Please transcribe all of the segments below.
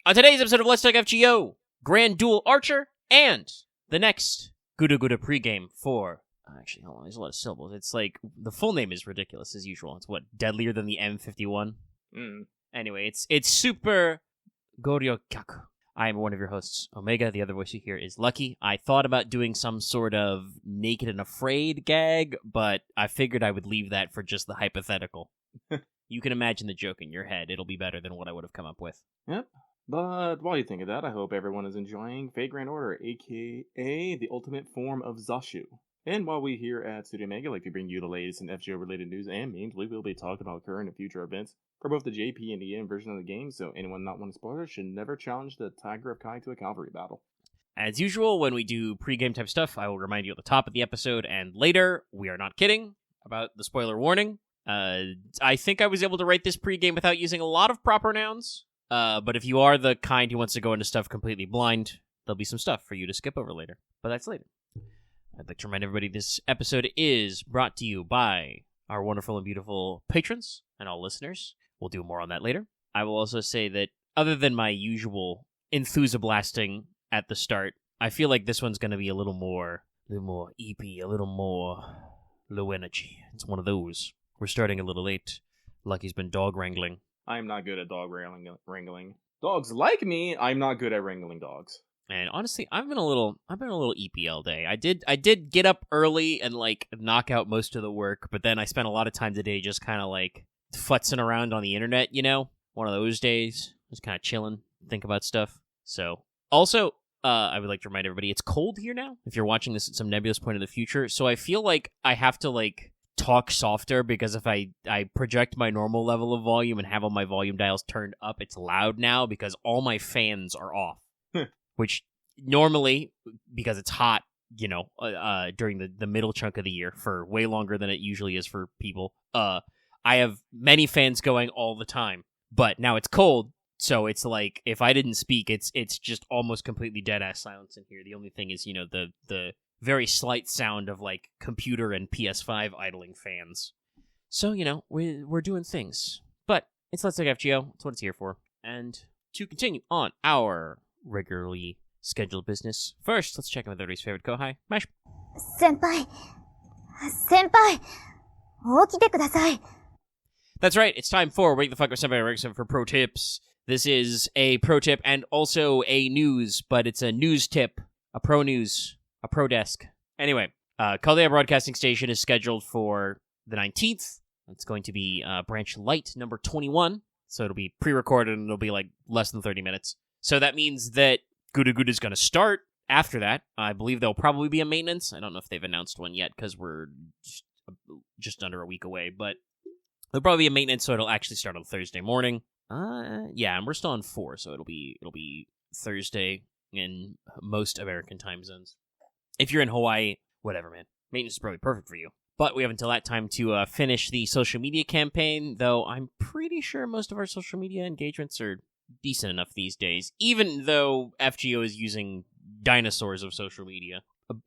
On today's episode of Let's Talk FGO, Grand Duel Archer, and the next GUDAGUDA pregame for... Actually, hold on, there's a lot of syllables. It's like, the full name is ridiculous, as usual. It's what, Deadlier Than the M51? Anyway, it's Super GORYOKAKU. I am one of your hosts, Omega. The other voice you hear is Lucky. I thought about doing some sort of Naked and Afraid gag, but I figured I would leave that for just the hypothetical. You can imagine the joke in your head. It'll be better than what I would have come up with. Yep. But while you think of that, I hope everyone is enjoying Fate Grand Order, aka the ultimate form of Zashu. And while we here at Studio Mega like to bring you the latest in FGO-related news and memes, we will be talking about current and future events for both the JP and EM version of the game, so anyone not wanting spoilers should never challenge the Tiger of Kai to a cavalry battle. As usual, when we do pregame type stuff, I will remind you at the top of the episode and later, we are not kidding about the spoiler warning. I think I was able to write this pregame without using a lot of proper nouns, but if you are the kind who wants to go into stuff completely blind, there'll be some stuff for you to skip over later, but that's later. I'd like to remind everybody this episode is brought to you by our wonderful and beautiful patrons and all listeners. We'll do more on that later. I will also say that other than my usual enthusiasting at the start, I feel like this one's going to be a little more EP, a little more low energy. It's one of those. We're starting a little late. Lucky's been dog wrangling. I'm not good at dog wrangling. Dogs like me, I'm not good at wrangling dogs. And honestly, I've been a little EPL day. I did get up early and like knock out most of the work, but then I spent a lot of time today just kind of like futzing around on the internet, you know? One of those days. Just kind of chilling, think about stuff. So, also, I would like to remind everybody, it's cold here now, if you're watching this at some nebulous point in the future, so I feel like I have to like talk softer, because if I project my normal level of volume and have all my volume dials turned up, it's loud now because all my fans are off. Which normally, because it's hot, you know, during the middle chunk of the year for way longer than it usually is for people, I have many fans going all the time. But now it's cold, so it's like, if I didn't speak, it's just almost completely dead-ass silence in here. The only thing is, you know, the very slight sound of, like, computer and PS5 idling fans. So, you know, we're doing things. But it's Let's Talk FGO. That's what it's here for. And to continue on our regularly scheduled business, first, let's check in with everybody's favorite Kohai, Mash. Senpai, 起きてください. That's right, it's time for Wake the Fuck Up Senpai Erickson for pro tips. This is a pro tip and also a news, but it's a news tip, a pro news, a pro desk. Anyway, Caldea Broadcasting Station is scheduled for the 19th. It's going to be branch light number 21, so it'll be pre-recorded and it'll be like less than 30 minutes. So that means that GUDAGUDA is going to start after that. I believe there'll probably be a maintenance. I don't know if they've announced one yet because we're just under a week away, but there'll probably be a maintenance, so it'll actually start on Thursday morning. Yeah, and we're still on 4, so it'll be Thursday in most American time zones. If you're in Hawaii, whatever, man. Maintenance is probably perfect for you. But we have until that time to finish the social media campaign, though I'm pretty sure most of our social media engagements are decent enough these days, even though FGO is using dinosaurs of social media.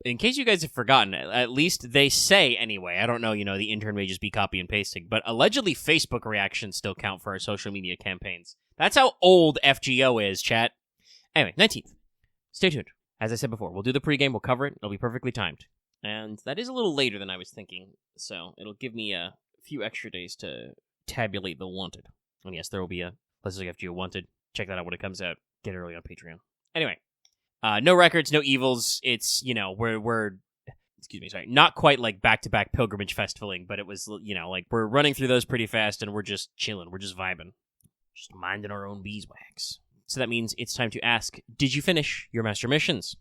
In case you guys have forgotten, at least they say anyway, I don't know, you know, the intern may just be copy and pasting, but allegedly Facebook reactions still count for our social media campaigns. That's how old FGO is, chat. Anyway, 19th. Stay tuned. As I said before, we'll do the pregame, we'll cover it, it'll be perfectly timed. And that is a little later than I was thinking, so it'll give me a few extra days to tabulate the wanted. And yes, there will be a Let's Look FGO Wanted. Check that out when it comes out. Get it early on Patreon. Anyway, no records, no evils. It's, you know, we're not quite like back-to-back pilgrimage festivaling, but it was, you know, like we're running through those pretty fast and we're just chilling. We're just vibing. Just minding our own beeswax. So that means it's time to ask, did you finish your master missions?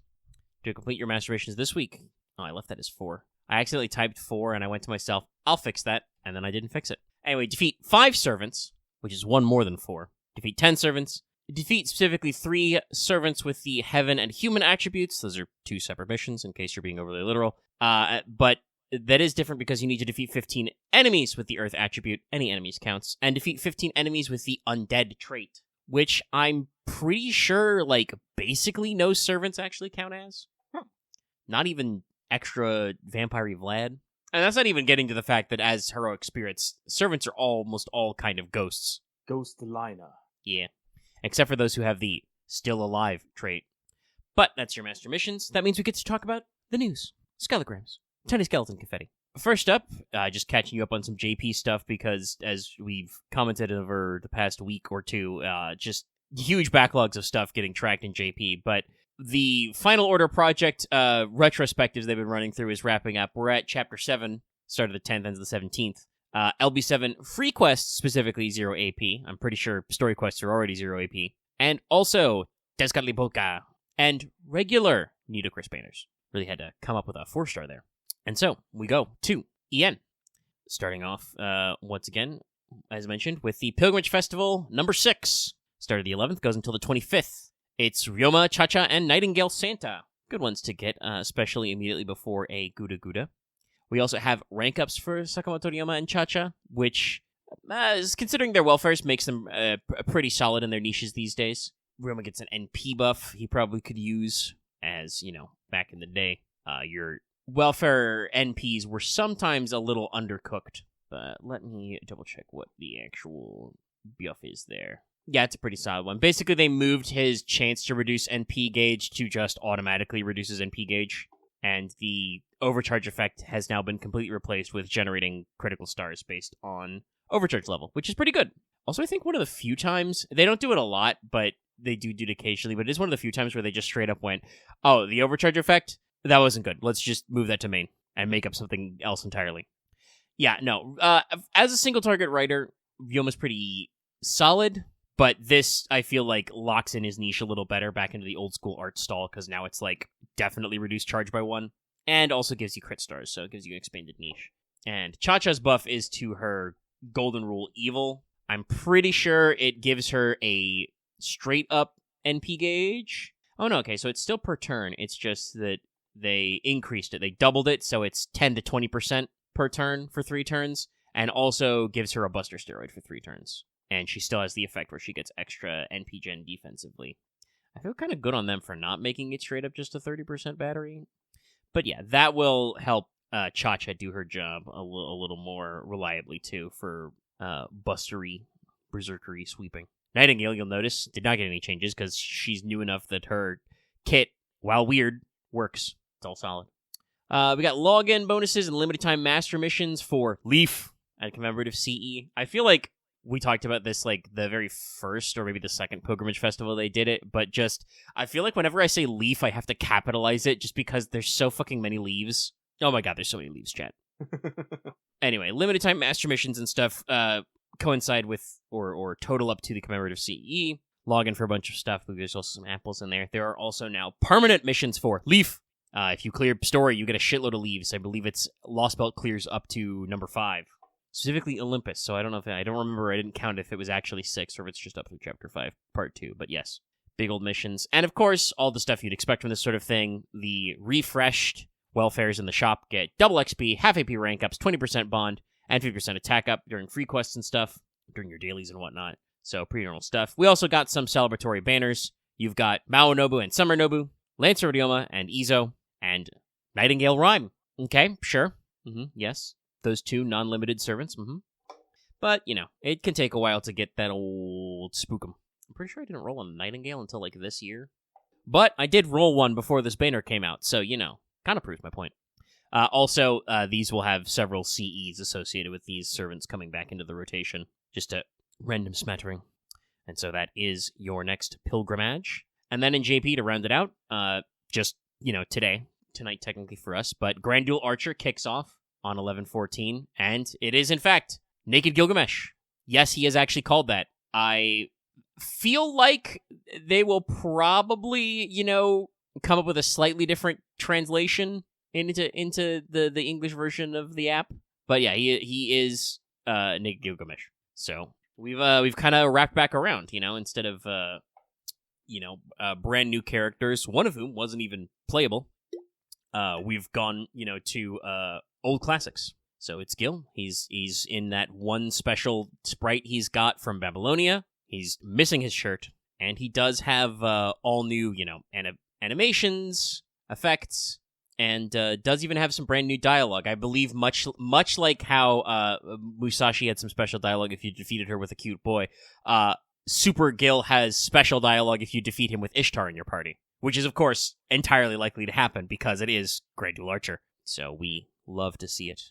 Did you complete your master missions this week? Oh, I left that as 4. I accidentally typed 4 and I went to myself, I'll fix that, and then I didn't fix it. Anyway, defeat 5 servants, which is 1 more than 4. Defeat 10 servants. Defeat specifically 3 servants with the heaven and human attributes. Those are 2 separate missions, in case you're being overly literal. But that is different because you need to defeat 15 enemies with the earth attribute. Any enemies counts. And defeat 15 enemies with the undead trait, which I'm pretty sure, like, basically no servants actually count as. Not even extra vampire-y Vlad. And that's not even getting to the fact that as heroic spirits, servants are almost all kind of ghosts. Ghost liner. Yeah. Except for those who have the still alive trait. But that's your master missions. That means we get to talk about the news. Skeletograms. Tiny skeleton confetti. First up, just catching you up on some JP stuff because, as we've commented over the past week or two, just huge backlogs of stuff getting tracked in JP. But the Final Order project retrospectives they've been running through is wrapping up. We're at Chapter 7, started the 10th, ends the 17th. LB7 free quests, specifically 0 AP. I'm pretty sure story quests are already 0 AP. And also, Deathly Polka and regular Nidocris banners. Really had to come up with a 4-star there. And so, we go to EN. Starting off, once again, as mentioned, with the Pilgrimage Festival number 6. Started the 11th, goes until the 25th. It's Ryoma, Cha-Cha, and Nightingale Santa. Good ones to get, especially immediately before a Guda-Guda. We also have rank ups for Sakamoto Ryoma and Cha-Cha, which, considering their welfares, makes them pretty solid in their niches these days. Ryoma gets an NP buff he probably could use, as, back in the day, your welfare NPs were sometimes a little undercooked, but let me double check what the actual buff is there. Yeah, it's a pretty solid one. Basically, they moved his chance to reduce NP gauge to just automatically reduces NP gauge, and the overcharge effect has now been completely replaced with generating critical stars based on overcharge level, which is pretty good. Also, I think one of the few times, they don't do it a lot, but they do it occasionally, but it is one of the few times where they just straight up went, oh, the overcharge effect? That wasn't good. Let's just move that to main and make up something else entirely. Yeah, no. As a single target writer, Ryoma's pretty solid, but this, I feel like, locks in his niche a little better back into the old school art style, because now it's like definitely reduced charge by 1, and also gives you crit stars, so it gives you an expanded niche. And Cha-Cha's buff is to her Golden Rule Evil. I'm pretty sure it gives her a straight up NP gauge. Oh no, okay, so it's still per turn. It's just that they increased it. They doubled it, so it's 10 to 20% per turn for 3 turns, and also gives her a Buster Steroid for 3 turns. And she still has the effect where she gets extra NP gen defensively. I feel kind of good on them for not making it straight up just a 30% battery. But yeah, that will help Cha-Cha do her job a little more reliably, too, for bustery, berserkery sweeping. Nightingale, you'll notice, did not get any changes because she's new enough that her kit, while weird, works. It's all solid. We got login bonuses and limited time master missions for Leaf at Commemorative CE. I feel like we talked about this like the very first or maybe the second Pilgrimage Festival they did it, but just, I feel like whenever I say Leaf, I have to capitalize it just because there's so fucking many leaves. Oh my god, there's so many leaves, chat. Anyway, limited time master missions and stuff coincide with or total up to the Commemorative CE. Login for a bunch of stuff, but there's also some apples in there. There are also now permanent missions for Leaf. If you clear story, you get a shitload of leaves. I believe it's Lost Belt clears up to number 5. Specifically Olympus, so I don't know if I don't remember. I didn't count if it was actually 6 or if it's just up through Chapter 5, Part 2. But yes, big old missions. And of course, all the stuff you'd expect from this sort of thing. The refreshed welfares in the shop get double XP, half AP rank ups, 20% bond, and 50% attack up during free quests and stuff, during your dailies and whatnot. So pretty normal stuff. We also got some celebratory banners. You've got Maonobu and Summer Nobu, Lancer Ryoma and Izo, and Nightingale Rhyme. Okay, sure. Yes. Those 2 non-limited servants. But, it can take a while to get that old spookum. I'm pretty sure I didn't roll a Nightingale until, like, this year. But I did roll one before this banner came out, so, kind of proves my point. Also, these will have several CEs associated with these servants coming back into the rotation. Just a random smattering. And so that is your next pilgrimage. And then in JP, to round it out, just, tonight technically for us, but Grand Duel Archer kicks off on 11/14, and it is, in fact, Naked Gilgamesh. Yes, he is actually called that. I feel like they will probably, come up with a slightly different translation into the English version of the app. But yeah, he is Naked Gilgamesh. So we've kind of wrapped back around, instead of brand new characters, one of whom wasn't even playable. We've gone, to old classics. So it's Gil. He's in that one special sprite he's got from Babylonia. He's missing his shirt, and he does have all new, animations, effects, and does even have some brand new dialogue. I believe much like how Musashi had some special dialogue if you defeated her with a cute boy. Super Gil has special dialogue if you defeat him with Ishtar in your party, which is, of course, entirely likely to happen because it is Great Duel Archer. So we love to see it.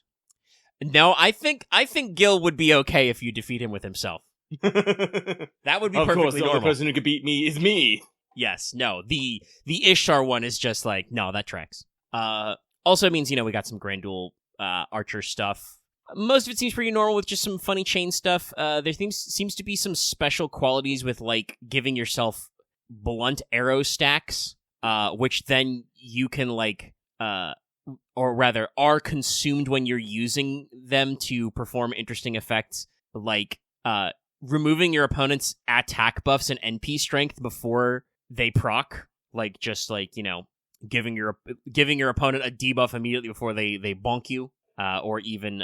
No, I think Gil would be okay if you defeat him with himself. That would be of perfectly course, the normal. only person who could beat me is me. Yes, no, the Ishtar one is just like, no, that tracks. Also means, we got some Grand Duel Archer stuff. Most of it seems pretty normal with just some funny chain stuff. There seems to be some special qualities with, like, giving yourself blunt arrow stacks, which then you can, like, or rather, are consumed when you're using them to perform interesting effects, like removing your opponent's attack buffs and NP strength before they proc, like just like giving your opponent a debuff immediately before they bonk you, or even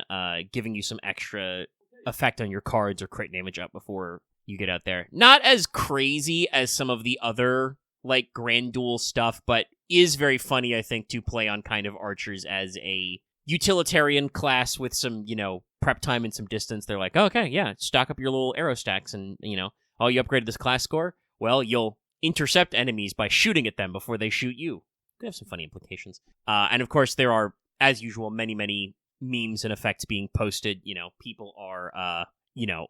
giving you some extra effect on your cards or crit damage up before you get out there. Not as crazy as some of the other like Grand Duel stuff, but is very funny, I think, to play on kind of archers as a utilitarian class with some, prep time and some distance. They're like, oh, okay, yeah, stock up your little arrow stacks and, oh, you upgraded this class score? Well, you'll intercept enemies by shooting at them before they shoot you. Could have some funny implications. And of course, there are, as usual, many, many memes and effects being posted. People are,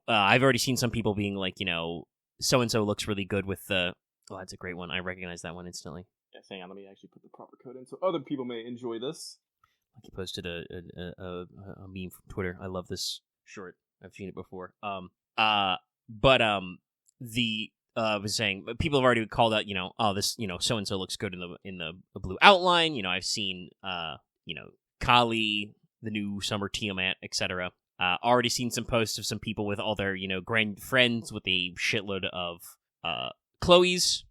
I've already seen some people being like, so-and-so looks really good with the... Oh, that's a great one. I recognize that one instantly. Yes, hang on, let me actually put the proper code in so other people may enjoy this. He posted a meme from Twitter. I love this short. I've seen it before. I was saying people have already called out, oh, this, so and so looks good in the blue outline. I've seen, Kali, the new summer Tiamat, etc. Already seen some posts of some people with all their, grand friends with a shitload of Chloe's,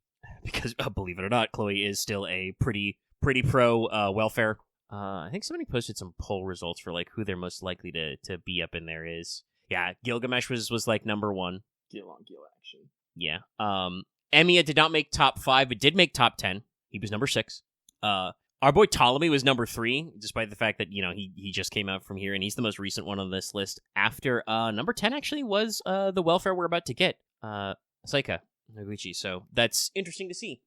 because believe it or not, Chloe is still a pretty pro welfare. I think somebody posted some poll results for like who they're most likely to be up in there is. Yeah, Gilgamesh was like number 1. Gil on Gil action. Yeah. Emiya did not make top 5, but did make top 10. He was number 6. Our boy Ptolemy was number 3, despite the fact that, he just came out from here, and he's the most recent one on this list. After number 10 actually was the welfare we're about to get, Saika Noguchi. So that's interesting to see.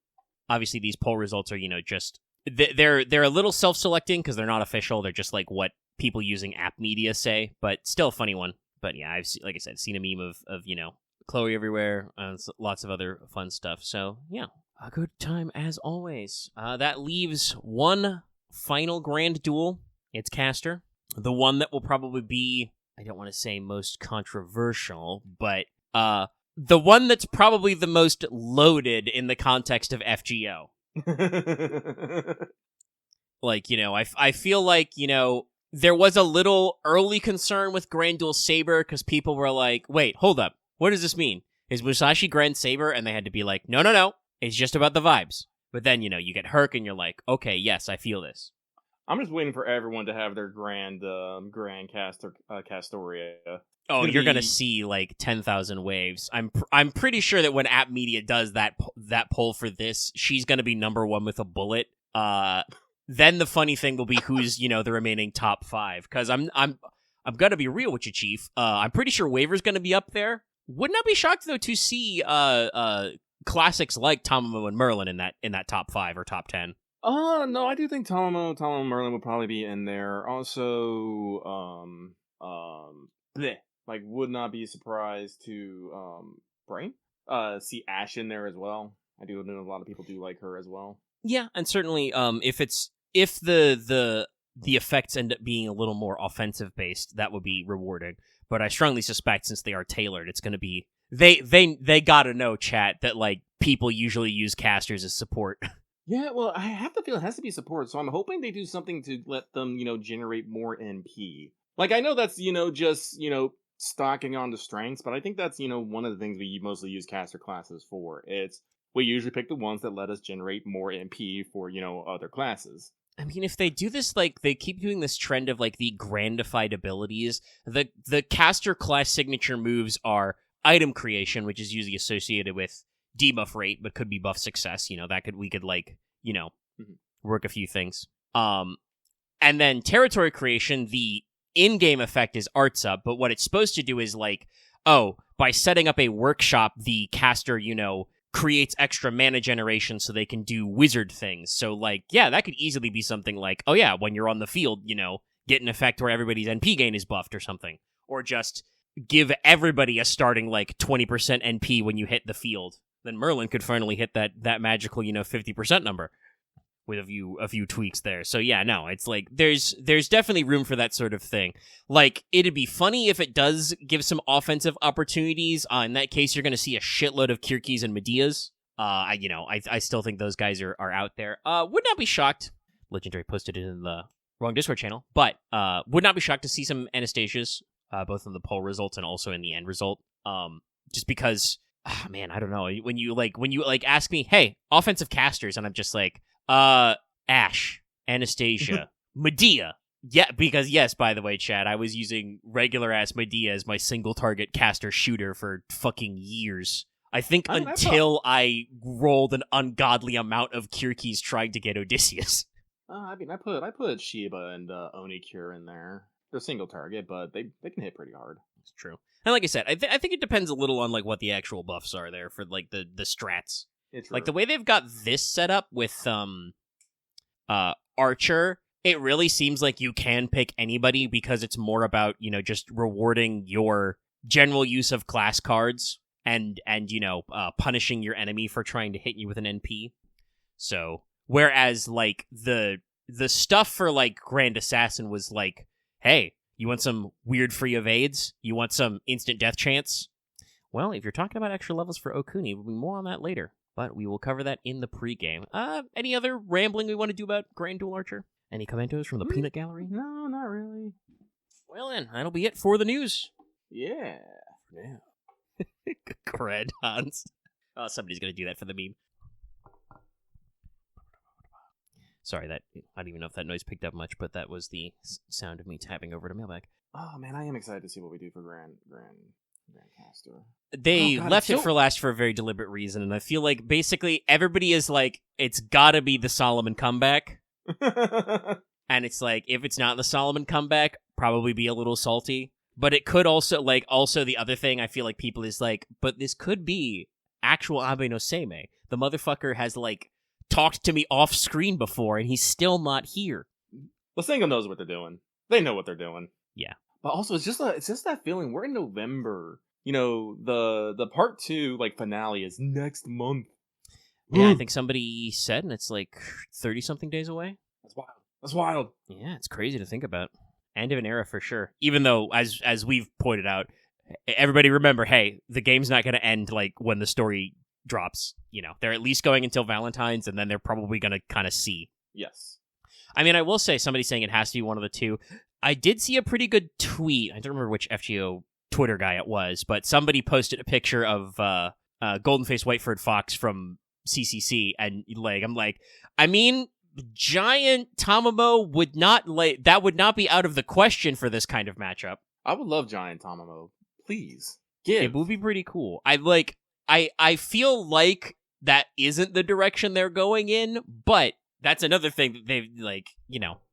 Obviously, these poll results are, just... They're a little self-selecting because they're not official. They're just like what people using app media say, but still a funny one. But yeah, like I said, seen a meme of Chloe everywhere, and lots of other fun stuff. So yeah, a good time as always. That leaves one final Grand Duel. It's Caster, the one that will probably be, I don't want to say most controversial, but the one that's probably the most loaded in the context of FGO. Like, I feel like, there was a little early concern with Grand Duel Saber because people were like, wait, hold up. What does this mean? Is Musashi Grand Saber? And they had to be like, no. It's just about the vibes. But then, you get Herc and you're like, okay, yes, I feel this. I'm just waiting for everyone to have their grand Castoria. Oh, you're gonna see like 10,000 waves. I'm pretty sure that when App Media does that poll for this, she's gonna be number 1 with a bullet. Then the funny thing will be who's the remaining top 5. Because I'm gonna be real with you, Chief. I'm pretty sure Waver's gonna be up there. Would not be shocked though to see classics like Tamamo and Merlin in that top 5 or top 10. No, I do think Tamamo and Merlin would probably be in there. Also, would not be surprised to Brain see Ash in there as well. I do know a lot of people do like her as well. Yeah, and certainly if the effects end up being a little more offensive based, that would be rewarding. But I strongly suspect since they are tailored, it's going to be they gotta know, chat, that like people usually use casters as support. Yeah, well, I have to feel it has to be support, so I'm hoping they do something to let them, generate more NP. Like, I know that's, just, stocking on the strengths, but I think that's, one of the things we mostly use caster classes for. We usually pick the ones that let us generate more NP for, other classes. I mean, if they do this, like, they keep doing this trend of, like, the grandified abilities, the caster class signature moves are item creation, which is usually associated with debuff rate, but could be buff success. We could work a few things. And then territory creation, the in-game effect is arts up, but what it's supposed to do is like oh, by setting up a workshop, the caster, creates extra mana generation so they can do wizard things. So, like, yeah, that could easily be something like, oh yeah, when you're on the field, get an effect where everybody's NP gain is buffed or something. Or just give everybody a starting, 20% NP when you hit the field. Then Merlin could finally hit that magical, 50% number with a few tweaks there. So yeah, no, it's like, there's definitely room for that sort of thing. Like, it'd be funny if it does give some offensive opportunities. In that case, you're going to see a shitload of Kirkis and Medeas. I still think those guys are out there. Would not be shocked. Legendary posted it in the wrong Discord channel, but would not be shocked to see some Anastasias, both in the poll results and also in the end result. Just because, man, I don't know. When you ask me, hey, offensive casters, and I'm just like, Ashe, Anastasia, Medea. Yeah, because yes, by the way, Chad, I was using regular ass Medea as my single target caster shooter for fucking years. I think until I rolled an ungodly amount of Kirkis trying to get Odysseus. I put Sheba and Onikure in there. They're single target, but they can hit pretty hard. It's true. And like I said, I think it depends a little on what the actual buffs are there for the strats. It's like the way they've got this set up with Archer, it really seems like you can pick anybody because it's more about just rewarding your general use of class cards and punishing your enemy for trying to hit you with an NP. So whereas the stuff for Grand Assassin was like, hey, you want some weird free evades? You want some instant death chance? Well, if you're talking about extra levels for Okuni, we'll be more on that later. But we will cover that in the pregame. Any other rambling we want to do about Grand Duel Archer? Any commentos from the Peanut Gallery? No, not really. Well then, that'll be it for the news. Yeah. Cred, Hans. Oh, somebody's gonna do that for the meme. Sorry, I don't even know if that noise picked up much, but that was the sound of me tapping over to mailbag. Oh man, I am excited to see what we do for Grandcaster. They left it for last for a very deliberate reason, and I feel like basically everybody is like, it's gotta be the Solomon comeback. And it's like, if it's not the Solomon comeback, probably be a little salty. But it could also, also the other thing I feel like people is like, but this could be actual Abe no Seimei. The motherfucker has, talked to me off screen before, and he's still not here. Lasengo knows what they're doing. They know what they're doing. Yeah. But also, it's just that feeling. We're in November. The part 2 finale is next month. Yeah, I think somebody said, and it's 30-something days away. That's wild. Yeah, it's crazy to think about. End of an era for sure. Even though, as we've pointed out, everybody remember, hey, the game's not going to end when the story drops. They're at least going until Valentine's, and then they're probably going to kind of see. Yes. I mean, I will say, somebody saying it has to be one of the two. I did see a pretty good tweet. I don't remember which FGO Twitter guy it was, but somebody posted a picture of Golden-Faced White-Furred Fox from CCC, and I'm like, I mean, Giant Tamamo would not that would not be out of the question for this kind of matchup. I would love Giant Tamamo. Please. It would be pretty cool. I feel like that isn't the direction they're going in, but that's another thing that they've,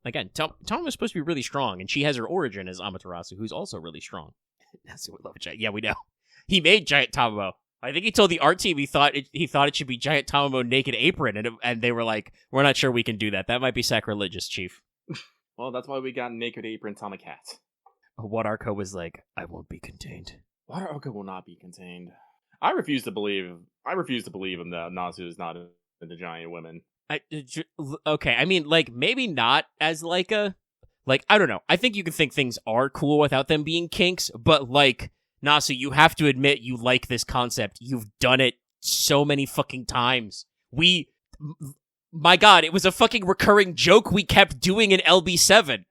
again, Tamamo's supposed to be really strong, and she has her origin as Amaterasu, who's also really strong. That's what we love Giant. Yeah, we know. He made Giant Tamamo. I think he told the art team he thought it should be Giant Tamamo Naked Apron, and they were like, we're not sure we can do that. That might be sacrilegious, Chief. Well, that's why we got Naked Apron Tamacat. Wadarko was like, I won't be contained. Wadarko will not be contained. I refuse to believe him that Nasu is not into giant women. Okay, I mean, maybe not as I don't know. I think you can think things are cool without them being kinks, but Nasu, you have to admit you like this concept. You've done it so many fucking times. My god, it was a fucking recurring joke we kept doing in LB7.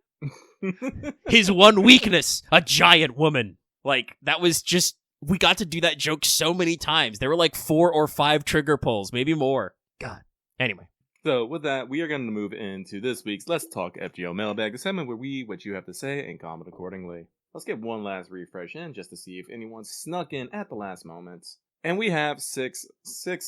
His one weakness, a giant woman. That was just, we got to do that joke so many times. There were 4 or 5 trigger pulls, maybe more. God. Anyway. So with that, we are going to move into this week's Let's Talk FGO Mailbag, the segment where what you have to say and comment accordingly. Let's get one last refresh in just to see if anyone snuck in at the last moment. And we have six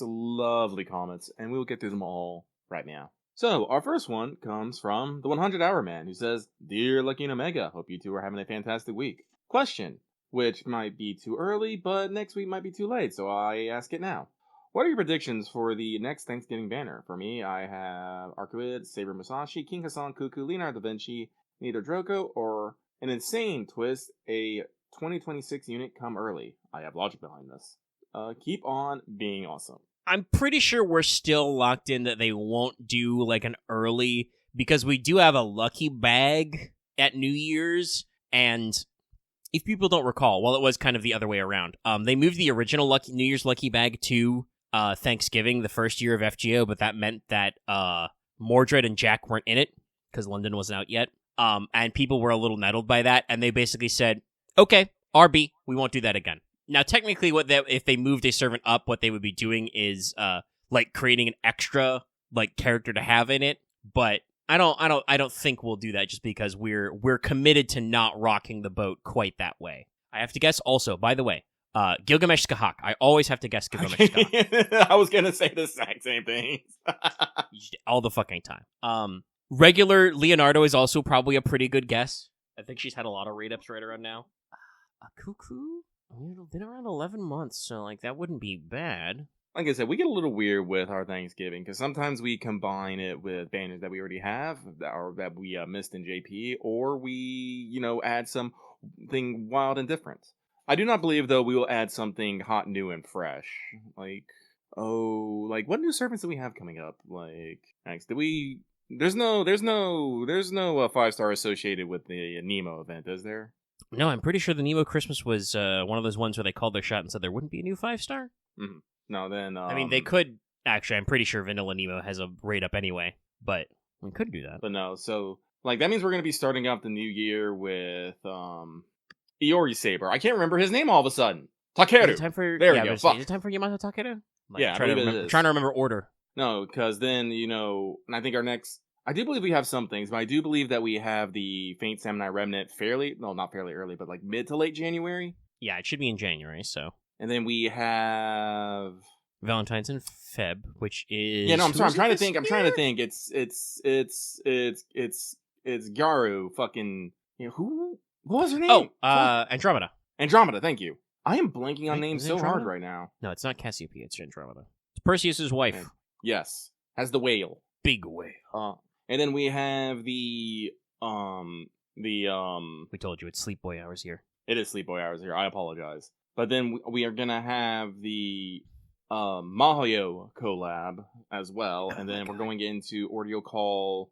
lovely comments, and we'll get through them all right now. So, our first one comes from the 100 Hour Man, who says, Dear Lucky and Omega, hope you two are having a fantastic week. Question. which might be too early, but next week might be too late, so I ask it now. What are your predictions for the next Thanksgiving banner? For me, I have Arcuid, Saber Musashi, King Hassan Cuckoo, Leonardo da Vinci, Nito Droko, or an insane twist, a 2026 unit come early. I have logic behind this. Keep on being awesome. I'm pretty sure we're still locked in that they won't do like an early, because we do have a lucky bag at New Year's, and if people don't recall, well, it was kind of the other way around. They moved the original New Year's lucky bag to Thanksgiving, the first year of FGO, but that meant that Mordred and Jack weren't in it because London wasn't out yet. And people were a little nettled by that, and they basically said, "Okay, RB, we won't do that again." Now, technically, if they moved a servant up, what they would be doing is like creating an extra like character to have in it. But I don't think we'll do that just because we're committed to not rocking the boat quite that way. I have to guess also, by the way, Gilgamesh Skahak. I always have to guess Gilgamesh Skahak. I was gonna say the exact same thing. All the fucking time. Regular Leonardo is also probably a pretty good guess. I think she's had a lot of rate-ups right around now. A Cuckoo? It's been around 11 months, so like that wouldn't be bad. Like I said, we get a little weird with our Thanksgiving because sometimes we combine it with banners that we already have or that we missed in JP, or we, add something wild and different. I do not believe, though, we will add something hot, new, and fresh. Like what new servants do we have coming up? Like, next, There's no 5-star associated with the Nemo event, is there? No, I'm pretty sure the Nemo Christmas was one of those ones where they called their shot and said there wouldn't be a new 5-star. Mm-hmm. No, then... I mean, they could... Actually, I'm pretty sure Vanilla Nemo has a rate-up anyway, but we could do that. But no, so... Like, that means we're going to be starting off the new year with Iori Saber. I can't remember his name all of a sudden. Takeru! Is it time for Yamato Takeru? Trying to remember order. No, because then, and I think our next... I do believe we have some things, but I do believe that we have the Faint Samurai Remnant not fairly early, but like mid to late January. Yeah, it should be in January, so. And then we have Valentine's in Feb, which is... Yeah, no, I'm sorry. I'm trying to think. It's Gyaru fucking... who? What was her name? Oh, Andromeda. Andromeda, thank you. I am blanking on names so hard right now. No, it's not Cassiopeia, it's Andromeda. It's Perseus' wife. Okay. Yes. Has the whale. Big whale. And then we have we told you it's Sleep Boy hours here. It is Sleep Boy hours here. I apologize. But then we are gonna have the Mahoyo collab as well, and then we're going into Ordeal Call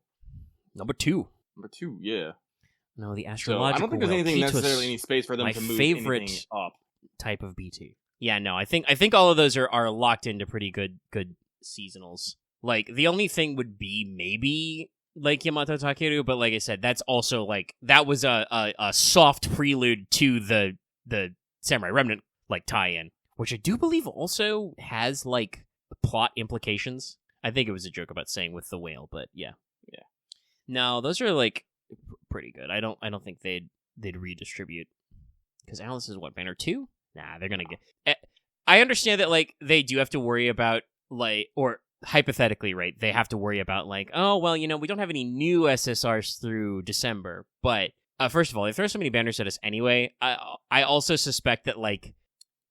number 2. Number 2, yeah. No, the astrological. So I don't think there's anything necessarily any space for them to move anything up. Type of BT. Yeah, no, I think all of those are locked into pretty good seasonals. Like, the only thing would be maybe, like, Yamato Takeru, but like I said, that's also, like, that was a soft prelude to the Samurai Remnant, like, tie-in, which I do believe also has, like, plot implications. I think it was a joke about saying with the whale, but yeah. Yeah. No, those are, like, pretty good. I don't think they'd redistribute. Because Alice is what, banner 2? Nah, they're gonna get... I understand that, like, they do have to worry about, like, or... hypothetically, right, they have to worry about, like, oh, well, we don't have any new SSRs through December. But, first of all, they throw so many banners at us anyway. I also suspect that, like,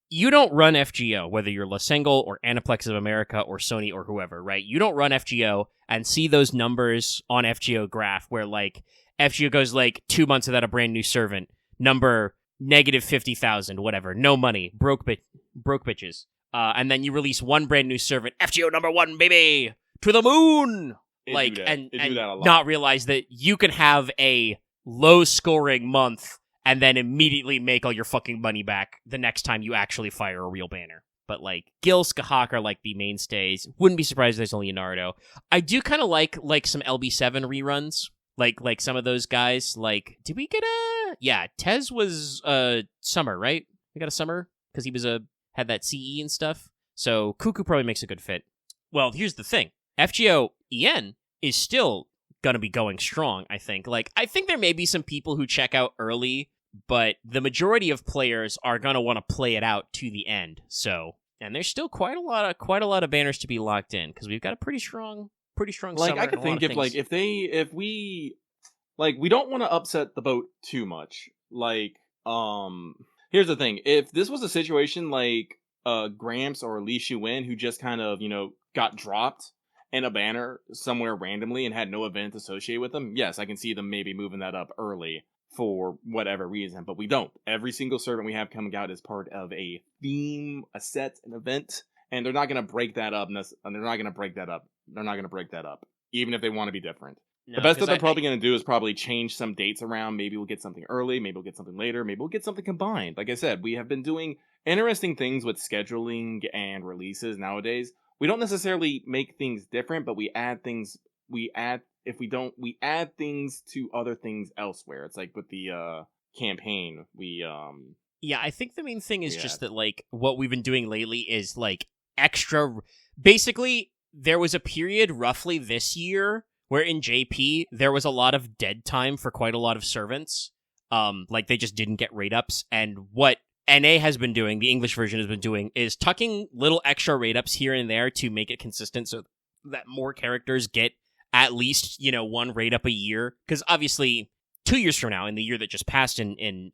you don't run FGO, whether you're Losengal or Aniplex of America or Sony or whoever, right? You don't run FGO and see those numbers on FGO graph where, like, FGO goes, like, 2 months without a brand new servant, number negative 50,000, whatever, no money, broke bitches. And then you release one brand new servant, FGO number 1, baby, to the moon! And not realize that you can have a low-scoring month and then immediately make all your fucking money back the next time you actually fire a real banner. But, like, Gil, Skahak are, like, the mainstays. Wouldn't be surprised if there's only Leonardo. I do kind of like some LB7 reruns. Like some of those guys. Like, did we get a... Yeah, Tez was Summer, right? We got a Summer? Because he was had that CE and stuff. So Cuckoo probably makes a good fit. Well, here's the thing. FGO EN is still going to be going strong, I think. Like, I think there may be some people who check out early, but the majority of players are going to want to play it out to the end. So, and there's still quite a lot of banners to be locked in because we've got a pretty strong like, summer. I could think if we don't want to upset the boat too much. Like, Here's the thing. If this was a situation like Gramps or Li Shuwen, who just kind of, got dropped in a banner somewhere randomly and had no event associated with them, yes, I can see them maybe moving that up early for whatever reason, but we don't. Every single servant we have coming out is part of a theme, a set, an event, and they're not going to break that up. Even if they want to be different. No, The best that they're probably going to do is probably change some dates around. Maybe we'll get something early, maybe we'll get something later, maybe we'll get something combined. Like I said, we have been doing interesting things with scheduling and releases nowadays. We don't necessarily make things different, but we add things to other things elsewhere. It's like with the campaign, Yeah, I think the main thing is just that, like, what we've been doing lately is, like, extra... Basically, there was a period roughly this year where in JP, there was a lot of dead time for quite a lot of servants. Like, they just didn't get rate-ups, and what NA has been doing, the English version has been doing, is tucking little extra rate-ups here and there to make it consistent so that more characters get at least, one rate-up a year. Because obviously, 2 years from now, in the year that just passed in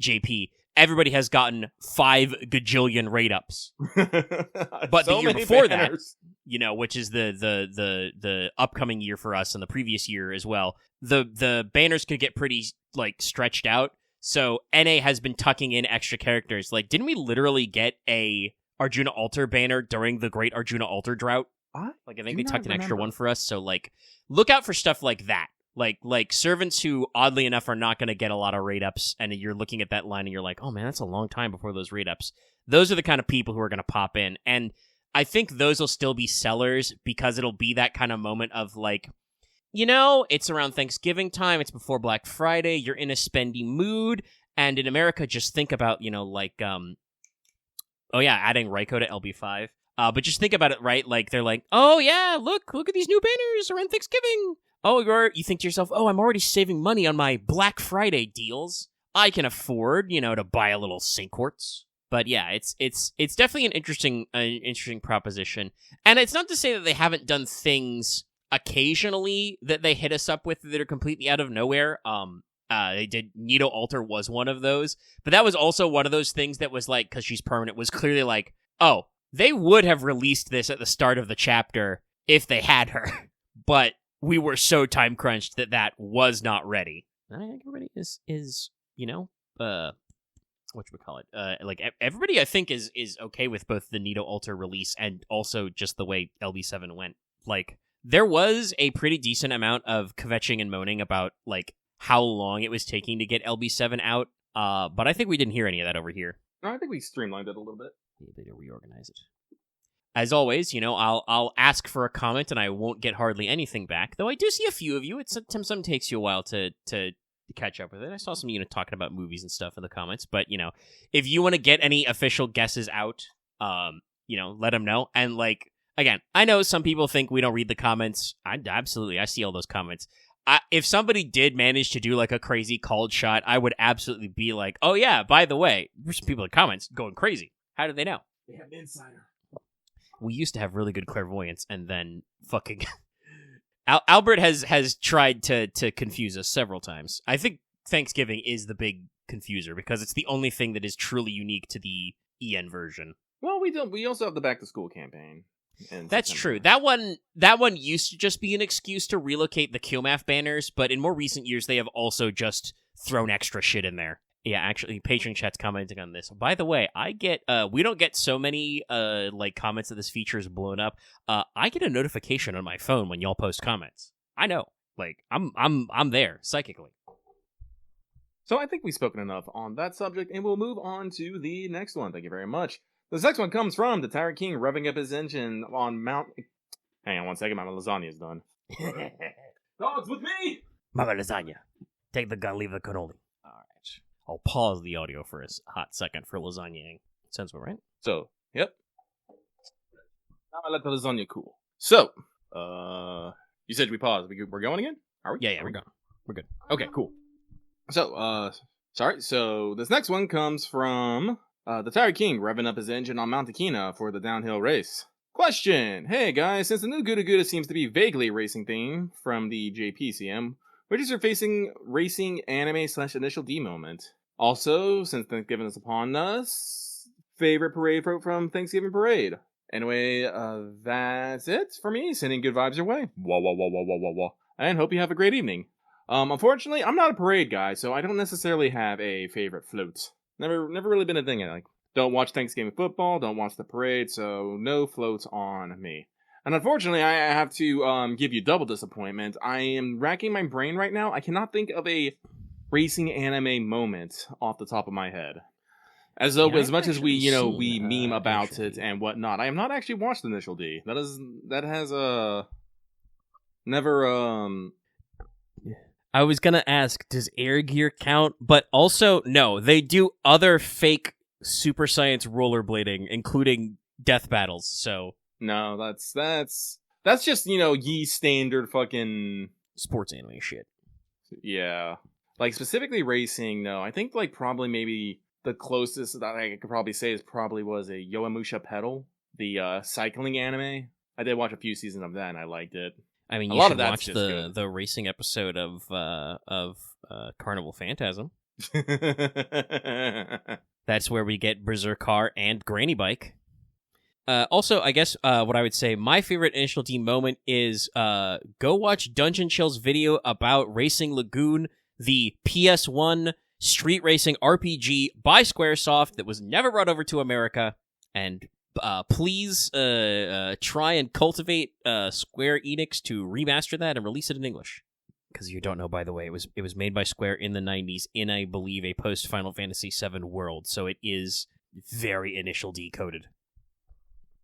JP, everybody has gotten 5 gajillion rate-ups. But so the year before banners. That, which is the upcoming year for us and the previous year as well, the banners could get pretty, like, stretched out. So NA has been tucking in extra characters. Like, didn't we literally get a Arjuna Altar banner during the Great Arjuna Altar drought? I think they tucked an extra one for us. So, like, look out for stuff like that. Like servants who, oddly enough, are not going to get a lot of rate-ups, and you're looking at that line and you're like, oh man, that's a long time before those rate-ups. Those are the kind of people who are going to pop in. And I think those will still be sellers because it'll be that kind of moment of, like, it's around Thanksgiving time, it's before Black Friday, you're in a spendy mood, and in America, just think about, adding Raiko to LB5. But just think about it, right? Like, they're like, oh yeah, look at these new banners around Thanksgiving. Oh, you think to yourself, oh, I'm already saving money on my Black Friday deals. I can afford, to buy a little Saint Quartz. But yeah, it's definitely an interesting proposition. And it's not to say that they haven't done things occasionally that they hit us up with that are completely out of nowhere. They did, Nito Alter was one of those. But that was also one of those things that was like, because she's permanent, was clearly like, oh, they would have released this at the start of the chapter if they had her. But we were so time crunched that was not ready. I think everybody is whatchamacallit? Like, everybody, I think, is okay with both the Nito Alter release and also just the way LB7 went. Like, there was a pretty decent amount of kvetching and moaning about, like, how long it was taking to get LB7 out, but I think we didn't hear any of that over here. No, I think we streamlined it a little bit. Maybe to reorganize it. As always, I'll ask for a comment and I won't get hardly anything back, though I do see a few of you. It sometimes takes you a while to catch up with it. I saw some talking about movies and stuff in the comments, but if you want to get any official guesses out, let them know. And, like, again, I know some people think we don't read the comments. I see all those comments. If somebody did manage to do, like, a crazy called shot, I would absolutely be like, oh yeah, by the way, there's some people in the comments going crazy. How did they know? They have an insider. We used to have really good clairvoyance, and then fucking Albert has tried to confuse us several times. I think Thanksgiving is the big confuser because it's the only thing that is truly unique to the EN version. Well, we don't. We also have the back to school campaign. That's true. That one used to just be an excuse to relocate the Killmath banners, but in more recent years they have also just thrown extra shit in there. Yeah, actually, Patreon chat's commenting on this. By the way, I get we don't get so many like comments that this feature is blown up. I get a notification on my phone when y'all post comments. I know, like I'm there psychically. So I think we've spoken enough on that subject, and we'll move on to the next one. Thank you very much. This next one comes from the Tyrant King revving up his engine on Mount. Hang on one second, my lasagna is done. Dogs with me. Mama lasagna, take the gun, leave the cannoli. I'll pause the audio for a hot second for lasagnaing. Sounds about right. So, yep. Now I let the lasagna cool. So, you said we paused. We're going again? Are we? Yeah, we're going. We're good. Okay, cool. So, sorry. So, this next one comes from the Tyrant King revving up his engine on Mount Akina for the downhill race. Question. Hey, guys. Since the new GUDAGUDA seems to be vaguely racing theme from the JPCM, which is your facing racing anime / initial D moment. Also, since Thanksgiving is upon us, favorite parade from Thanksgiving Parade. Anyway, that's it for me. Sending good vibes your way. Wah, wah, wah, wah, wah, wah, wah. And hope you have a great evening. Unfortunately, I'm not a parade guy, so I don't necessarily have a favorite float. Never really been a thing. Like, don't watch Thanksgiving football, don't watch the parade, so no floats on me. And unfortunately, I have to give you double disappointment. I am racking my brain right now. I cannot think of a racing anime moment off the top of my head. As though, as much as we meme about it and whatnot, I have not actually watched Initial D. That has never I was gonna ask, does Air Gear count? But also, no, they do other fake Super Science rollerblading, including death battles. So no, that's just ye standard fucking sports anime shit. Yeah, like specifically racing. No, I think like probably maybe the closest that I could probably say was a Yowamushi Pedal, the cycling anime. I did watch a few seasons of that, and I liked it. I mean, you should watch the racing episode of Carnival Phantasm. That's where we get Berserk Car and Granny Bike. Also, I guess what I would say, my favorite Initial D moment is go watch Dungeon Chill's video about Racing Lagoon, the PS1 street racing RPG by Squaresoft that was never brought over to America, and please try and cultivate Square Enix to remaster that and release it in English. Because you don't know, by the way, it was made by Square in the 90s in, I believe, a post-Final Fantasy VII world, so it is very Initial D coded.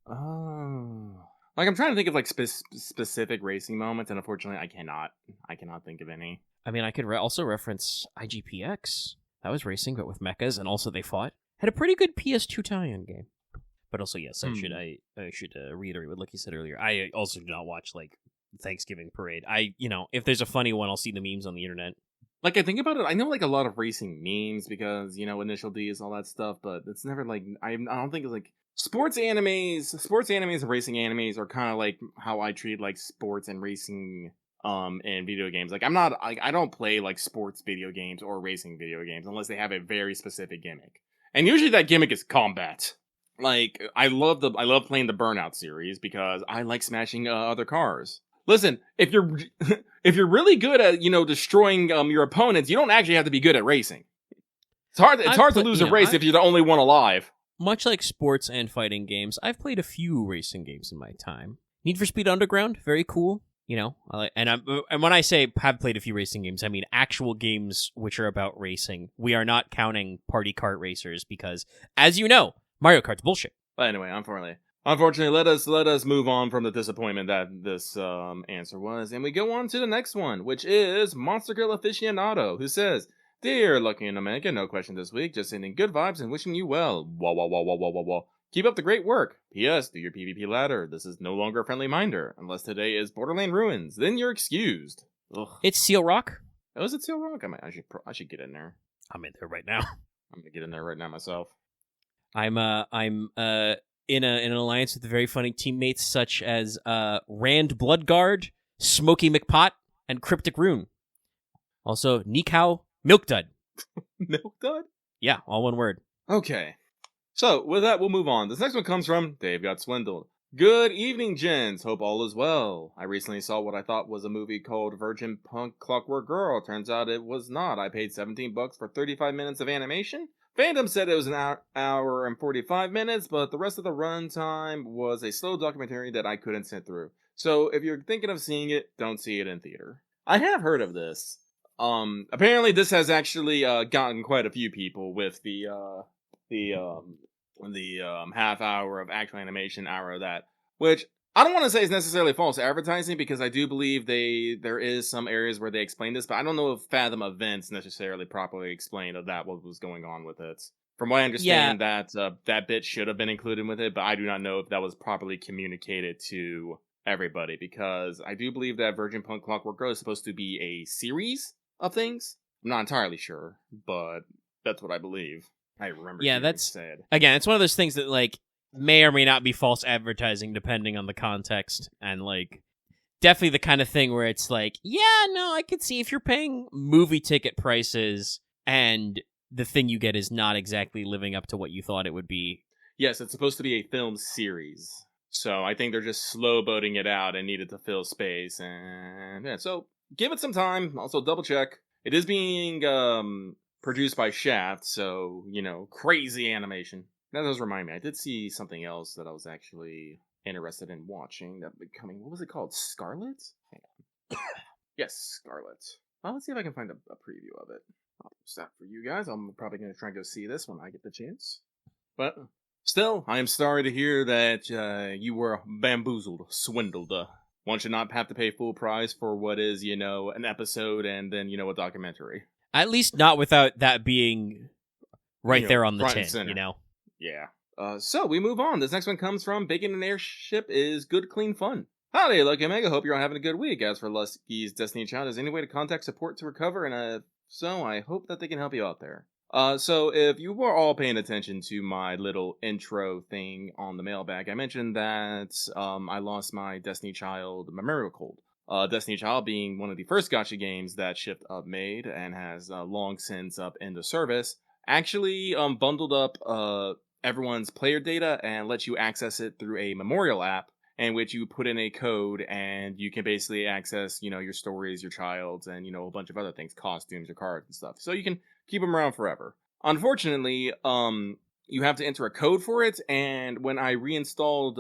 Oh. Like, I'm trying to think of, like, specific racing moments, and unfortunately, I cannot think of any. I mean, I could also reference IGPX. That was racing, but with mechas, and also they fought. Had a pretty good PS2 tie-in game. But also, yes, I should reiterate what Lucky said earlier. I also do not watch, like, Thanksgiving Parade. If there's a funny one, I'll see the memes on the internet. Like, I think about it, I know, like, a lot of racing memes because, Initial D is all that stuff, but it's never, like, I don't think it's, like, sports animes and racing animes are kind of like how I treat, like, sports and racing in video games. Like, I don't play, like, sports video games or racing video games unless they have a very specific gimmick. And usually that gimmick is combat. Like, I love playing the Burnout series because I like smashing other cars. Listen, if you're really good at, destroying your opponents, you don't actually have to be good at racing. It's hard to lose a race if you're the only one alive. Much like sports and fighting games, I've played a few racing games in my time. Need for Speed Underground, very cool. And when I say have played a few racing games, I mean actual games which are about racing. We are not counting Party Kart Racers because, as you know, Mario Kart's bullshit. But anyway, unfortunately, let us move on from the disappointment that this answer was, and we go on to the next one, which is Monster Girl Aficionado, who says, "Dear Lucky and Omega, no question this week, just sending good vibes and wishing you well. Wah wah wah wah wah wah wah. Keep up the great work. P.S. Do your PvP ladder. This is no longer a friendly minder. Unless today is Borderland Ruins, then you're excused." Ugh. It's Seal Rock. Oh, is it Seal Rock? I should get in there. I'm in there right now. I'm gonna get in there right now myself. I'm in an alliance with very funny teammates such as Rand Bloodguard, Smokey McPot, and Cryptic Rune. Also, Nikau Milk Dud. Milk Dud? Yeah, all one word. Okay. So, with that, we'll move on. This next one comes from Dave Got Swindled. Good evening, gents. Hope all is well. I recently saw what I thought was a movie called Virgin Punk Clockwork Girl. Turns out it was not. I paid $17 for 35 minutes of animation. Fandom said it was an hour and 45 minutes, but the rest of the runtime was a slow documentary that I couldn't sit through. So, if you're thinking of seeing it, don't see it in theater. I have heard of this. Apparently this has actually gotten quite a few people with the half hour of actual animation, hour of that, which I don't want to say is necessarily false advertising because I do believe there is some areas where they explain this, but I don't know if Fathom Events necessarily properly explained what was going on with it. From what I understand, that bit should have been included with it, but I do not know if that was properly communicated to everybody because I do believe that Virgin Punk Clockwork Girl is supposed to be a series of things. I'm not entirely sure, but that's what I believe. I remember. Yeah, again, it's one of those things that like may or may not be false advertising depending on the context, and like definitely the kind of thing where it's like, yeah, no, I could see if you're paying movie ticket prices and the thing you get is not exactly living up to what you thought it would be. Yes, it's supposed to be a film series. So I think they're just slow boating it out and needed to fill space. And yeah, so give it some time. Also, double check. It is being produced by Shaft, so, crazy animation. That does remind me. I did see something else that I was actually interested in watching. That becoming, what was it called? Scarlet? Hang on. Yes, Scarlet. Well, let's see if I can find a preview of it. I'll post that for you guys. I'm probably going to try and go see this when I get the chance. But still, I am sorry to hear that you were bamboozled, swindled. One should not have to pay full price for what is, an episode and then, a documentary. At least not without that being right there on the front and tin, center. Yeah. So we move on. This next one comes from Bacon and Airship is Good Clean Fun. Howdy, Lucky Omega. Hope you're all having a good week. As for Lusky's Destiny Child, is there any way to contact support to recover? And so I hope that they can help you out there. So if you were all paying attention to my little intro thing on the mailbag, I mentioned that I lost my Destiny Child Memorial Cold. Destiny Child being one of the first gacha games that Shift Up made and has long since up into service, actually bundled up everyone's player data and lets you access it through a memorial app, in which you put in a code and you can basically access, your stories, your child's, and, a bunch of other things, costumes, your cards and stuff. So you can keep them around forever. Unfortunately, you have to enter a code for it, and when I reinstalled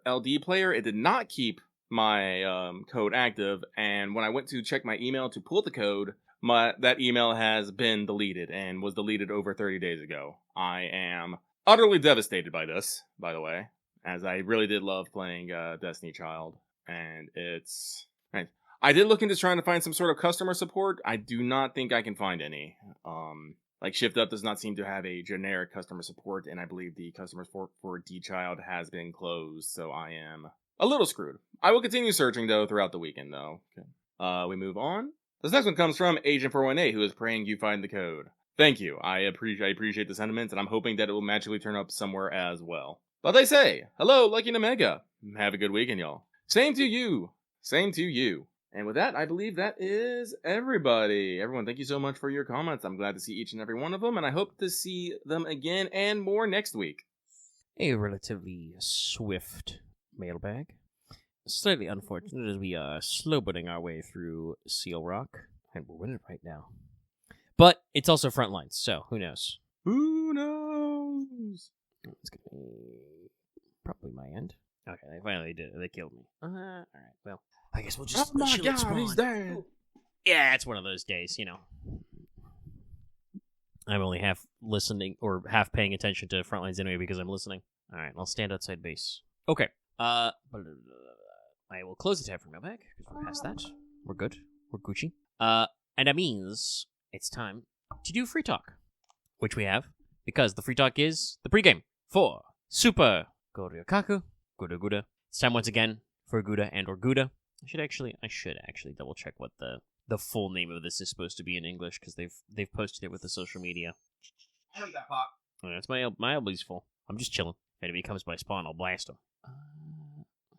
LD Player, it did not keep my code active, and when I went to check my email to pull the code, that email has been deleted, and was deleted over 30 days ago. I am utterly devastated by this, by the way, as I really did love playing Destiny Child, and it's... Right. I did look into trying to find some sort of customer support. I do not think I can find any. Shift Up does not seem to have a generic customer support, and I believe the customer support for D-Child has been closed, so I am a little screwed. I will continue searching, though, throughout the weekend, though. Okay. We move on. This next one comes from Agent 418, who is praying you find the code. Thank you. I appreciate the sentiments, and I'm hoping that it will magically turn up somewhere as well. But they say, hello, Lucky and Omega. Have a good weekend, y'all. Same to you. Same to you. And with that, I believe that is everybody. Everyone, thank you so much for your comments. I'm glad to see each and every one of them, and I hope to see them again and more next week. A relatively swift mailbag. Slightly unfortunate as we are slow-boating our way through Seal Rock, and we're winning right now. But it's also Frontlines, so who knows? Who knows? It's gonna be probably my end. Okay, they finally did it. They killed me. Alright, well, I guess we'll just... Oh my god, he's dead! Yeah, it's one of those days, I'm only half listening, or half paying attention to Frontlines anyway because I'm listening. Alright, I'll stand outside base. Okay, I will close the tab for mailbag, because we're past that. We're good. We're Gucci. And that means it's time to do free talk, which we have, because the free talk is the pregame for Super GORYOKAKU GUDAGUDA. It's time once again for Guda and or Guda. I should actually double check what the full name of this is supposed to be in English, because they've posted it with the social media. I heard that pop. Oh, it's my elbow's full. I'm just chilling. If anybody comes by spawn, I'll blast them.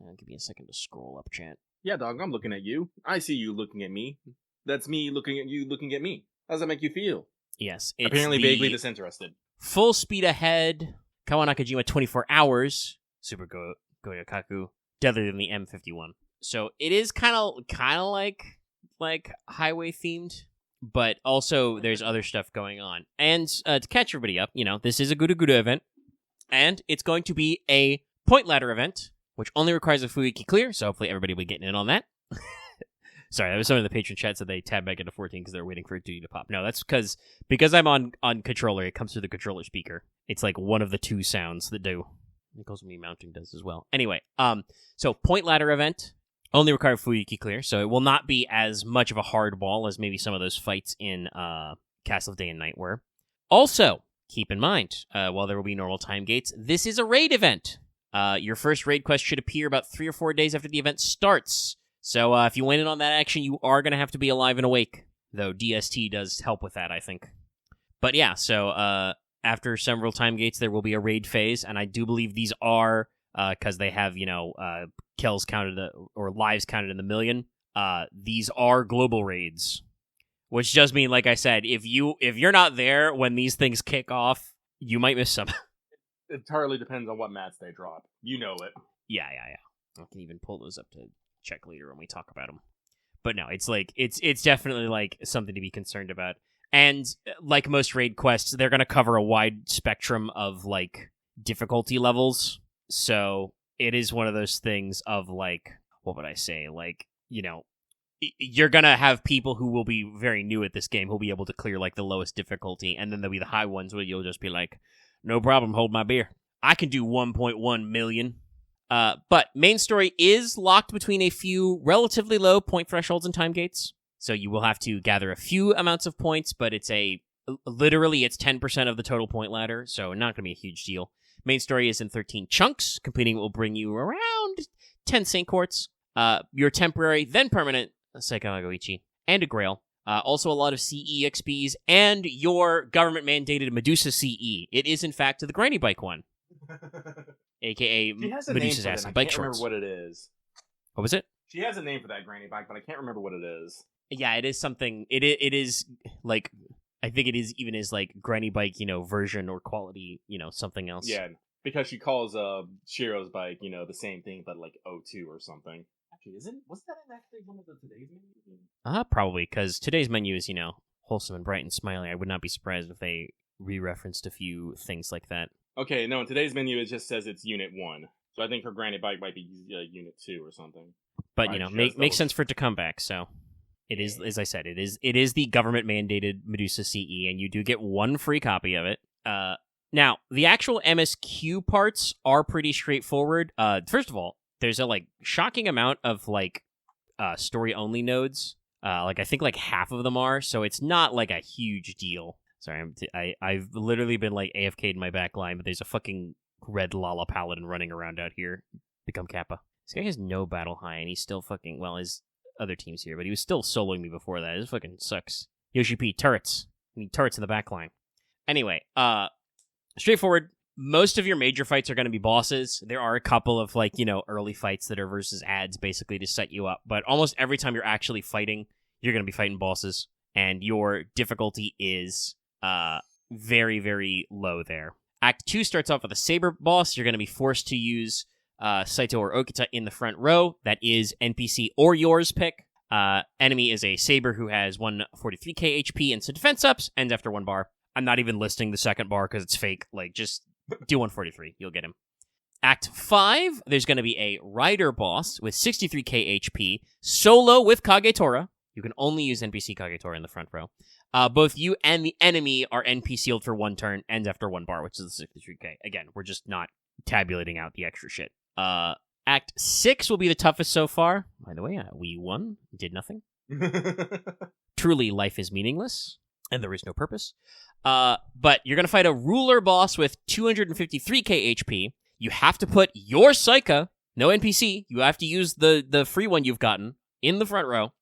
I'll give you a second to scroll up, chat. Yeah, dog, I'm looking at you. I see you looking at me. That's me looking at you looking at me. How does that make you feel? Yes, it's apparently vaguely disinterested. Full speed ahead. Kawanakajima 24 hours. Super GORYOKAKU. Deadlier than the M51. So it is kind of like highway themed, but also there's other stuff going on. And to catch everybody up, this is a GUDAGUDA event, and it's going to be a point ladder event, which only requires a Fuiki clear, so hopefully everybody will be getting in on that. Sorry, that was some of the patron chats that they tabbed back into 14 because they're waiting for it to pop. No, that's because I'm on controller, it comes through the controller speaker. It's like one of the two sounds that do. It goes me mounting does as well. Anyway, so point ladder event, only require Fuiki clear, so it will not be as much of a hardball as maybe some of those fights in Castle of Day and Night were. Also, keep in mind, while there will be normal time gates, this is a raid event. Your first raid quest should appear about 3 or 4 days after the event starts. So if you went in on that action, you are going to have to be alive and awake. Though DST does help with that, I think. But yeah, so after several time gates, there will be a raid phase. And I do believe these are, because they have, kills counted, or lives counted in the million. These are global raids, which does mean, like I said, if you're not there when these things kick off, you might miss some. It entirely depends on what mats they drop. You know it. Yeah. I can even pull those up to check later when we talk about them. But no, it's like it's definitely like something to be concerned about. And like most raid quests, they're going to cover a wide spectrum of like difficulty levels. So it is one of those things of like, what would I say? Like, you know, you're going to have people who will be very new at this game who'll be able to clear like the lowest difficulty. And then there'll be the high ones where you'll just be like, no problem, hold my beer. I can do 1.1 million. But main story is locked between a few relatively low point thresholds and time gates. So you will have to gather a few amounts of points, but it's literally it's 10% of the total point ladder, so not going to be a huge deal. Main story is in 13 chunks. Completing it will bring you around 10 Saint Quartz, your temporary, then permanent Saikamagoichi, and a Grail. Also a lot of CE XPs, and your government-mandated Medusa CE. It is, in fact, the Granny Bike one. A.k.a. Medusa's ass bike shorts. I can't remember what it is. What was it? She has a name for that granny bike, but I can't remember what it is. Yeah, it is something. It is like, I think it is even is like granny bike, version or quality, something else. Yeah, because she calls Shiro's bike, the same thing, but like O2 or something. Actually, wasn't that actually one of the today's menu? Probably, because today's menu is, wholesome and bright and smiley. I would not be surprised if they re-referenced a few things like that. Okay, no, in today's menu it just says it's Unit 1. So I think her granny bike might be Unit 2 or something. But, makes sense for it to come back, so... It is, as I said, it is the government-mandated Medusa CE, and you do get one free copy of it. Now, the actual MSQ parts are pretty straightforward. First of all, there's a, shocking amount of, story-only nodes. I think, half of them are, so it's not, a huge deal. Sorry, I've literally been, AFK'd in my back line, but there's a fucking red Lala Paladin running around out here. Become Kappa. This guy has no battle high, and he's still fucking, his other teams here, but he was still soloing me before that. This fucking sucks. Yoshi P, turrets. I need turrets in the back line. Anyway, straightforward. Most of your major fights are going to be bosses. There are a couple of, early fights that are versus ads, basically, to set you up. But almost every time you're actually fighting, you're going to be fighting bosses. And your difficulty is very, very low there. Act 2 starts off with a Saber boss. You're going to be forced to use Saito or Okita in the front row. That is NPC or yours pick. Enemy is a Saber who has 143k HP and some defense ups, ends after 1 bar. I'm not even listing the second bar because it's fake. Just do 143. You'll get him. Act 5, there's going to be a Rider boss with 63k HP, solo with Kagetora. You can only use NPC Kagetora in the front row. Both you and the enemy are NPC'd for 1 turn, ends after 1 bar, which is the 63k. Again, we're just not tabulating out the extra shit. Act 6 will be the toughest so far. By the way, we won. Did nothing. Truly, life is meaningless, and there is no purpose. But you're going to fight a ruler boss with 253k HP. You have to put your Saika, no NPC, you have to use the free one you've gotten, in the front row,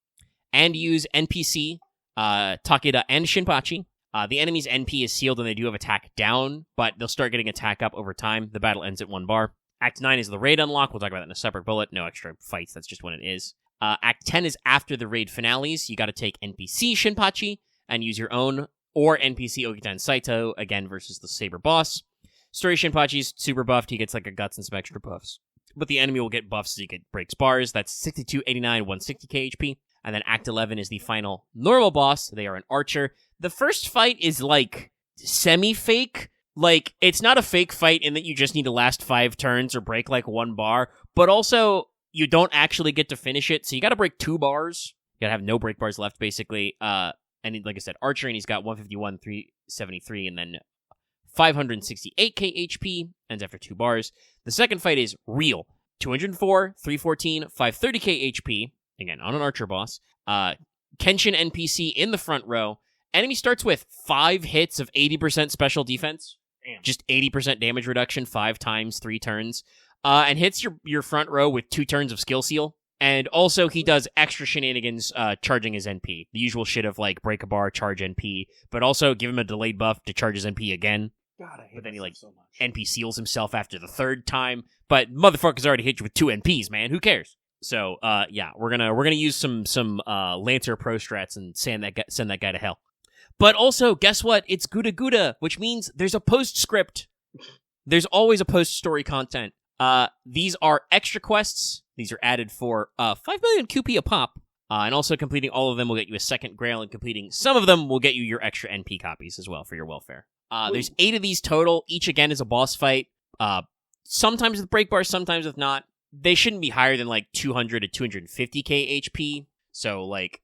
and use NPC, Takeda, and Shinpachi. The enemy's NP is sealed, and they do have attack down, but they'll start getting attack up over time. The battle ends at 1 bar. Act 9 is the raid unlock. We'll talk about that in a separate bullet. No extra fights. That's just when it is. Act 10 is after the raid finales. You got to take NPC Shinpachi and use your own or NPC Okita and Saito, again, versus the Saber boss. Story Shinpachi's super buffed. He gets a guts and some extra buffs. But the enemy will get buffs as he breaks bars. That's 62, 89, 160k HP. And then Act 11 is the final normal boss. They are an archer. The first fight is, semi-fake. It's not a fake fight in that you just need to last 5 turns or break, 1 bar. But also, you don't actually get to finish it. So you got to break 2 bars. You got to have no break bars left, basically. And like I said, archer, and he's got 151, 373, and then 568k HP. Ends after 2 bars. The second fight is real. 204, 314, 530k HP. Again, on an archer boss. Kenshin NPC in the front row. Enemy starts with 5 hits of 80% special defense. Damn. Just 80% damage reduction 5 times, 3 turns. And hits your front row with 2 turns of skill seal. And also he does extra shenanigans charging his NP. The usual shit of break a bar, charge NP. But also give him a delayed buff to charge his NP again. God, I hate but then he so much. NP seals himself after the 3rd time. But motherfucker's already hit you with 2 NPs, man. Who cares? So, yeah, we're gonna use some Lancer Pro strats and send that guy to hell. But also, guess what? It's GUDAGUDA, which means there's a postscript. There's always a post-story content. These are extra quests. These are added for 5 million QP a pop. And also completing all of them will get you a second grail, and completing some of them will get you your extra NP copies as well for your welfare. There's 8 of these total. Each, again, is a boss fight. Sometimes with break bars, sometimes with not. They shouldn't be higher than like 200 to 250k HP. So, like,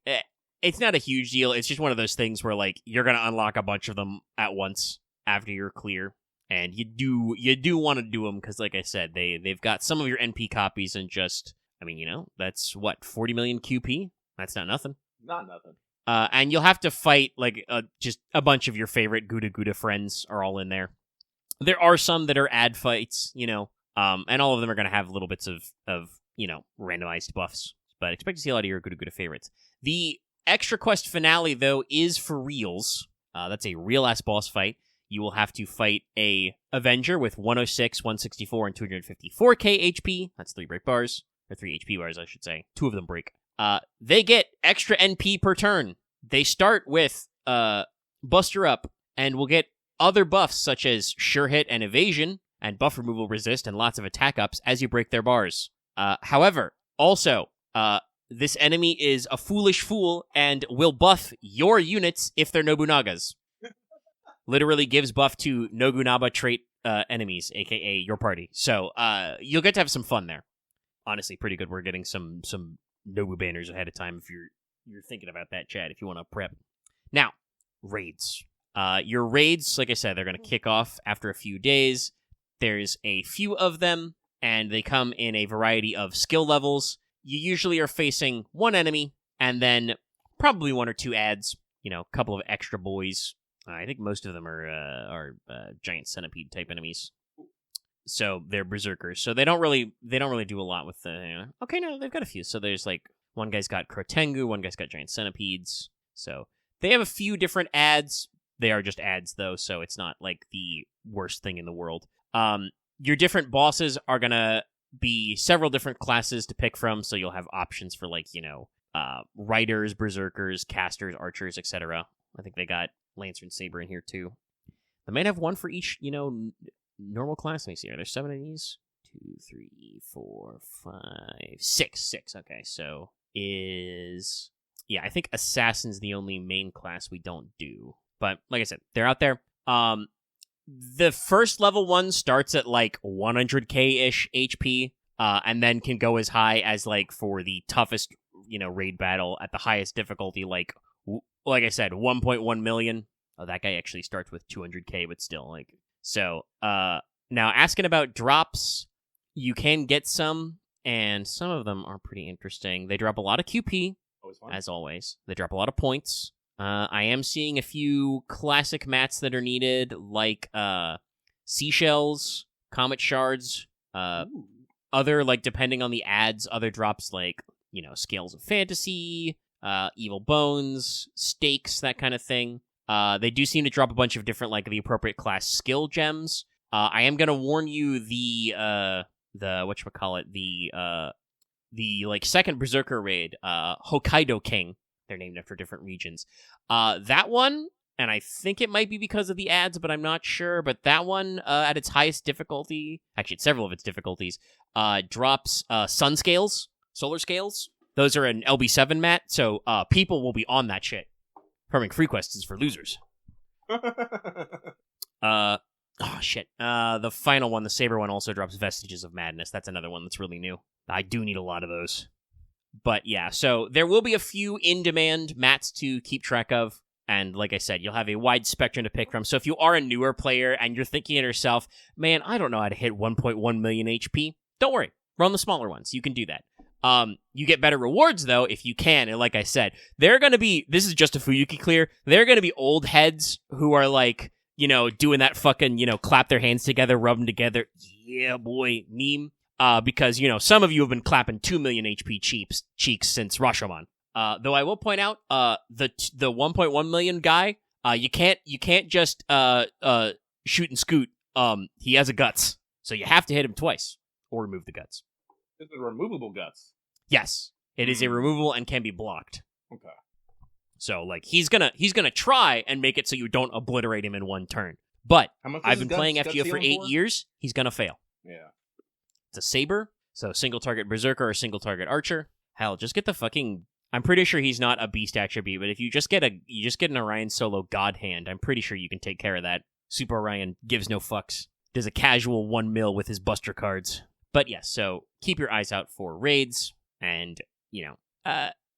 it's not a huge deal. It's just one of those things where, like, you're going to unlock a bunch of them at once after you're clear. And you do want to do them because, like I said, they've got some of your NP copies and just, I mean, that's what, 40 million QP? That's not nothing. Not nothing. And you'll have to fight, like, just a bunch of your favorite GUDAGUDA friends are all in there. There are some that are ad fights, and all of them are going to have little bits of randomized buffs. But expect to see a lot of your GUDAGUDA favorites. The extra quest finale, though, is for reals. That's a real-ass boss fight. You will have to fight a Avenger with 106, 164, and 254k HP. That's 3 break bars. Or 3 HP bars, I should say. 2 of them break. They get extra NP per turn. They start with Buster Up, and will get other buffs such as Sure Hit and Evasion, and buff removal resist, and lots of attack ups as you break their bars. However, also, this enemy is a foolish fool and will buff your units if they're Nobunagas. Literally gives buff to Nobunaga trait enemies, aka your party. So you'll get to have some fun there. Honestly, pretty good. We're getting some Nobu banners ahead of time if you're thinking about that, Chad, if you want to prep. Now, raids. Your raids, like I said, they're going to kick off after a few days. There's a few of them, and they come in a variety of skill levels. You usually are facing one enemy, and then probably 1 or 2 adds, a couple of extra boys. I think most of them are giant centipede type enemies. So they're berserkers. So they don't really do a lot with the. Okay, no, they've got a few. So there's like one guy's got Krotengu, one guy's got giant centipedes. So they have a few different adds. They are just adds though, so it's not like the worst thing in the world. Your different bosses are gonna be several different classes to pick from. So you'll have options for like riders, berserkers, casters, archers, etc. I think they got Lancer and Saber in here too. They might have one for each, normal class. Let me see. Are there 7 of these? 2, 3, 4, 5, 6. Okay, so I think Assassin's the only main class we don't do. But like I said, they're out there. The first level one starts at like 100k-ish HP, and then can go as high as like for the toughest, raid battle at the highest difficulty, like I said, 1.1 million. Oh, that guy actually starts with 200k, but still, like, so, now asking about drops, you can get some, and some of them are pretty interesting. They drop a lot of QP, as always. They drop a lot of points. I am seeing a few classic mats that are needed, like, seashells, comet shards, other, like, depending on the ads, other drops, like, Scales of Fantasy, Evil Bones, Stakes, that kind of thing. They do seem to drop a bunch of different, like, the appropriate class skill gems. I am gonna warn you the like, second Berserker raid, Hokkaido King. They're named after different regions. That one, and I think it might be because of the ads, but I'm not sure, but that one, at its highest difficulty, actually, several of its difficulties, drops, sun scales, solar scales. Those are an LB7 mat, so, people will be on that shit. Farming free quests is for losers. The final one, the Saber one, also drops Vestiges of Madness. That's another one that's really new. I do need a lot of those. But yeah, so there will be a few in-demand mats to keep track of. And like I said, you'll have a wide spectrum to pick from. So if you are a newer player and you're thinking to yourself, man, I don't know how to hit 1.1 million HP, don't worry. Run the smaller ones. You can do that. You get better rewards, though, if you can. And like I said, they're going to be, this is just a Fuyuki clear, they're going to be old heads who are like, doing that fucking, clap their hands together, rub them together, yeah, boy, meme. Because, some of you have been clapping 2 million HP cheeks since Rashomon. Though I will point out, the 1.1 million guy, you can't just, shoot and scoot. He has a guts. So you have to hit him twice. Or remove the guts. This is removable guts. Yes, it is a removable and can be blocked. Okay. So, like, he's gonna try and make it so you don't obliterate him in one turn. But I've been playing FGO for 8 years. He's gonna fail. Yeah. It's a saber, so single target berserker or single target archer. Hell, just get the fucking. I'm pretty sure he's not a beast attribute, but if you just get an Orion solo god hand, I'm pretty sure you can take care of that. Super Orion gives no fucks. Does a casual 1 mil with his buster cards. But yes, so keep your eyes out for raids, and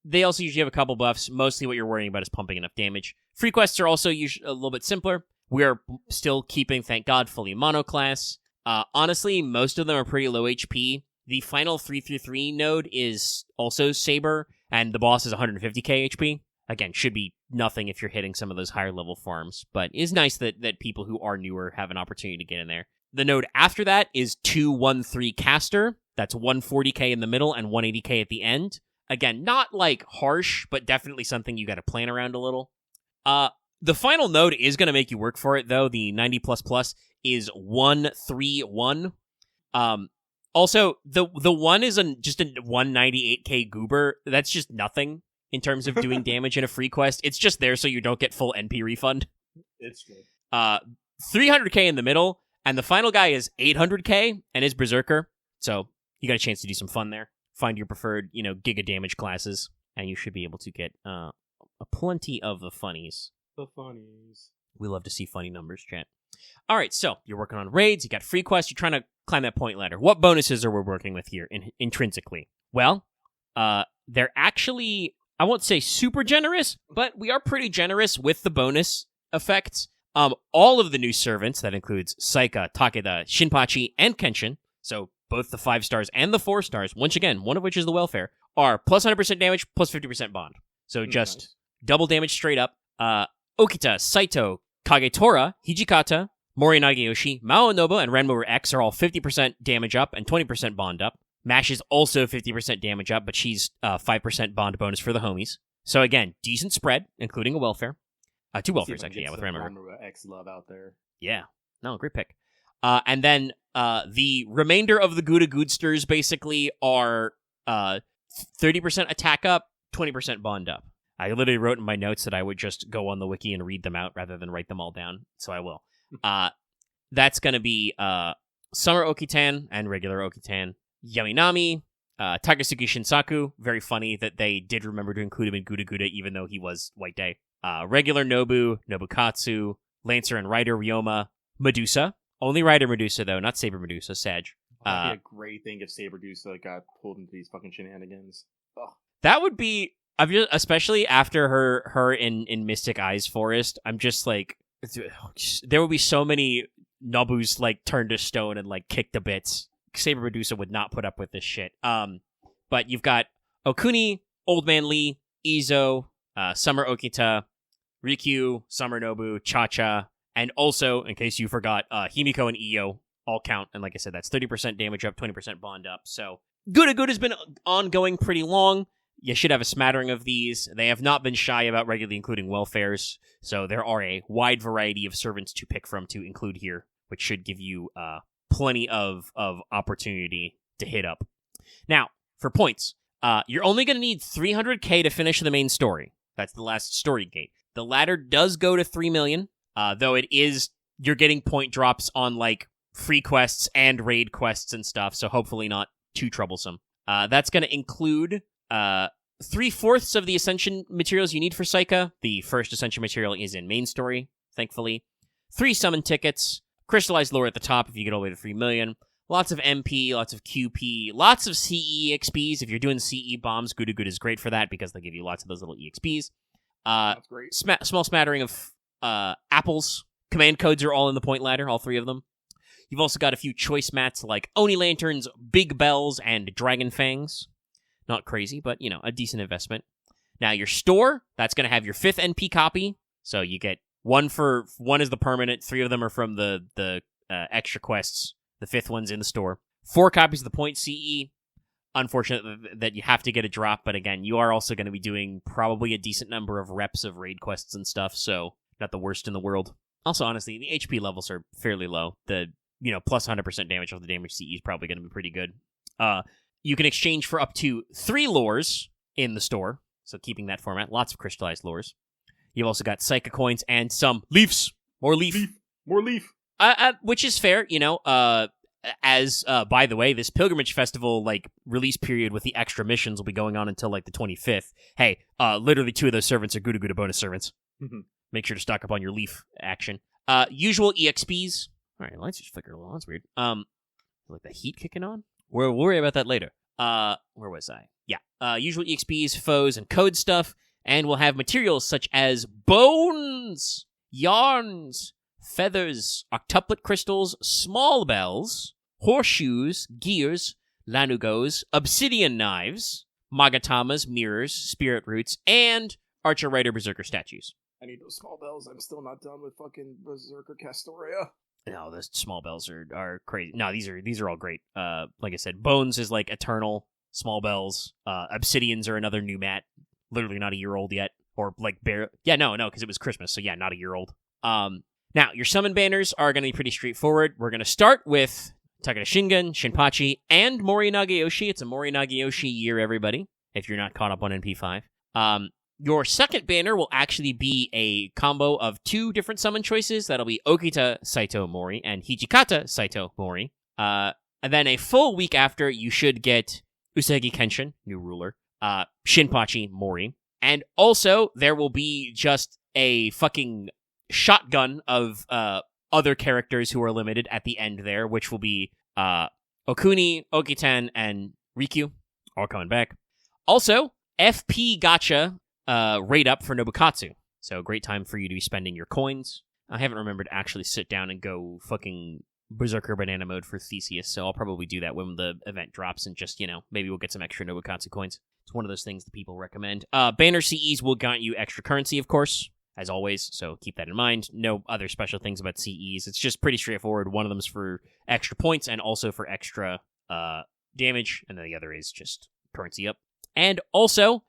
they also usually have a couple buffs. Mostly what you're worrying about is pumping enough damage. Free quests are also usually a little bit simpler. We are still keeping, thank God, fully mono class. Honestly, most of them are pretty low HP. The final 333 node is also Saber, and the boss is 150k HP. Again, should be nothing if you're hitting some of those higher level farms, but it's nice that people who are newer have an opportunity to get in there. The node after that is 213 Caster. That's 140k in the middle and 180k at the end. Again, not like harsh, but definitely something you got to plan around a little. The final node is going to make you work for it, though. The 90++ is 131. Also, the one is just a 198k goober. That's just nothing in terms of doing damage in a free quest. It's just there so you don't get full NP refund. It's true. 300k in the middle, and the final guy is 800k and is Berserker. So you got a chance to do some fun there. Find your preferred, giga damage classes, and you should be able to get a plenty of the funnies. The funnies. We love to see funny numbers, chat. All right, so you're working on raids, you got free quests, you're trying to climb that point ladder. What bonuses are we working with here intrinsically? Well, they're actually, I won't say super generous, but we are pretty generous with the bonus effects. All of the new servants, that includes Saika, Takeda, Shinpachi, and Kenshin, so both the 5 stars and the 4 stars, once again, one of which is the welfare, are plus 100% damage, plus 50% bond. So just double damage straight up. Okita, Saito, Kagetora, Hijikata, Mori Nagiyoshi, Maonobu, and Renmower X are all 50% damage up and 20% bond up. Mash is also 50% damage up, but she's 5% bond bonus for the homies. So again, decent spread, including a welfare. 2 welfares, actually, with Renmower. Renmower X love out there. Yeah. No, great pick. And then the remainder of the Gudagoodsters basically are 30% attack up, 20% bond up. I literally wrote in my notes that I would just go on the wiki and read them out rather than write them all down, so I will. That's going to be Summer Okitan and regular Okitan, Yaminami, Takasugi Shinsaku. Very funny that they did remember to include him in GUDAGUDA even though he was White Day. Regular Nobu, Nobukatsu, Lancer and Rider Ryoma, Medusa. Only Rider Medusa, though, not Saber Medusa, Sag. That'd be a great thing if Saber Medusa got pulled into these fucking shenanigans. Ugh. That would be... especially after her in Mystic Eyes Forest, I'm just like, there would be so many Nobus like turned to stone and like kicked to bits. Saber Medusa would not put up with this shit. But you've got Okuni, Old Man Lee, Izo, Summer Okita, Rikyu, Summer Nobu, Cha-Cha, and also, in case you forgot, Himiko and Iyo all count. And like I said, that's 30% damage up, 20% bond up. So GUDAGUDA has been ongoing pretty long. You should have a smattering of these. They have not been shy about regularly including welfares, so there are a wide variety of servants to pick from to include here, which should give you plenty of opportunity to hit up. Now, for points, you're only going to need 300k to finish the main story. That's the last story gate. The ladder does go to 3 million, though you're getting point drops on like free quests and raid quests and stuff, so hopefully not too troublesome. That's going to include 3/4 of the Ascension materials you need for Saika. The first Ascension material is in main story, thankfully. 3 summon tickets, crystallized lore at the top if you get all the way to 3 million. Lots of MP, lots of QP, lots of CE XPs. If you're doing CE bombs, GUDAGUDA is great for that because they give you lots of those little EXPs. That's great. Small smattering of apples. Command codes are all in the point ladder, all 3 of them. You've also got a few choice mats like Oni Lanterns, Big Bells, and Dragon Fangs. Not crazy, but, a decent investment. Now, your store, that's going to have your 5th NP copy. So you get one is the permanent, 3 of them are from the extra quests. The 5th one's in the store. 4 copies of the point CE. Unfortunate that you have to get a drop, but again, you are also going to be doing probably a decent number of reps of raid quests and stuff, so not the worst in the world. Also, honestly, the HP levels are fairly low. The, plus 100% damage off the damage CE is probably going to be pretty good. you can exchange for up to 3 lures in the store, so keeping that format. Lots of crystallized lures. You've also got Psychic coins and some leafs. More leaf. More leaf. Which is fair, as, by the way, this Pilgrimage Festival, release period with the extra missions will be going on until, the 25th. Hey, literally 2 of those servants are GUDAGUDA bonus servants. Mm-hmm. Make sure to stock up on your leaf action. Usual EXPs. All right, lights just flicker a little. That's weird. Like the heat kicking on? We'll worry about that later. Where was I? Yeah. Usual EXPs, foes, and code stuff. And we'll have materials such as bones, yarns, feathers, octuplet crystals, small bells, horseshoes, gears, lanugos, obsidian knives, magatamas, mirrors, spirit roots, and Archer Rider Berserker statues. I need those small bells. I'm still not done with fucking Berserker Castoria. No, those small bells are crazy. No, these are all great. Like I said, bones is eternal. Small bells. Obsidians are another new mat. Literally not a year old yet. Or bare. Yeah, no, because it was Christmas, so yeah, not a year old. Now, your summon banners are going to be pretty straightforward. We're going to start with Takeda Shingen, Shinpachi, and Mori Nagayoshi. It's a Mori Nagayoshi year, everybody, if you're not caught up on NP5. Your second banner will actually be a combo of 2 different summon choices. That'll be Okita Saito Mori and Hijikata Saito Mori. And then a full week after, you should get Usagi Kenshin, new ruler, Shinpachi Mori. And also, there will be just a fucking shotgun of other characters who are limited at the end there, which will be Okuni, Okitan, and Rikyu, all coming back. Also, FP Gacha rate up for Nobukatsu. So great time for you to be spending your coins. I haven't remembered to actually sit down and go fucking Berserker Banana mode for Theseus, so I'll probably do that when the event drops and just, maybe we'll get some extra Nobukatsu coins. It's one of those things that people recommend. Banner CEs will grant you extra currency, of course, as always, so keep that in mind. No other special things about CEs. It's just pretty straightforward. One of them's for extra points and also for extra damage, and then the other is just currency up. And also,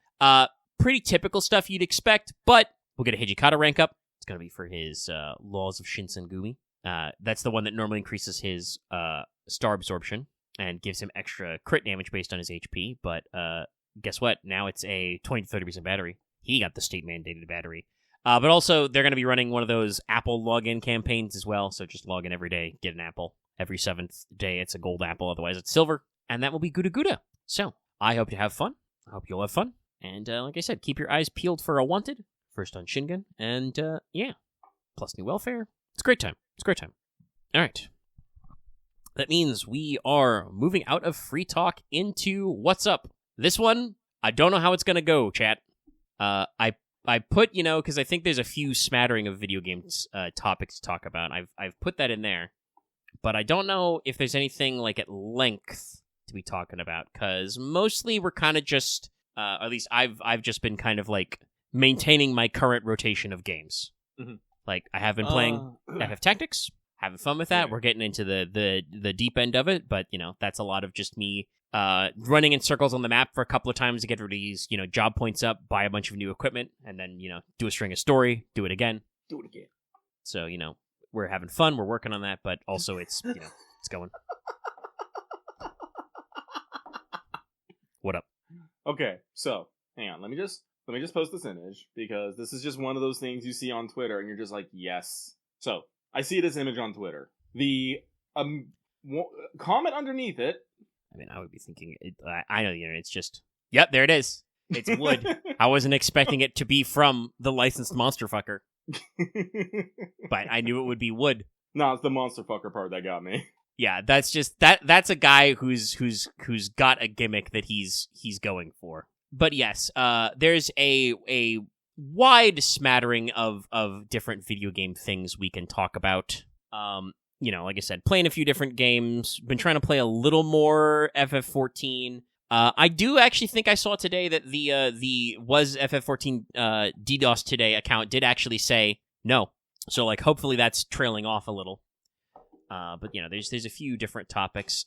pretty typical stuff you'd expect, but we'll get a Hijikata rank up. It's going to be for his Laws of Shinsengumi. That's the one that normally increases his star absorption and gives him extra crit damage based on his HP, but guess what? Now it's a 20-30% battery. He got the state-mandated battery. But also, they're going to be running one of those Apple login campaigns as well, so just log in every day, get an apple. Every 7th day, it's a gold apple, otherwise it's silver, and that will be GUDAGUDA. So, I hope you have fun. I hope you'll have fun. And like I said, keep your eyes peeled for a Wanted, first on Shingen, and yeah, plus new welfare. It's a great time. All right. That means we are moving out of free talk into What's Up. This one, I don't know how it's going to go, chat. I put, because I think there's a few smattering of video games topics to talk about. I've put that in there. But I don't know if there's anything at length to be talking about, because mostly we're kind of just, at least I've just been kind of maintaining my current rotation of games. Mm-hmm. I have been playing FF Tactics, having fun with that. Yeah. We're getting into the deep end of it, but that's a lot of just me running in circles on the map for a couple of times to get rid of these job points up, buy a bunch of new equipment, and then do a string of story, do it again. So we're having fun, we're working on that, but also it's it's going. What up? Okay, so hang on, let me just post this image, because this is just one of those things you see on Twitter and you're just like, yes. So I see this image on Twitter. The comment underneath it. I mean, I would be thinking, I know the internet. It's just, yep, there it is. It's wood. I wasn't expecting it to be from the licensed monster fucker, but I knew it would be wood. No, it's the monster fucker part that got me. Yeah, that's just that's a guy who's got a gimmick that he's going for. But yes, there's a wide smattering of different video game things we can talk about. Like I said, playing a few different games. Been trying to play a little more FF14. I do actually think I saw today that the was FF14 DDoS Today account did actually say no. So hopefully that's trailing off a little. But there's a few different topics.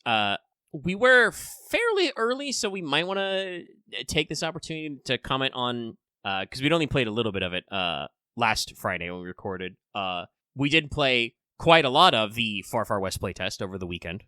We were fairly early, so we might want to take this opportunity to comment on, because we'd only played a little bit of it last Friday when we recorded. We did play quite a lot of the Far Far West playtest over the weekend.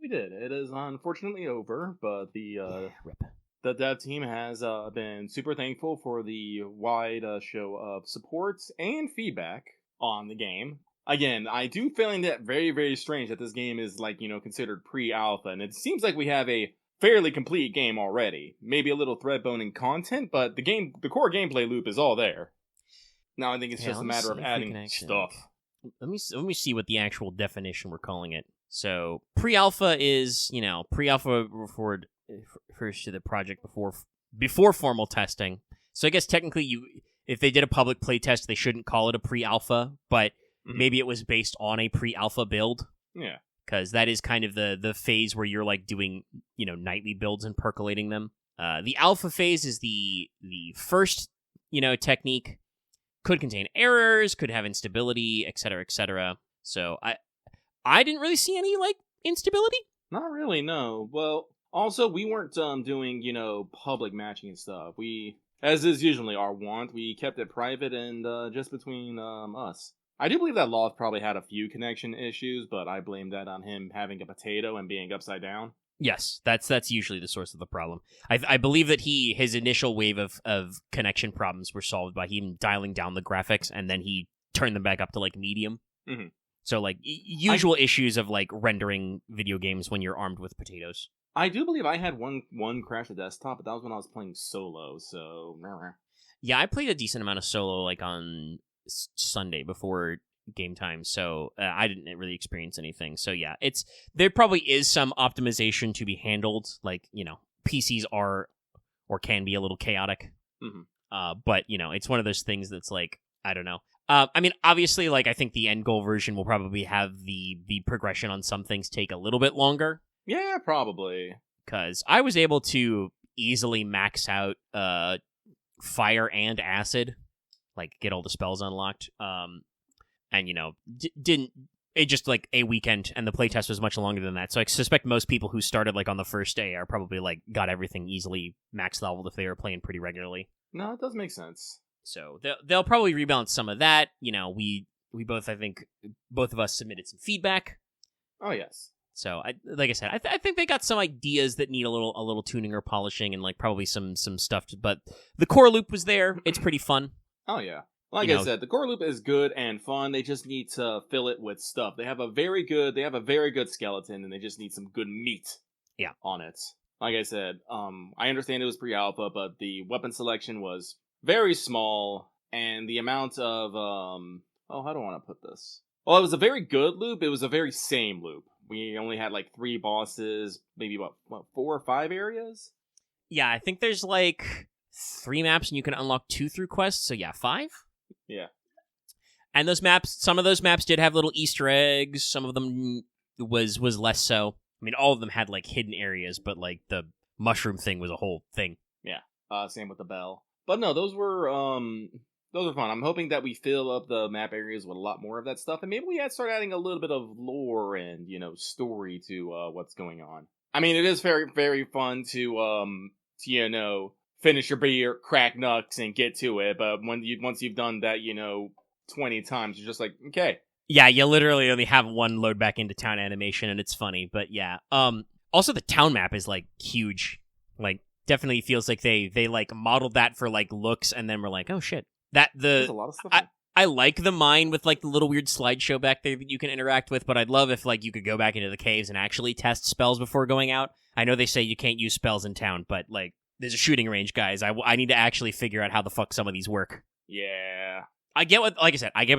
We did. It is unfortunately over, but the Rip. the dev team has been super thankful for the wide show of support and feedback on the game. Again, I do find that very, very strange that this game is, like, considered pre-alpha, and it seems like we have a fairly complete game already. Maybe a little thread-boning content, but the core gameplay loop is all there. Now I think it's just a matter of adding stuff. Let me see what the actual definition we're calling it. So, pre-alpha is, pre-alpha refers to the project before formal testing. So I guess technically if they did a public playtest, they shouldn't call it a pre-alpha, but maybe it was based on a pre-alpha build. Yeah. Because that is kind of the phase where you're like doing, nightly builds and percolating them. The alpha phase is the first, technique. Could contain errors, could have instability, etc., etc. So I didn't really see any, instability. Not really, no. Well, also, we weren't doing, public matching and stuff. We, as is usually our want, we kept it private and just between us. I do believe that Loth probably had a few connection issues, but I blame that on him having a potato and being upside down. Yes, that's usually the source of the problem. I believe that his initial wave of connection problems were solved by him dialing down the graphics, and then he turned them back up to, medium. Mm-hmm. So, usual issues of, rendering video games when you're armed with potatoes. I do believe I had one crash the desktop, but that was when I was playing solo, so... Yeah, I played a decent amount of solo, on Sunday before game time, so I didn't really experience anything. So yeah, there probably is some optimization to be handled. PCs are or can be a little chaotic. Mm-hmm. But it's one of those things that's I don't know. I mean, obviously, I think the end goal version will probably have the progression on some things take a little bit longer. Yeah, probably. Because I was able to easily max out fire and acid, get all the spells unlocked. And, didn't... It just, a weekend, and the playtest was much longer than that. So I suspect most people who started, on the first day are probably, got everything easily max leveled if they were playing pretty regularly. No, it does make sense. So they'll probably rebalance some of that. We both, I think, both of us submitted some feedback. Oh, yes. So, like I said, I think they got some ideas that need a little tuning or polishing and, probably some stuff. But the core loop was there. It's pretty fun. Oh, yeah. Like I said, the core loop is good and fun. They just need to fill it with stuff. They have a very good skeleton, and they just need some good meat on it. Like I said, I understand it was pre-alpha, but the weapon selection was very small, and the amount of, how do I want to put this? Well, it was a very good loop. It was a very same loop. We only had 3 bosses, maybe 4 or 5 areas? Yeah, I think there's 3 maps, and you can unlock 2 through quests, so yeah, 5? Yeah. And some of those maps did have little Easter eggs. Some of them was less so. I mean, all of them had hidden areas, but the mushroom thing was a whole thing. Yeah. Same with the bell. But no, those were fun. I'm hoping that we fill up the map areas with a lot more of that stuff, and maybe we start adding a little bit of lore and story to what's going on. I mean, it is very, very fun to finish your beer, crack nuts, and get to it. But once you've done that, 20 times, you're just okay. Yeah, you literally only have one load back into town animation, and it's funny. But yeah, also the town map is huge. Definitely feels like they modeled that for looks, and then we're oh shit, there's a lot of stuff. I like the mine with the little weird slideshow back there that you can interact with, but I'd love if you could go back into the caves and actually test spells before going out. I know they say you can't use spells in town, but there's a shooting range, guys. I need to actually figure out how the fuck some of these work. Yeah. I get what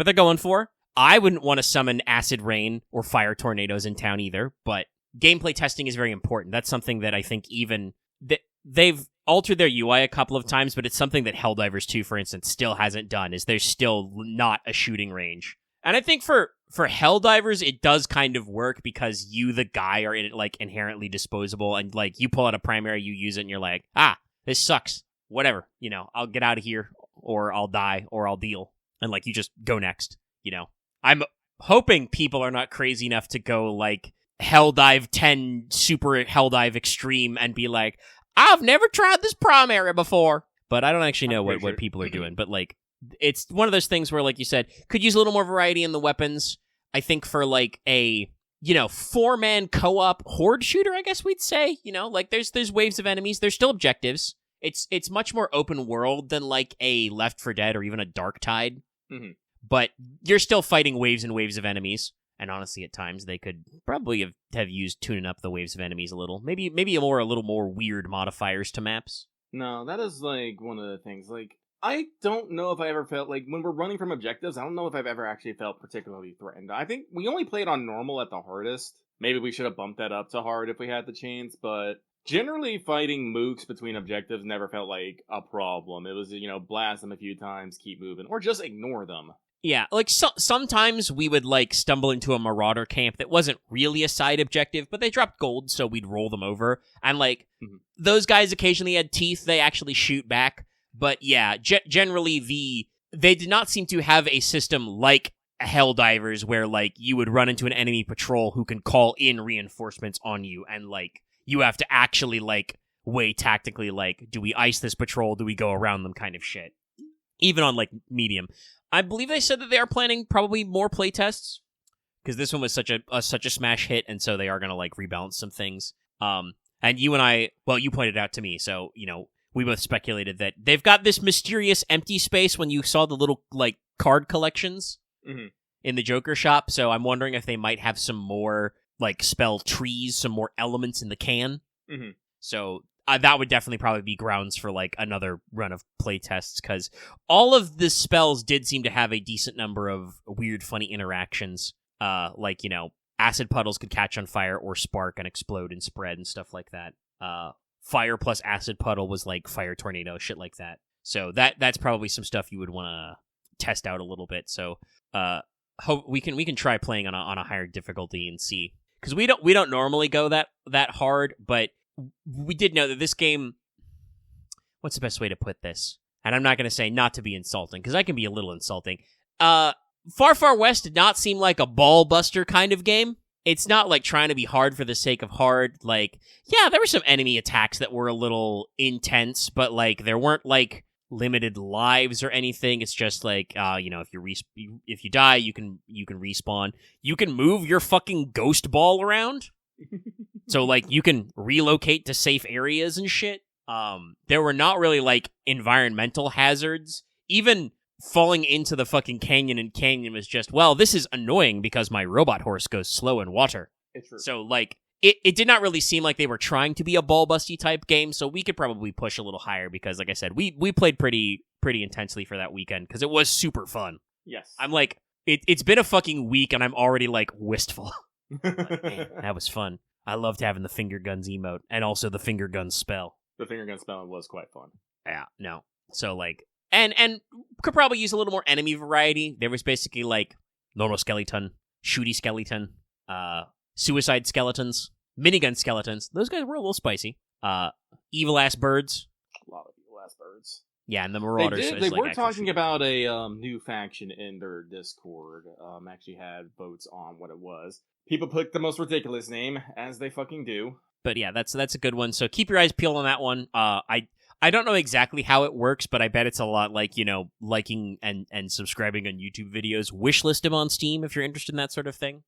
they're going for. I wouldn't want to summon acid rain or fire tornadoes in town either, but gameplay testing is very important. That's something that I think even... They've altered their UI a couple of times, but it's something that Helldivers 2, for instance, still hasn't done, is there's still not a shooting range. And I think for Helldivers, it does kind of work because you, the guy, are in it, inherently disposable, and, you pull out a primary, you use it, and you're this sucks. Whatever. I'll get out of here, or I'll die, or I'll deal. And, you just go next, I'm hoping people are not crazy enough to go, Helldive 10 Super Helldive Extreme and be I've never tried this primary before. But I don't actually know what people are doing. But, it's one of those things where, you said, could use a little more variety in the weapons. I think for, a 4-man co-op horde shooter, I guess we'd say. Like there's waves of enemies. There's still objectives. It's much more open world than like a Left 4 Dead or even a Dark Tide. Mm-hmm. But you're still fighting waves and waves of enemies. And honestly, at times they could probably have used tuning up the waves of enemies a little. Maybe a little more weird modifiers to maps. No, that is like one of the things. Like, I don't know if I ever felt like when we're running from objectives, I don't know if I've ever actually felt particularly threatened. I think we only played on normal at the hardest. Maybe we should have bumped that up to hard if we had the chance, but generally fighting mooks between objectives never felt like a problem. It was, blast them a few times, keep moving, or just ignore them. Yeah, like sometimes we would like stumble into a marauder camp that wasn't really a side objective, but they dropped gold, so we'd roll them over. And like those guys occasionally had teeth; they actually shoot back. But yeah, generally they did not seem to have a system like Helldivers, where like you would run into an enemy patrol who can call in reinforcements on you, and like you have to actually like weigh tactically, like, do we ice this patrol? Do we go around them? Kind of shit. Even on like medium. I believe they said that they are planning probably more playtests, because this one was such a smash hit, and so they are going to like rebalance some things. And you and I, well, you pointed out to me, so, we both speculated that they've got this mysterious empty space when you saw the little like card collections in the Joker shop, so I'm wondering if they might have some more like spell trees, some more elements in the can. So that would definitely probably be grounds for like another run of playtests, because all of the spells did seem to have a decent number of weird, funny interactions. Like, acid puddles could catch on fire or spark and explode and spread and stuff like that. Fire plus acid puddle was like fire tornado, shit like that. So that's probably some stuff you would want to test out a little bit. So we can try playing on a higher difficulty and see, because we don't normally go that hard, but we did know that this game, what's the best way to put this? And I'm not going to say not to be insulting, because I can be a little insulting. Far Far West did not seem like a ball buster kind of game. It's not like trying to be hard for the sake of hard. Like, yeah, there were some enemy attacks that were a little intense, but like there weren't like limited lives or anything. It's just like, if you die, you can respawn. You can move your fucking ghost ball around. So, like, you can relocate to safe areas and shit. There were not really, like, environmental hazards. Even falling into the fucking canyon was just, well, this is annoying because my robot horse goes slow in water. It's true. So, like, it did not really seem like they were trying to be a ball-busty type game, so we could probably push a little higher because, like I said, we played pretty intensely for that weekend because it was super fun. Yes. I'm like, it's been a fucking week and I'm already, like, wistful. Like, man, that was fun. I loved having the finger guns emote and also the finger gun spell. The finger gun spell was quite fun. Yeah, no. So, like, and could probably use a little more enemy variety. There was basically, like, normal skeleton, shooty skeleton, suicide skeletons, minigun skeletons. Those guys were a little spicy. Evil-ass birds. A lot of evil-ass birds. Yeah, and the Marauders. They were talking about a new faction in their Discord. Actually had votes on what it was. People picked the most ridiculous name, as they fucking do. But yeah, that's a good one. So keep your eyes peeled on that one. I don't know exactly how it works, but I bet it's a lot like, liking and subscribing on YouTube videos. Wishlist them on Steam if you're interested in that sort of thing.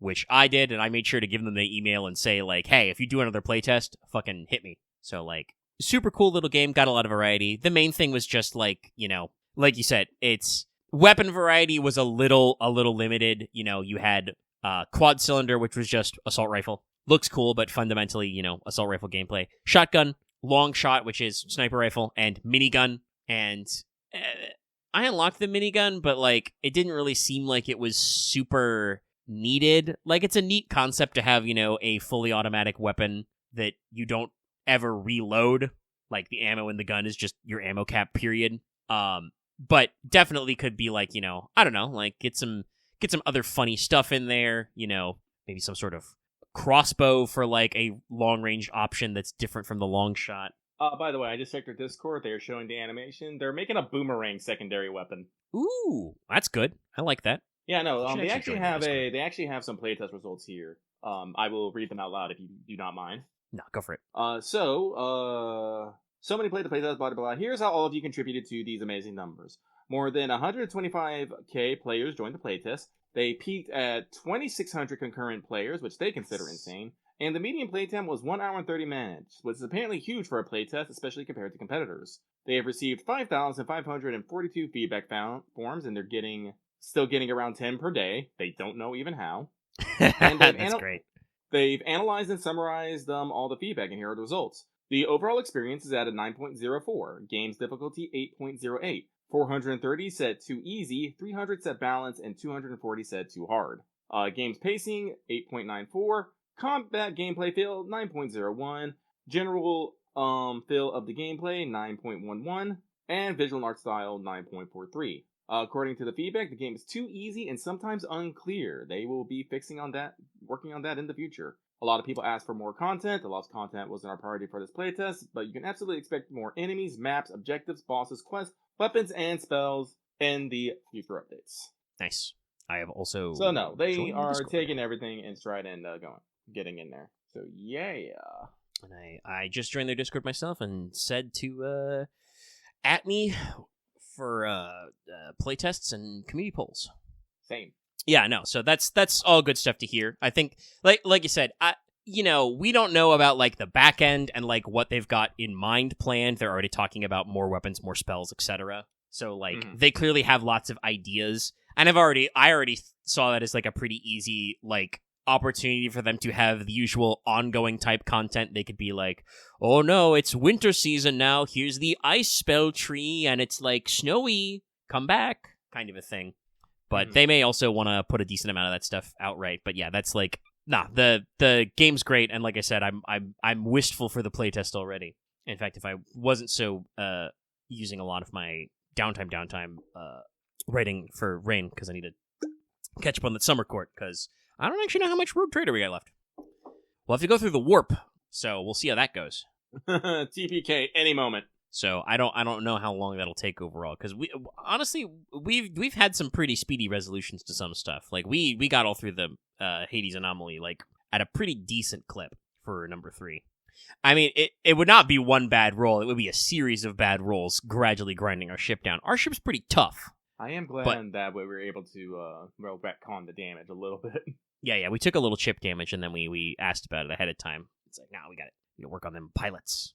Which I did, and I made sure to give them the email and say, like, hey, if you do another playtest, fucking hit me. So, like, super cool little game, got a lot of variety. The main thing was just, like, like you said, it's weapon variety was a little limited. You had quad cylinder, which was just assault rifle. Looks cool, but fundamentally, assault rifle gameplay. Shotgun, long shot, which is sniper rifle, and minigun. And I unlocked the minigun, but, like, it didn't really seem like it was super needed. Like, it's a neat concept to have, a fully automatic weapon that you don't ever reload. Like, the ammo in the gun is just your ammo cap, period. But definitely could be, like, I don't know, like, get some other funny stuff in there, maybe some sort of crossbow for, like, a long-range option that's different from the long shot. By the way, I just checked their Discord. They are showing the animation. They're making a boomerang secondary weapon. Ooh, that's good. I like that. Yeah, no, they actually have some playtest results here. I will read them out loud if you do not mind. No, go for it. So many played the playtest, blah, blah, blah. Here's how all of you contributed to these amazing numbers. More than 125k players joined the playtest. They peaked at 2,600 concurrent players, which they consider insane, and the median playtime was 1 hour and 30 minutes, which is apparently huge for a playtest, especially compared to competitors. They have received 5,542 feedback forms, and they're still getting around 10 per day. They don't know even how. And That's great. They've analyzed and summarized all the feedback, and here are the results. The overall experience is at a 9.04, games difficulty 8.08, 430 said too easy, 300 said balance, and 240 said too hard. Games pacing 8.94, combat gameplay feel 9.01, general feel of the gameplay 9.11, and visual art style 9.43. According to the feedback, the game is too easy and sometimes unclear. They will be working on that in the future. A lot of people asked for more content. A lot of content wasn't our priority for this playtest, but you can absolutely expect more enemies, maps, objectives, bosses, quests, weapons, and spells in the future updates. Nice. I have also... So no, they are taking everything in stride and getting in there. So yeah. And I just joined their Discord myself and said to at me for playtests and community polls. Same. Yeah, no. So that's all good stuff to hear. I think, like you said, we don't know about like the back end and like what they've got in mind planned. They're already talking about more weapons, more spells, etc. So like they clearly have lots of ideas, and I already saw that as like a pretty easy like opportunity for them to have the usual ongoing type content. They could be like, oh no, it's winter season now. Here's the ice spell tree, and it's like snowy. Come back, kind of a thing. But they may also want to put a decent amount of that stuff outright. But yeah, that's like, the game's great, and like I said, I'm wistful for the playtest already. In fact, if I wasn't so using a lot of my downtime writing for Rain, because I need to catch up on that summer court, because I don't actually know how much Rogue Trader we got left. We'll have to go through the warp, so we'll see how that goes. TPK any moment. So I don't know how long that'll take overall, because we've had some pretty speedy resolutions to some stuff. Like we got all through the Hades anomaly like at a pretty decent clip for number 3. I mean, it would not be one bad roll; it would be a series of bad rolls, gradually grinding our ship down. Our ship's pretty tough. I am glad that we were able to retcon the damage a little bit. Yeah, we took a little chip damage, and then we asked about it ahead of time. It's like, we got to work on them pilots.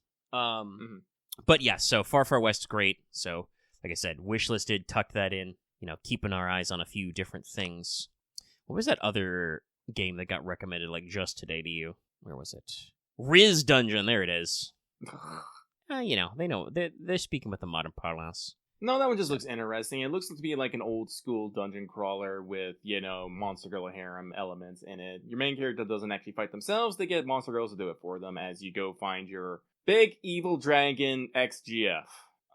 But yeah, so Far Far West, great. So, like I said, wishlisted, tucked that in, keeping our eyes on a few different things. What was that other game that got recommended, like, just today to you? Where was it? Riz Dungeon, there it is. They know, they're speaking with the modern parlance. No, that one just looks interesting. It looks to be like an old school dungeon crawler with, Monster Girl harem elements in it. Your main character doesn't actually fight themselves. They get Monster Girls to do it for them as you go find your big evil dragon XGF.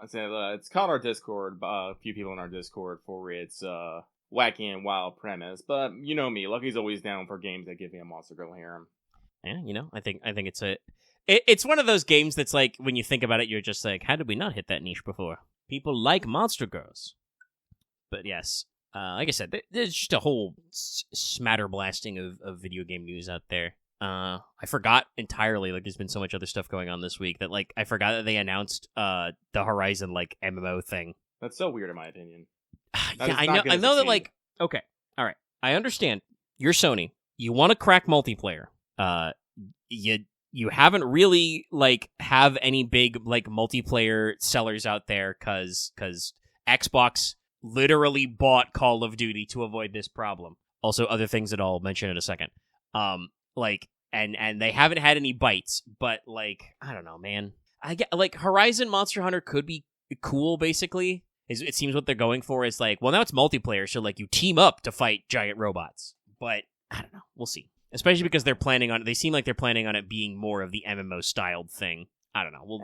I said it's called our Discord, a few people in our Discord for its wacky and wild premise. But you know me, Lucky's always down for games that give me a Monster Girl harem. Yeah, I think it's one of those games that's like, when you think about it, you're just like, how did we not hit that niche before? People like Monster Girls. But yes, like I said, there's just a whole smatter blasting of video game news out there. I forgot entirely, like, there's been so much other stuff going on this week that, like, I forgot that they announced the Horizon, like, MMO thing. That's so weird in my opinion. Yeah, I know that, like, okay, all right, I understand. You're Sony. You want to crack multiplayer. You haven't really, like, have any big, like, multiplayer sellers out there, because Xbox literally bought Call of Duty to avoid this problem. Also, other things that I'll mention in a second. Like, and they haven't had any bites, but, like, I don't know, man. I get, like, Horizon Monster Hunter could be cool, basically. It seems what they're going for is, like, well, now it's multiplayer, so, like, you team up to fight giant robots. But, I don't know. We'll see. Especially because they seem like they're planning on it being more of the MMO-styled thing. I don't know.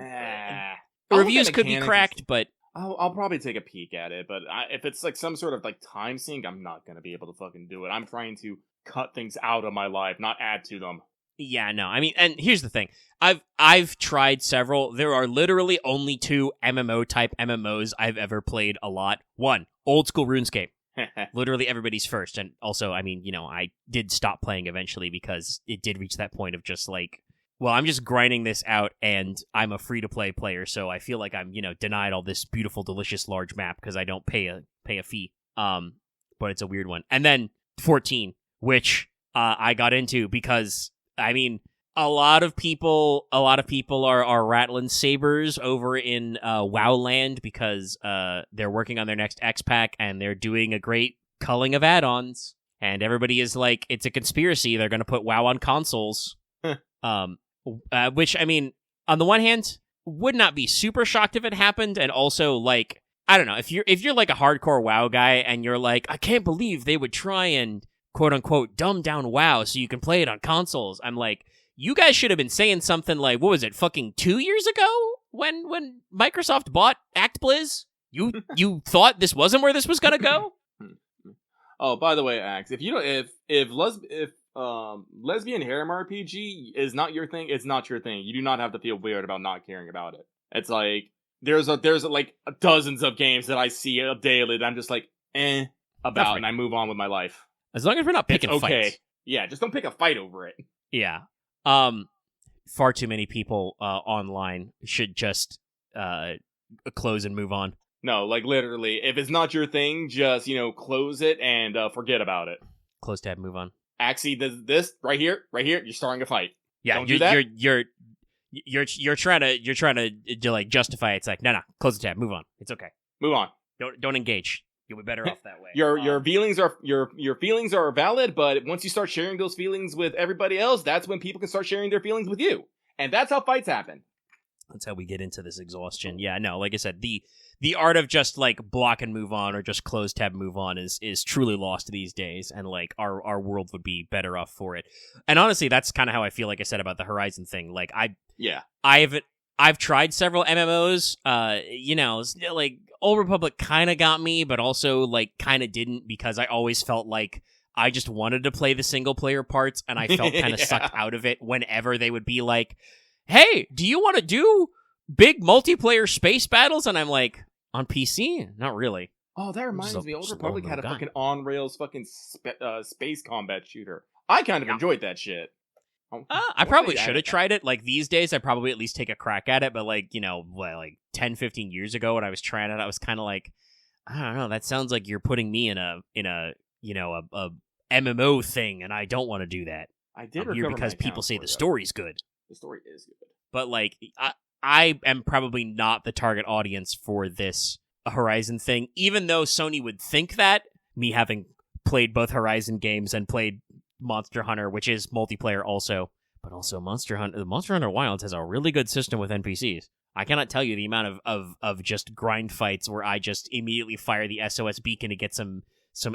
Reviews could be cracked, but... I'll probably take a peek at it, but if it's like some sort of like time sync, I'm not going to be able to fucking do it. I'm trying to cut things out of my life, not add to them. Yeah, no, I mean, and here's the thing. I've tried several. There are literally only 2 MMO-type MMOs I've ever played a lot. 1, old school RuneScape. Literally everybody's first, and also, I mean, I did stop playing eventually because it did reach that point of just like, well, I'm just grinding this out, and I'm a free-to-play player, so I feel like I'm, denied all this beautiful, delicious, large map because I don't pay a fee. But it's a weird one. And then 14, which I got into because, I mean, a lot of people are rattling sabers over in WoW Land because they're working on their next X-Pack and they're doing a great culling of add-ons. And everybody is like, it's a conspiracy. They're going to put WoW on consoles. Which, I mean, on the one hand, would not be super shocked if it happened. And also, like, I don't know, if you're like a hardcore WoW guy and you're like, I can't believe they would try and quote unquote dumb down WoW so you can play it on consoles. I'm like, you guys should have been saying something like, what was it, fucking 2 years ago when Microsoft bought ActBliz? You thought this wasn't where this was gonna go? Oh, by the way, Axe, if you don't, if lesbian harem RPG is not your thing, it's not your thing. You do not have to feel weird about not caring about it. It's like there's like dozens of games that I see daily that I'm just like about, and I move on with my life. As long as we're not picking fights. Yeah, just don't pick a fight over it. Yeah. Far too many people online should just close and move on. No, like literally, if it's not your thing, just close it and forget about it. Close tab, move on. Axie does this right here. You're starting a fight. Yeah, don't do that. You're trying to like justify it. It's like no, close the tab, move on. It's okay. Move on. Don't engage. You'll be better off that way. Your feelings are valid, but once you start sharing those feelings with everybody else, that's when people can start sharing their feelings with you, and that's how fights happen. That's how we get into this exhaustion. Yeah, no, like I said, the art of just like block and move on or just close tab move on is truly lost these days, and like our world would be better off for it. And honestly, that's kind of how I feel, like I said, about the Horizon thing. Like I've tried several MMOs, like Old Republic kind of got me, but also like kind of didn't, because I always felt like I just wanted to play the single player parts, and I felt kind of sucked out of it whenever they would be like, hey, do you want to do big multiplayer space battles? And I'm like, on PC? Not really. Oh, that reminds me. Old Republic had a fucking on-rails fucking space combat shooter. I kind of enjoyed that shit. I probably should have tried it. Like, these days, I probably at least take a crack at it. But, like, like 10, 15 years ago when I was trying it, I was kind of like, I don't know, that sounds like you're putting me in a MMO thing, and I don't want to do that. I did I'm here because people say the story's good. The story is good. But, like, I am probably not the target audience for this Horizon thing, even though Sony would think that, me having played both Horizon games and played Monster Hunter, which is multiplayer also, but also Monster Hunter Wilds has a really good system with NPCs. I cannot tell you the amount of just grind fights where I just immediately fire the SOS beacon to get some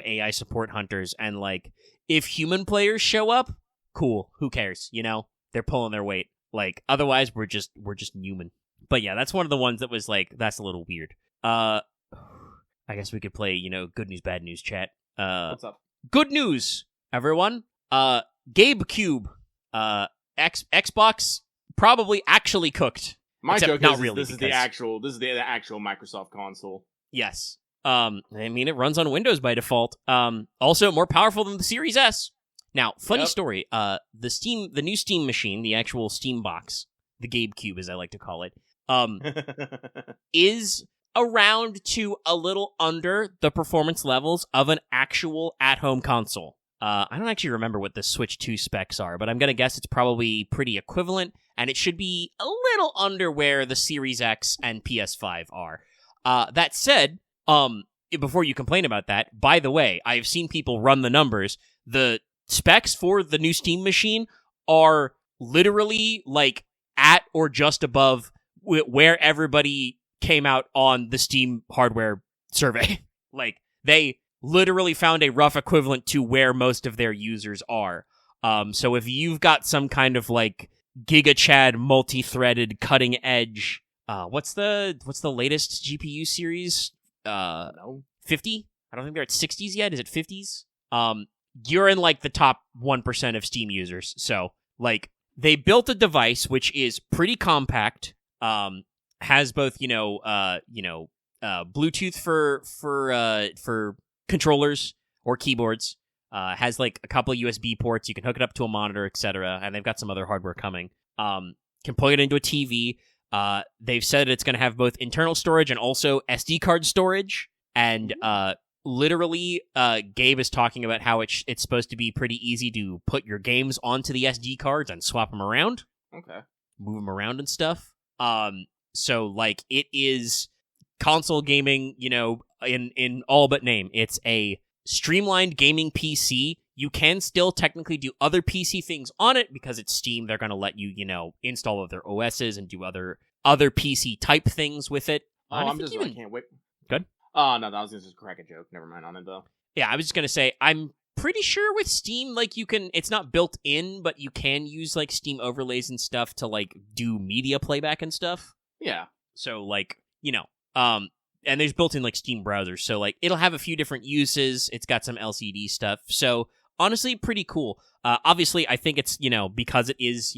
AI support hunters, and like, if human players show up, cool, who cares, they're pulling their weight. Like, otherwise we're just human. But yeah, that's one of the ones that was like, that's a little weird. I guess we could play, good news, bad news chat. What's up? Good news, everyone. GabeCube, Xbox probably actually cooked. My Except joke not is really, this is the actual Microsoft console. Yes. I mean, it runs on Windows by default. Also more powerful than the Series S. Now, funny story, the new Steam machine, the actual Steam box, the GabeCube as I like to call it, is around to a little under the performance levels of an actual at-home console. I don't actually remember what the Switch 2 specs are, but I'm going to guess it's probably pretty equivalent, and it should be a little under where the Series X and PS5 are. That said, before you complain about that, by the way, I've seen people run the numbers. The specs for the new Steam machine are literally like at or just above where everybody came out on the Steam hardware survey. Like, they literally found a rough equivalent to where most of their users are. So if you've got some kind of like Giga Chad multi-threaded cutting edge, what's the latest GPU series? 50? I don't think they're at 60s yet. Is it 50s? You're in like the top 1% of Steam users. So like, they built a device which is pretty compact, has both Bluetooth for controllers or keyboards, has like a couple of USB ports, you can hook it up to a monitor, etc., and they've got some other hardware coming. Can plug it into a TV. They've said it's going to have both internal storage and also SD card storage, and literally, Gabe is talking about how it's supposed to be pretty easy to put your games onto the SD cards and swap them around. Okay. Move them around and stuff. So, like, it is console gaming, in all but name. It's a streamlined gaming PC. You can still technically do other PC things on it because it's Steam. They're going to let you, install other OSs and do other PC type things with it. Oh, I can't wait. Good. Oh, no, that was just a crack a joke. Never mind on it, though. Yeah, I was just going to say, I'm pretty sure with Steam, like, it's not built in, but you can use, like, Steam overlays and stuff to, like, do media playback and stuff. Yeah. So, like, and there's built-in, like, Steam browsers, so, like, it'll have a few different uses. It's got some LCD stuff, so honestly, pretty cool. Obviously, I think it's, because it is,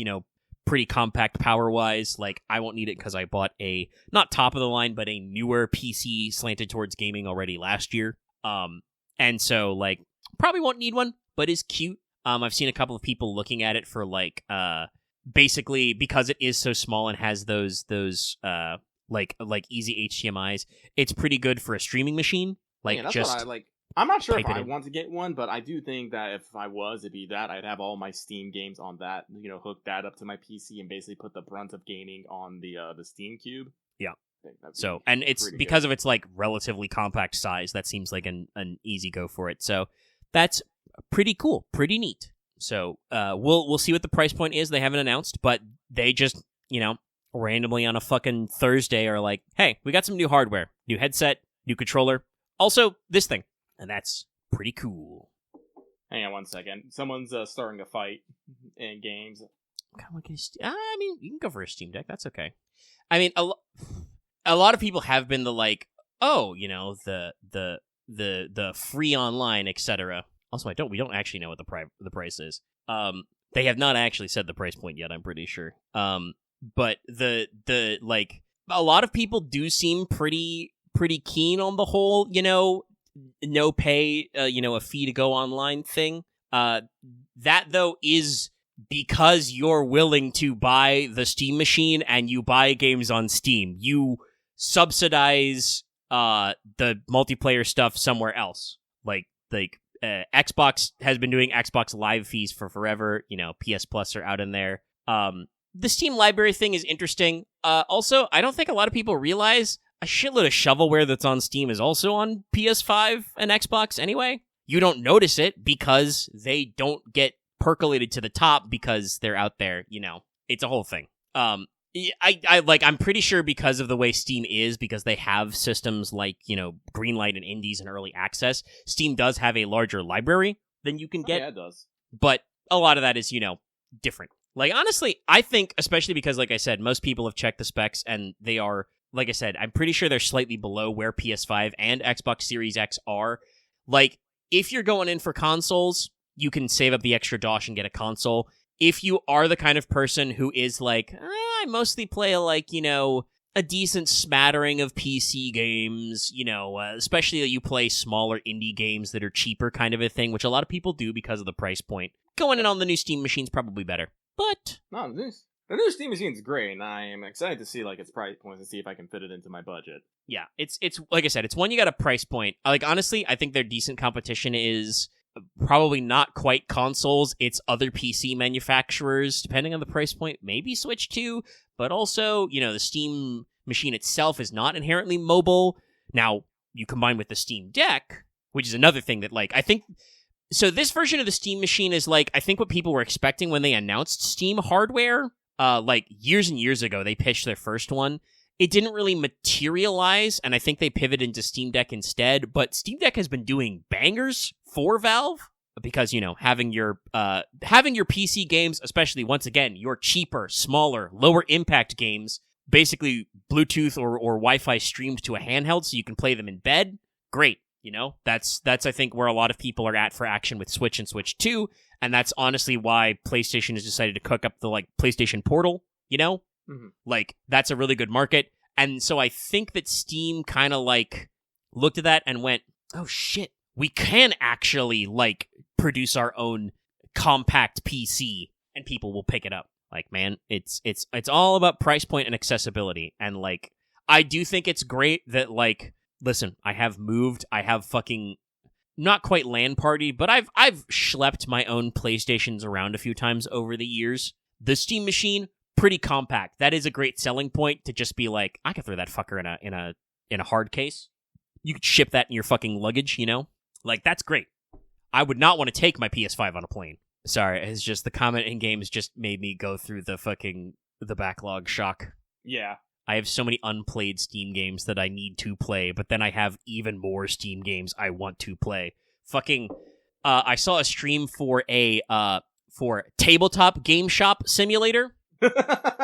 pretty compact power-wise, like, I won't need it because I bought a, not top-of-the-line, but a newer PC slanted towards gaming already last year. And so, like, probably won't need one, but is cute. I've seen a couple of people looking at it for, like, basically, because it is so small and has those like easy HDMIs, it's pretty good for a streaming machine. Like, that's just what I like. I'm not sure if I want to get one, but I do think that if I was, it'd be that I'd have all my Steam games on that, hook that up to my PC and basically put the brunt of gaming on the Steam Cube. Yeah. So, and it's because of its like relatively compact size, that seems like an easy go for it. So that's pretty cool, pretty neat. So we'll see what the price point is. They haven't announced, but they just randomly on a fucking Thursday are like, hey, we got some new hardware, new headset, new controller, also this thing. And that's pretty cool. Hang on 1 second. Someone's starting a fight in games. I mean, you can go for a Steam Deck. That's okay. I mean, a lot of people have been the free online, etc. Also, we don't actually know what the price is. They have not actually said the price point yet, I'm pretty sure. But the like, a lot of people do seem pretty keen on the whole, no pay, a fee to go online thing. That though is because you're willing to buy the Steam machine and you buy games on Steam. You subsidize the multiplayer stuff somewhere else. Like Xbox has been doing Xbox Live fees for forever. PS Plus are out in there. The Steam library thing is interesting. Also, I don't think a lot of people realize a shitload of shovelware that's on Steam is also on PS5 and Xbox anyway. You don't notice it because they don't get percolated to the top because they're out there, It's a whole thing. I'm pretty sure because of the way Steam is, because they have systems like, Greenlight and Indies and Early Access, Steam does have a larger library than you can get. Yeah, it does. But a lot of that is, different. Like, honestly, I think, especially because, like I said, most people have checked the specs and they are, like I said, I'm pretty sure they're slightly below where PS5 and Xbox Series X are. Like, if you're going in for consoles, you can save up the extra dosh and get a console. If you are the kind of person who is like, I mostly play a decent smattering of PC games, especially that you play smaller indie games that are cheaper kind of a thing, which a lot of people do because of the price point. Going in on the new Steam machine's probably better. But no, the new Steam machine's great, and I am excited to see its price points and see if I can fit it into my budget. Yeah, it's like I said, it's one you got a price point. Like, honestly, I think their decent competition is probably not quite consoles. It's other PC manufacturers, depending on the price point, maybe Switch 2, but also, the Steam machine itself is not inherently mobile. Now, you combine with the Steam Deck, which is another thing that, I think... So this version of the Steam machine is, I think what people were expecting when they announced Steam hardware, years and years ago, they pitched their first one. It didn't really materialize, and I think they pivoted into Steam Deck instead, but Steam Deck has been doing bangers for Valve, because, having your PC games, especially, once again, your cheaper, smaller, lower impact games, basically Bluetooth or Wi-Fi streamed to a handheld so you can play them in bed, great. That's I think where a lot of people are at for action with Switch and Switch 2, and that's honestly why PlayStation has decided to cook up the PlayStation Portal, Mm-hmm. That's a really good market. And so I think that Steam kind of looked at that and went, oh shit, we can actually produce our own compact PC and people will pick it up. Man, it's all about price point and accessibility. And I do think it's great that listen, I have moved. I have fucking not quite LAN party, but I've schlepped my own PlayStations around a few times over the years. The Steam machine, pretty compact. That is a great selling point to just be like, I could throw that fucker in a hard case. You could ship that in your fucking luggage, you know? Like, that's great. I would not want to take my PS5 on a plane. Sorry, it's just the comment in games just made me go through the backlog shock. Yeah. I have so many unplayed Steam games that I need to play, but then I have even more Steam games I want to play. Fucking, I saw a stream for Tabletop Game Shop Simulator.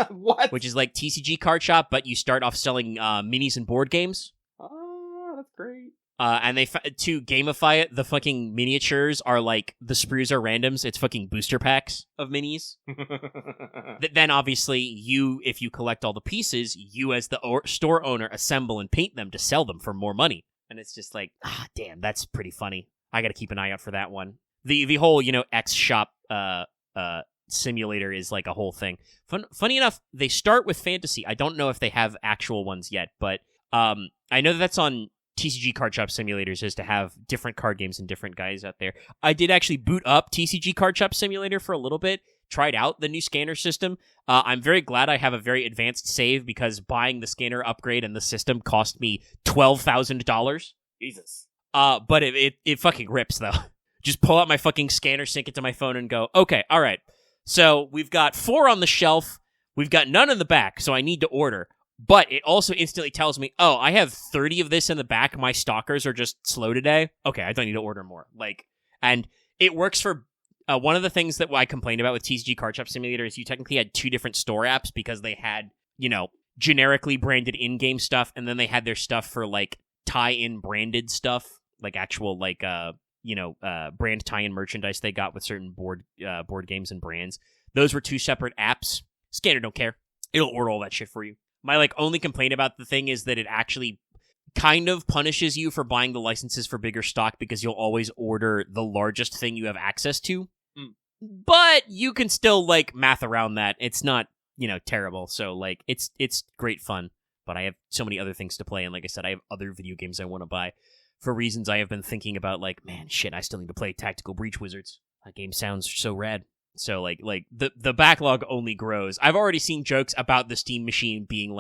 What? Which is like TCG Card Shop, but you start off selling minis and board games. Oh, that's great. And to gamify it, the fucking miniatures are like, the sprues are randoms. It's fucking booster packs of minis. Then obviously, if you collect all the pieces, you as the store owner assemble and paint them to sell them for more money. And it's just like, damn, that's pretty funny. I gotta keep an eye out for that one. The whole, X shop simulator is like a whole thing. Funny enough, they start with fantasy. I don't know if they have actual ones yet, but I know that's on TCG Card Shop Simulators, is to have different card games and different guys out there. I did actually boot up TCG Card Shop Simulator for a little bit, tried out the new scanner system. I'm very glad I have a very advanced save, because buying the scanner upgrade and the system cost me $12,000. Jesus. But it fucking rips, though. Just pull out my fucking scanner, sync it to my phone, and go, okay, all right. So we've got 4 on the shelf. We've got none in the back, so I need to order. But it also instantly tells me, oh, I have 30 of this in the back. My stalkers are just slow today. Okay, I don't need to order more. And it works for one of the things that I complained about with TCG Card Shop Simulator is you technically had 2 different store apps, because they had, generically branded in-game stuff, and then they had their stuff for tie-in branded stuff, like actual brand tie-in merchandise they got with certain board games and brands. Those were 2 separate apps. Scanner don't care. It'll order all that shit for you. My only complaint about the thing is that it actually kind of punishes you for buying the licenses for bigger stock, because you'll always order the largest thing you have access to. But you can still math around that. It's not, terrible. So it's great fun. But I have so many other things to play, and like I said, I have other video games I want to buy for reasons I have been thinking about. Man, shit, I still need to play Tactical Breach Wizards. That game sounds so rad. So, the backlog only grows. I've already seen jokes about the Steam machine being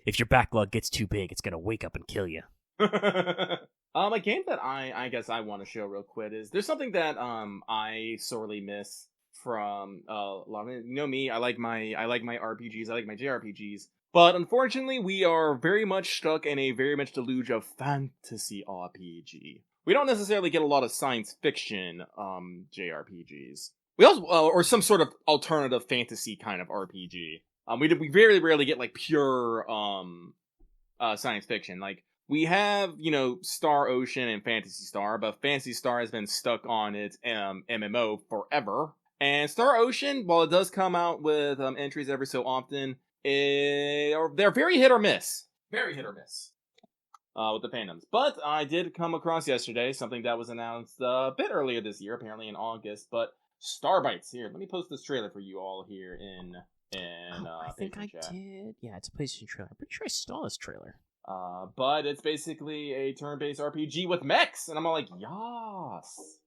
if your backlog gets too big, it's gonna wake up and kill you. A game that I guess I want to show real quick is, there's something that I sorely miss from a lot of, me, I like my RPGs, I like my JRPGs, but unfortunately we are very much stuck in a very much deluge of fantasy RPG. We don't necessarily get a lot of science fiction JRPGs. We also, or some sort of alternative fantasy kind of RPG. We very rarely get pure science fiction. We have, Star Ocean and Phantasy Star, but Phantasy Star has been stuck on its MMO forever. And Star Ocean, while it does come out with entries every so often, they're very hit or miss. Very hit or miss. With the fandoms. But I did come across yesterday something that was announced a bit earlier this year, apparently in August, but Starbites. Here, let me post this trailer for you all here in I think I chat. did. Yeah, it's a PlayStation trailer. I'm pretty sure I saw this trailer. But it's basically a turn-based RPG with mechs, and I'm all like, yas,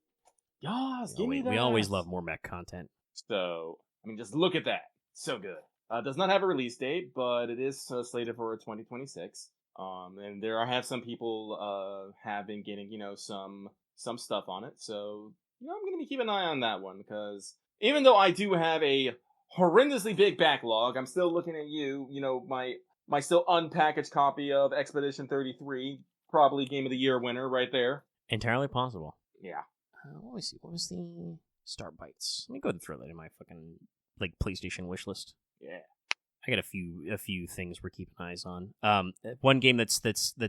give me that. We always love more mech content. So, just look at that. So good. Does not have a release date, but it is slated for 2026. And I have some people have been getting, some stuff on it, so I'm gonna be keeping an eye on that one, because even though I do have a horrendously big backlog, I'm still looking at my still unpackaged copy of Expedition 33, probably Game of the Year winner right there. Entirely possible. Yeah. Let me see. What was the Starbites? Let me go ahead and throw that in my fucking PlayStation wish list. Yeah. I got a few things we're keeping eyes on. One game that's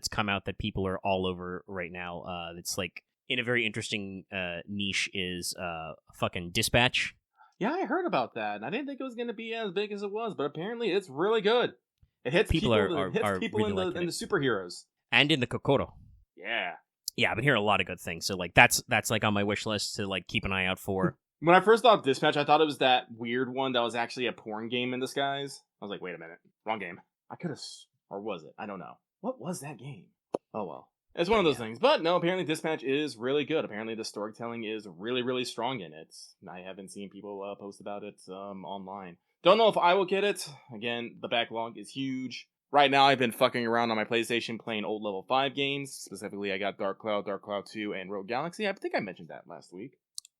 come out that people are all over right now. That's in a very interesting niche is fucking Dispatch. Yeah, I heard about that, and I didn't think it was going to be as big as it was, but apparently it's really good. It hits people are people really in the superheroes and in the Kokoro. Yeah. Yeah, I've been hearing a lot of good things. So that's on my wish list to keep an eye out for. When I first thought Dispatch, I thought it was that weird one that was actually a porn game in disguise. I was like, wait a minute, wrong game. I could have, or was it? I don't know. What was that game? Oh well. It's one of those things. But no, apparently Dispatch is really good. Apparently the storytelling is really, really strong in it. I haven't seen people post about it online. Don't know if I will get it. Again, the backlog is huge. Right now, I've been fucking around on my PlayStation playing old level 5 games. Specifically, I got Dark Cloud 2, and Rogue Galaxy. I think I mentioned that last week.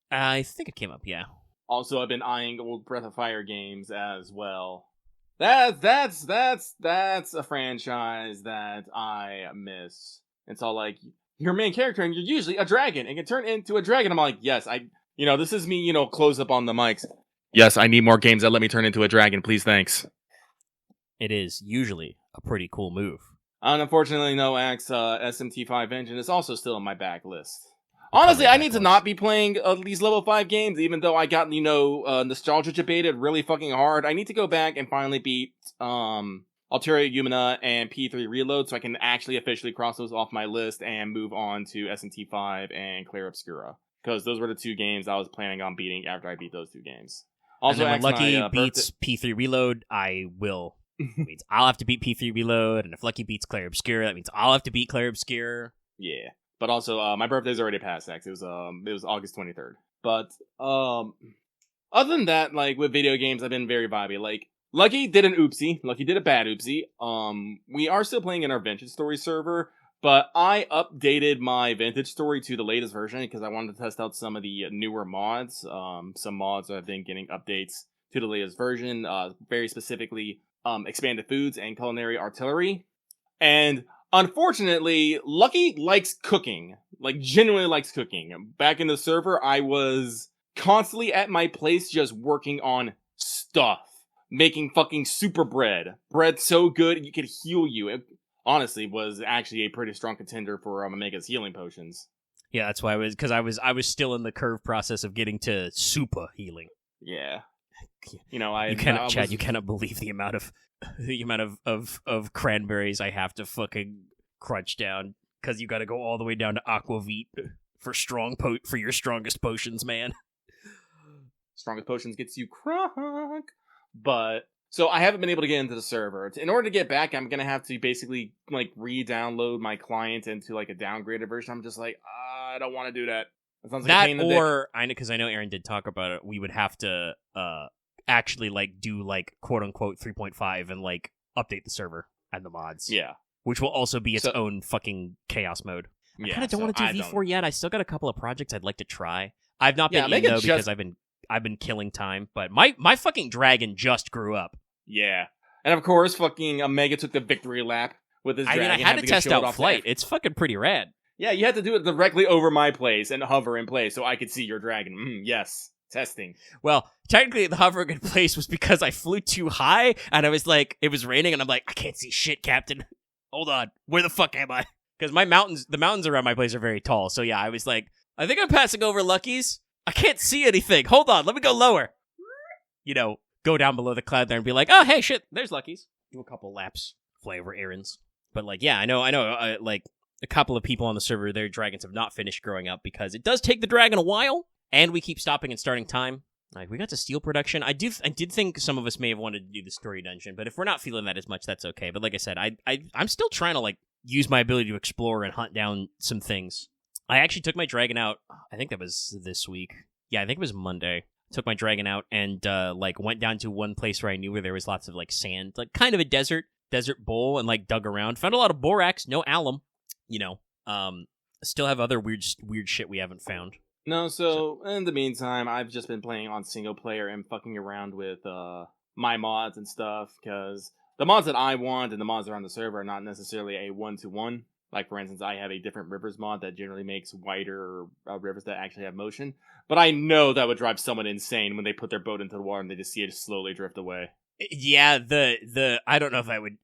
I think it came up, yeah. Also, I've been eyeing old Breath of Fire games as well. That's a franchise that I miss. It's all like, you're a main character and you're usually a dragon and can turn into a dragon. I'm like, yes, this is me, close up on the mics. Yes, I need more games that let me turn into a dragon, please, thanks. It is usually a pretty cool move. Unfortunately, no Axe SMT5 engine is also still on my backlist. Honestly, I need to not be playing these level 5 games, even though I got, nostalgia debated really fucking hard. I need to go back and finally beat Alteria Yumina and P3 Reload so I can actually officially cross those off my list and move on to SMT5 and Clair Obscura. Because those were the 2 games I was planning on beating after I beat those 2 games. Also, and then when Lucky beats P3 Reload, I will. That means I'll have to beat P3 Reload, and if Lucky beats Clair Obscura, that means I'll have to beat Clair Obscura. Yeah. But also, my birthday's already passed, X. It was August 23rd. But, other than that, like, with video games, I've been very vibey. Like, Lucky did an oopsie. Lucky did a bad oopsie. We are still playing in our Vintage Story server, but I updated my Vintage Story to the latest version because I wanted to test out some of the newer mods. Some mods have been getting updates to the latest version, very specifically, expanded foods and culinary artillery. And unfortunately, Lucky likes cooking. Like, genuinely likes cooking. Back in the server, I was constantly at my place just working on stuff. Making fucking super bread. Bread so good, it could heal you. It honestly was actually a pretty strong contender for Omega's healing potions. Yeah, that's why I was still in the curve process of getting to super healing. Yeah. You cannot believe the amount of cranberries I have to fucking crunch down because you got to go all the way down to Aquavit for your strongest potions, man. Strongest potions gets you crunk. But so I haven't been able to get into the server. In order to get back, I'm gonna have to basically like re-download my client into like a downgraded version. I'm just like, I don't want to do that. That sounds like a pain in the dick. I know, because I know Aaron did talk about it. We would have to actually like do like quote unquote 3.5 and like update the server and the mods. Yeah, which will also be its own fucking chaos mode. I kind of don't want to do V4 yet. I still got a couple of projects I'd like to try. I've not been in though because I've been killing time, but my fucking dragon just grew up. Yeah. And of course, fucking Omega took the victory lap with his dragon. I had to test out Flight. It's fucking pretty rad. Yeah, you had to do it directly over my place and hover in place so I could see your dragon. Yes. Testing. Well, technically the hovering in place was because I flew too high and I was like, it was raining and I'm like, I can't see shit, Captain. Hold on. Where the fuck am I? Because the mountains around my place are very tall. So yeah, I was like, I think I'm passing over Lucky's. I can't see anything. Hold on, let me go lower. Go down below the cloud there and be like, oh, hey, shit, there's Lucky's. Do a couple laps, fly over errands. But, like, yeah, I know, like, a couple of people on the server, their dragons have not finished growing up because it does take the dragon a while, and we keep stopping and starting time. Like, we got to steel production. I did think some of us may have wanted to do the story dungeon, but if we're not feeling that as much, that's okay. But like I said, I'm still trying to, like, use my ability to explore and hunt down some things. I actually took my dragon out, I think that was this week. Yeah, I think it was Monday. Took my dragon out and, went down to one place where I knew where there was lots of, like, sand. Like, kind of a desert bowl and, like, dug around. Found a lot of borax, no alum, Still have other weird shit we haven't found. No, so in the meantime, I've just been playing on single player and fucking around with, my mods and stuff, because the mods that I want and the mods that are on the server are not necessarily a one-to-one. Like, for instance, I have a different rivers mod that generally makes wider rivers that actually have motion. But I know that would drive someone insane when they put their boat into the water and they just see it slowly drift away. Yeah, I don't know if I would...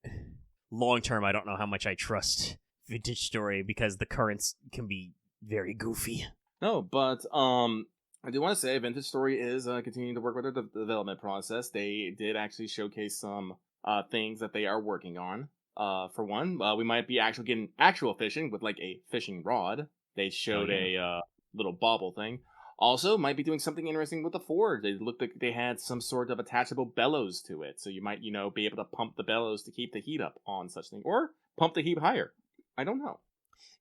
Long term, I don't know how much I trust Vintage Story because the currents can be very goofy. No, but I do want to say Vintage Story is continuing to work with their development process. They did actually showcase some things that they are working on. For one, we might be actually getting actual fishing with like a fishing rod. They showed a little bobble thing. Also, might be doing something interesting with the forge. They looked like they had some sort of attachable bellows to it. So you might, be able to pump the bellows to keep the heat up on such thing. Or pump the heat higher. I don't know.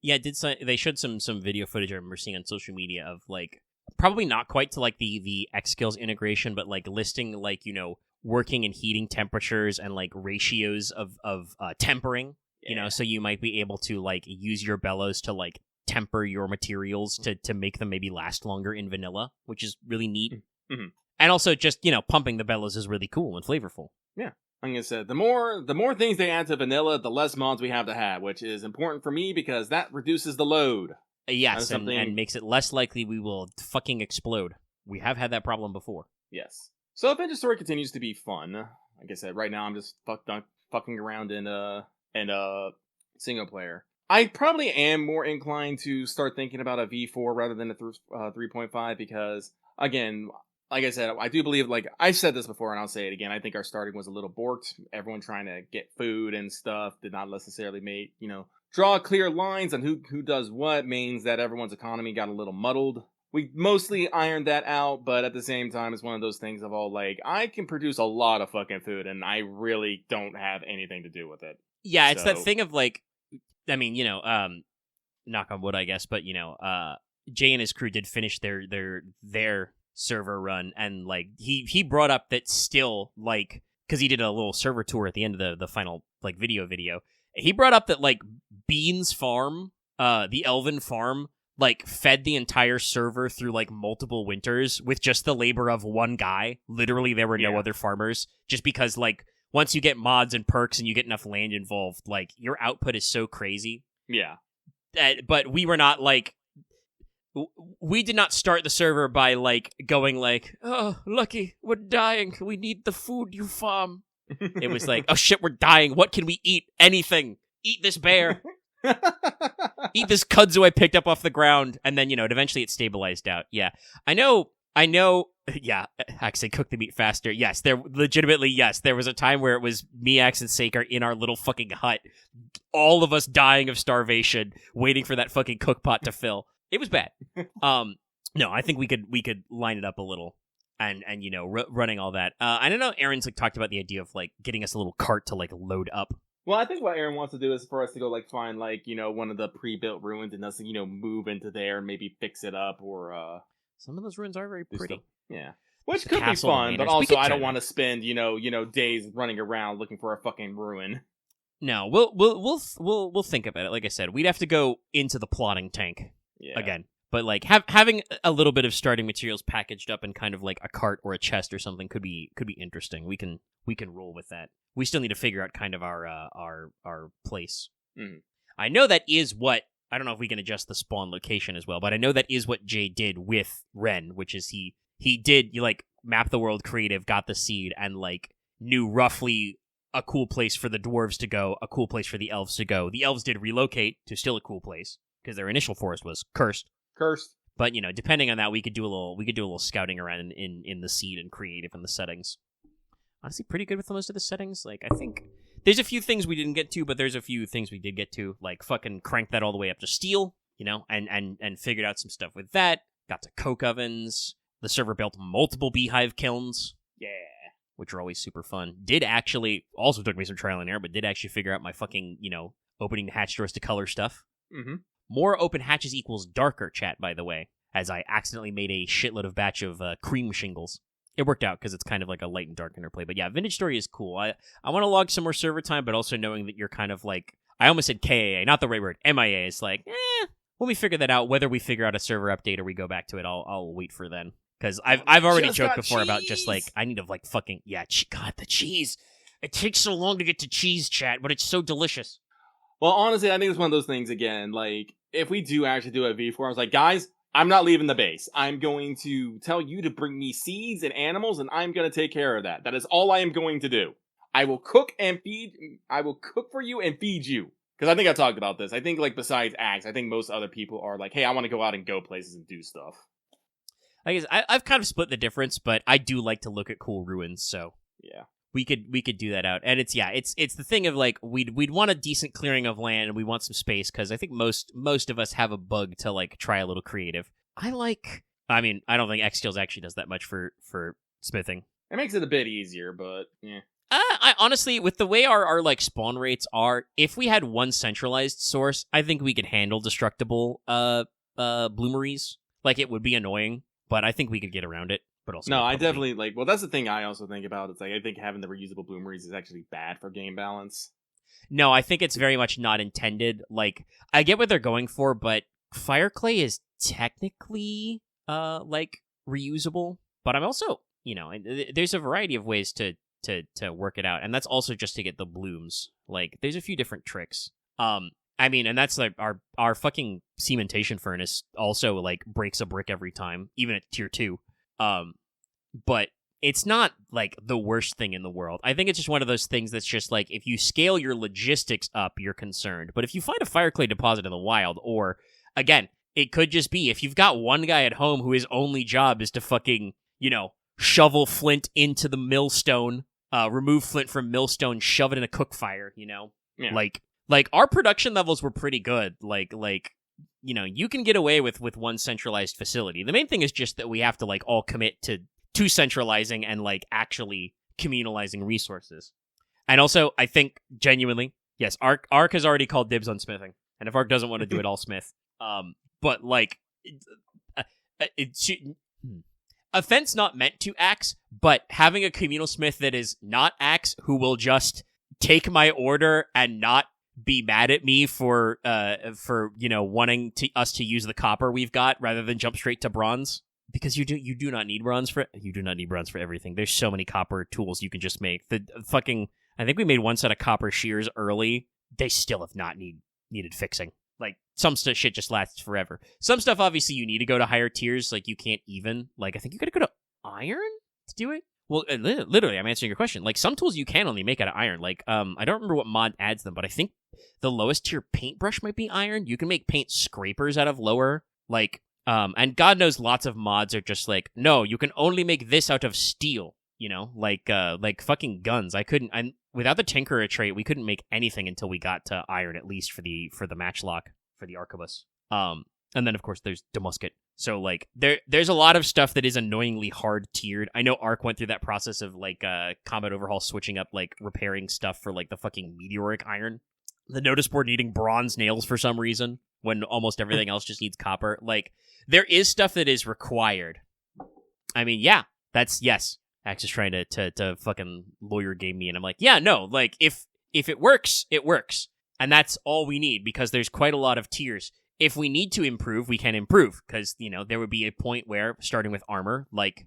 Yeah, they showed some video footage I remember seeing on social media of like probably not quite to like the X skills integration, but like listing like working and heating temperatures and like ratios of tempering. Yeah. So you might be able to like use your bellows to like temper your materials to make them maybe last longer in vanilla, which is really neat. Mm-hmm. And also just pumping the bellows is really cool and flavorful. Yeah. Like I said, the more things they add to vanilla, the less mods we have to have, which is important for me because that reduces the load. Yes, and makes it less likely we will fucking explode. We have had that problem before. Yes. So Adventure Story continues to be fun. Like I said, right now I'm just fucking around in single player. I probably am more inclined to start thinking about a V4 rather than a 3.5 because, again, like I said, I do believe, like, I've said this before and I'll say it again, I think our starting was a little borked. Everyone trying to get food and stuff did not necessarily make, draw clear lines on who does what means that everyone's economy got a little muddled. We mostly ironed that out, but at the same time, it's one of those things of all, like, I can produce a lot of fucking food and I really don't have anything to do with it. Yeah, it's that thing of, like, I mean, knock on wood, I guess, but, Jay and his crew did finish their server run, and like he brought up that still, like, because he did a little server tour at the end of the final like video, he brought up that like Bean's farm, the Elven farm, like fed the entire server through like multiple winters with just the labor of one guy. Literally, there were no other farmers, just because like once you get mods and perks and you get enough land involved, like your output is so crazy. Yeah. But we were not like, we did not start the server by like going like, oh, Lucky, we're dying. We need the food you farm. It was like, oh shit, we're dying. What can we eat? Anything. Eat this bear. Eat this kudzu I picked up off the ground. And then, eventually it stabilized out. Yeah. I know. Yeah, actually, cook the meat faster. Yes, there was a time where it was me, Axe, and Sakar in our little fucking hut, all of us dying of starvation, waiting for that fucking cook pot to fill. It was bad. No, I think we could line it up a little, and running all that. I don't know. Aaron's like talked about the idea of like getting us a little cart to like load up. Well, I think what Aaron wants to do is for us to go like find like one of the pre-built ruins and us move into there and maybe fix it up or some of those ruins are very pretty. Yeah. Which could be fun, but also I don't want to spend, days running around looking for a fucking ruin. No, we'll think about it. Like I said, we'd have to go into the plotting tank again. But like having a little bit of starting materials packaged up in kind of like a cart or a chest or something could be interesting. We can roll with that. We still need to figure out kind of our place. Mm. I know that is what, I don't know if we can adjust the spawn location as well, but I know that is what Jay did with Ren, which is he did like map the world creative, got the seed, and like knew roughly a cool place for the dwarves to go, a cool place for the elves to go. The elves did relocate to still a cool place because their initial forest was cursed. But depending on that, we could do a little scouting around in the seed and creative and the settings. Honestly, pretty good with most of the settings. Like, I think there's a few things we didn't get to, but there's a few things we did get to. Like, fucking crank that all the way up to steel, and figured out some stuff with that. Got to coke ovens. The server built multiple beehive kilns. Yeah. Which are always super fun. Did actually, also took me some trial and error, but did actually figure out my fucking, opening the hatch doors to color stuff. Mm-hmm. More open hatches equals darker, chat, by the way, as I accidentally made a shitload of batch of cream shingles. It worked out because it's kind of like a light and dark interplay. But yeah, Vintage Story is cool. I want to log some more server time, but also knowing that you're kind of like, I almost said KAA, not the right word, MIA. It's like, when we figure that out, whether we figure out a server update or we go back to it, I'll wait for then. Because I've already joked before about just like, I need to like fucking, God, the cheese. It takes so long to get to cheese, chat, but it's so delicious. Well, honestly, I think it's one of those things again, like, if we do actually do a V4, I was like, guys, I'm not leaving the base. I'm going to tell you to bring me seeds and animals, and I'm going to take care of that. That is all I am going to do. I will cook for you and feed you. Because I think I talked about this. I think, like, besides Axe, I think most other people are like, hey, I want to go out and go places and do stuff. I guess I've kind of split the difference, but I do like to look at cool ruins, so yeah. We could do that out. And it's the thing of like we'd want a decent clearing of land and we want some space because I think most of us have a bug to like try a little creative. I don't think X Skills actually does that much for smithing. It makes it a bit easier, but yeah. I honestly, with the way our like spawn rates are, if we had one centralized source, I think we could handle destructible bloomeries. Like, it would be annoying, but I think we could get around it. But also, No, I probably... definitely like. Well, that's the thing I also think about. It's like I think having the reusable bloomeries is actually bad for game balance. No, I think it's very much not intended. Like, I get what they're going for, but fire clay is technically like reusable. But I'm also, there's a variety of ways to work it out, and that's also just to get the blooms. Like, there's a few different tricks. I mean, and that's like our fucking cementation furnace also like breaks a brick every time, even at tier 2. But it's not like the worst thing in the world. I think it's just one of those things that's just like, if you scale your logistics up, you're concerned. But if you find a fire clay deposit in the wild, or again, it could just be if you've got one guy at home who his only job is to fucking, shovel flint into the millstone, remove flint from millstone, shove it in a cook fire, Yeah. Like our production levels were pretty good. Like you can get away with one centralized facility. The main thing is just that we have to like all commit to centralizing and like actually communalizing resources. And also, I think genuinely, yes, Ark has already called dibs on smithing, and if Ark doesn't want to do it, I'll smith. But like, offense not meant to axe, but having a communal smith that is not axe who will just take my order and not be mad at me for wanting us to use the copper we've got rather than jump straight to bronze, because you do not need bronze for everything. There's so many copper tools you can just make. I think we made one set of copper shears early. They still have not needed fixing. Like, some shit just lasts forever. Some stuff obviously you need to go to higher tiers. Like, you can't even, like, I think you gotta go to iron to do it. Well, literally, I'm answering your question. Like, some tools you can only make out of iron. Like, I don't remember what mod adds them, but I think the lowest tier paintbrush might be iron. You can make paint scrapers out of lower. Like, and God knows lots of mods are just like, no, you can only make this out of steel. Like fucking guns. Without the Tinkerer trait, we couldn't make anything until we got to iron, at least for the matchlock for the arquebus. And then of course there's the musket. So like there's a lot of stuff that is annoyingly hard tiered. I know Ark went through that process of like combat overhaul, switching up like repairing stuff for like the fucking meteoric iron. The notice board needing bronze nails for some reason when almost everything else just needs copper. Like, there is stuff that is required. I mean, yeah, yes. Axe is trying to fucking lawyer game me, and I'm like, yeah, no, like, if it works, it works. And that's all we need, because there's quite a lot of tiers. If we need to improve, we can improve, because, there would be a point where, starting with armor, like,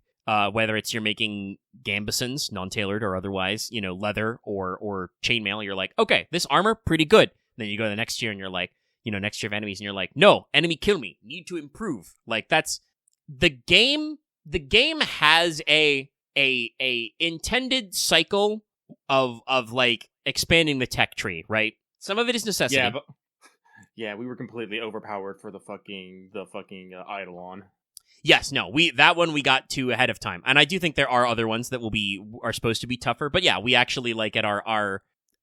whether it's you're making gambesons, non-tailored or otherwise, leather or chainmail, you're like, okay, this armor, pretty good. Then you go to the next tier and you're like, next tier of enemies, and you're like, no, enemy kill me, need to improve. Like, that's the game. The game has a intended cycle of like expanding the tech tree, right? Some of it is necessity. Yeah, but we were completely overpowered for the fucking Eidolon. Yes, no, we got to ahead of time, and I do think there are other ones that are supposed to be tougher. But yeah, we actually like at our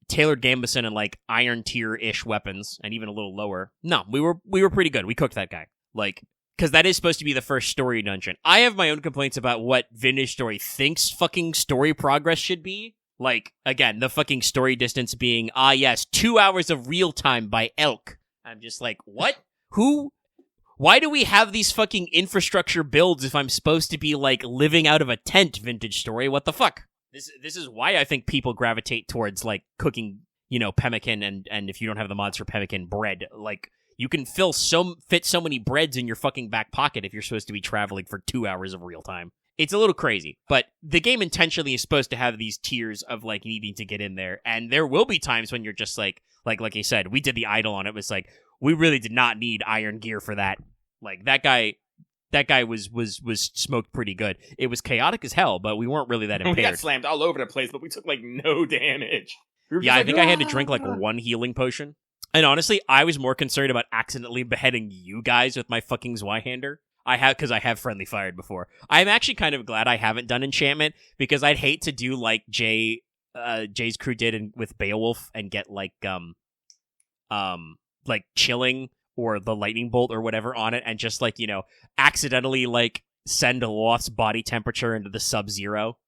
tailored gambeson and like iron tier-ish weapons, and even a little lower. No, we were pretty good. We cooked that guy, like, because that is supposed to be the first story dungeon. I have my own complaints about what Vintage Story thinks fucking story progress should be. Like, again, the fucking story distance being 2 hours of real time by elk. I'm just like, what? Who? Why do we have these fucking infrastructure builds if I'm supposed to be, like, living out of a tent, Vintage Story? What the fuck? This is why I think people gravitate towards, like, cooking, pemmican and if you don't have the mods for pemmican, bread. Like, you can fit so many breads in your fucking back pocket if you're supposed to be traveling for 2 hours of real time. It's a little crazy, but the game intentionally is supposed to have these tiers of, like, needing to get in there, and there will be times when you're just like you said, we did the Eidolon, it was like, we really did not need iron gear for that. Like, that guy was smoked pretty good. It was chaotic as hell, but we weren't really that impaired. We got slammed all over the place, but we took, like, no damage. I think I had to drink, like, one healing potion. And honestly, I was more concerned about accidentally beheading you guys with my fucking Zweihander. Because I have friendly fired before. I'm actually kind of glad I haven't done enchantment, because I'd hate to do like Jay's crew did with Beowulf and get like chilling or the lightning bolt or whatever on it, and just like, accidentally like send a lost body temperature into the sub-zero.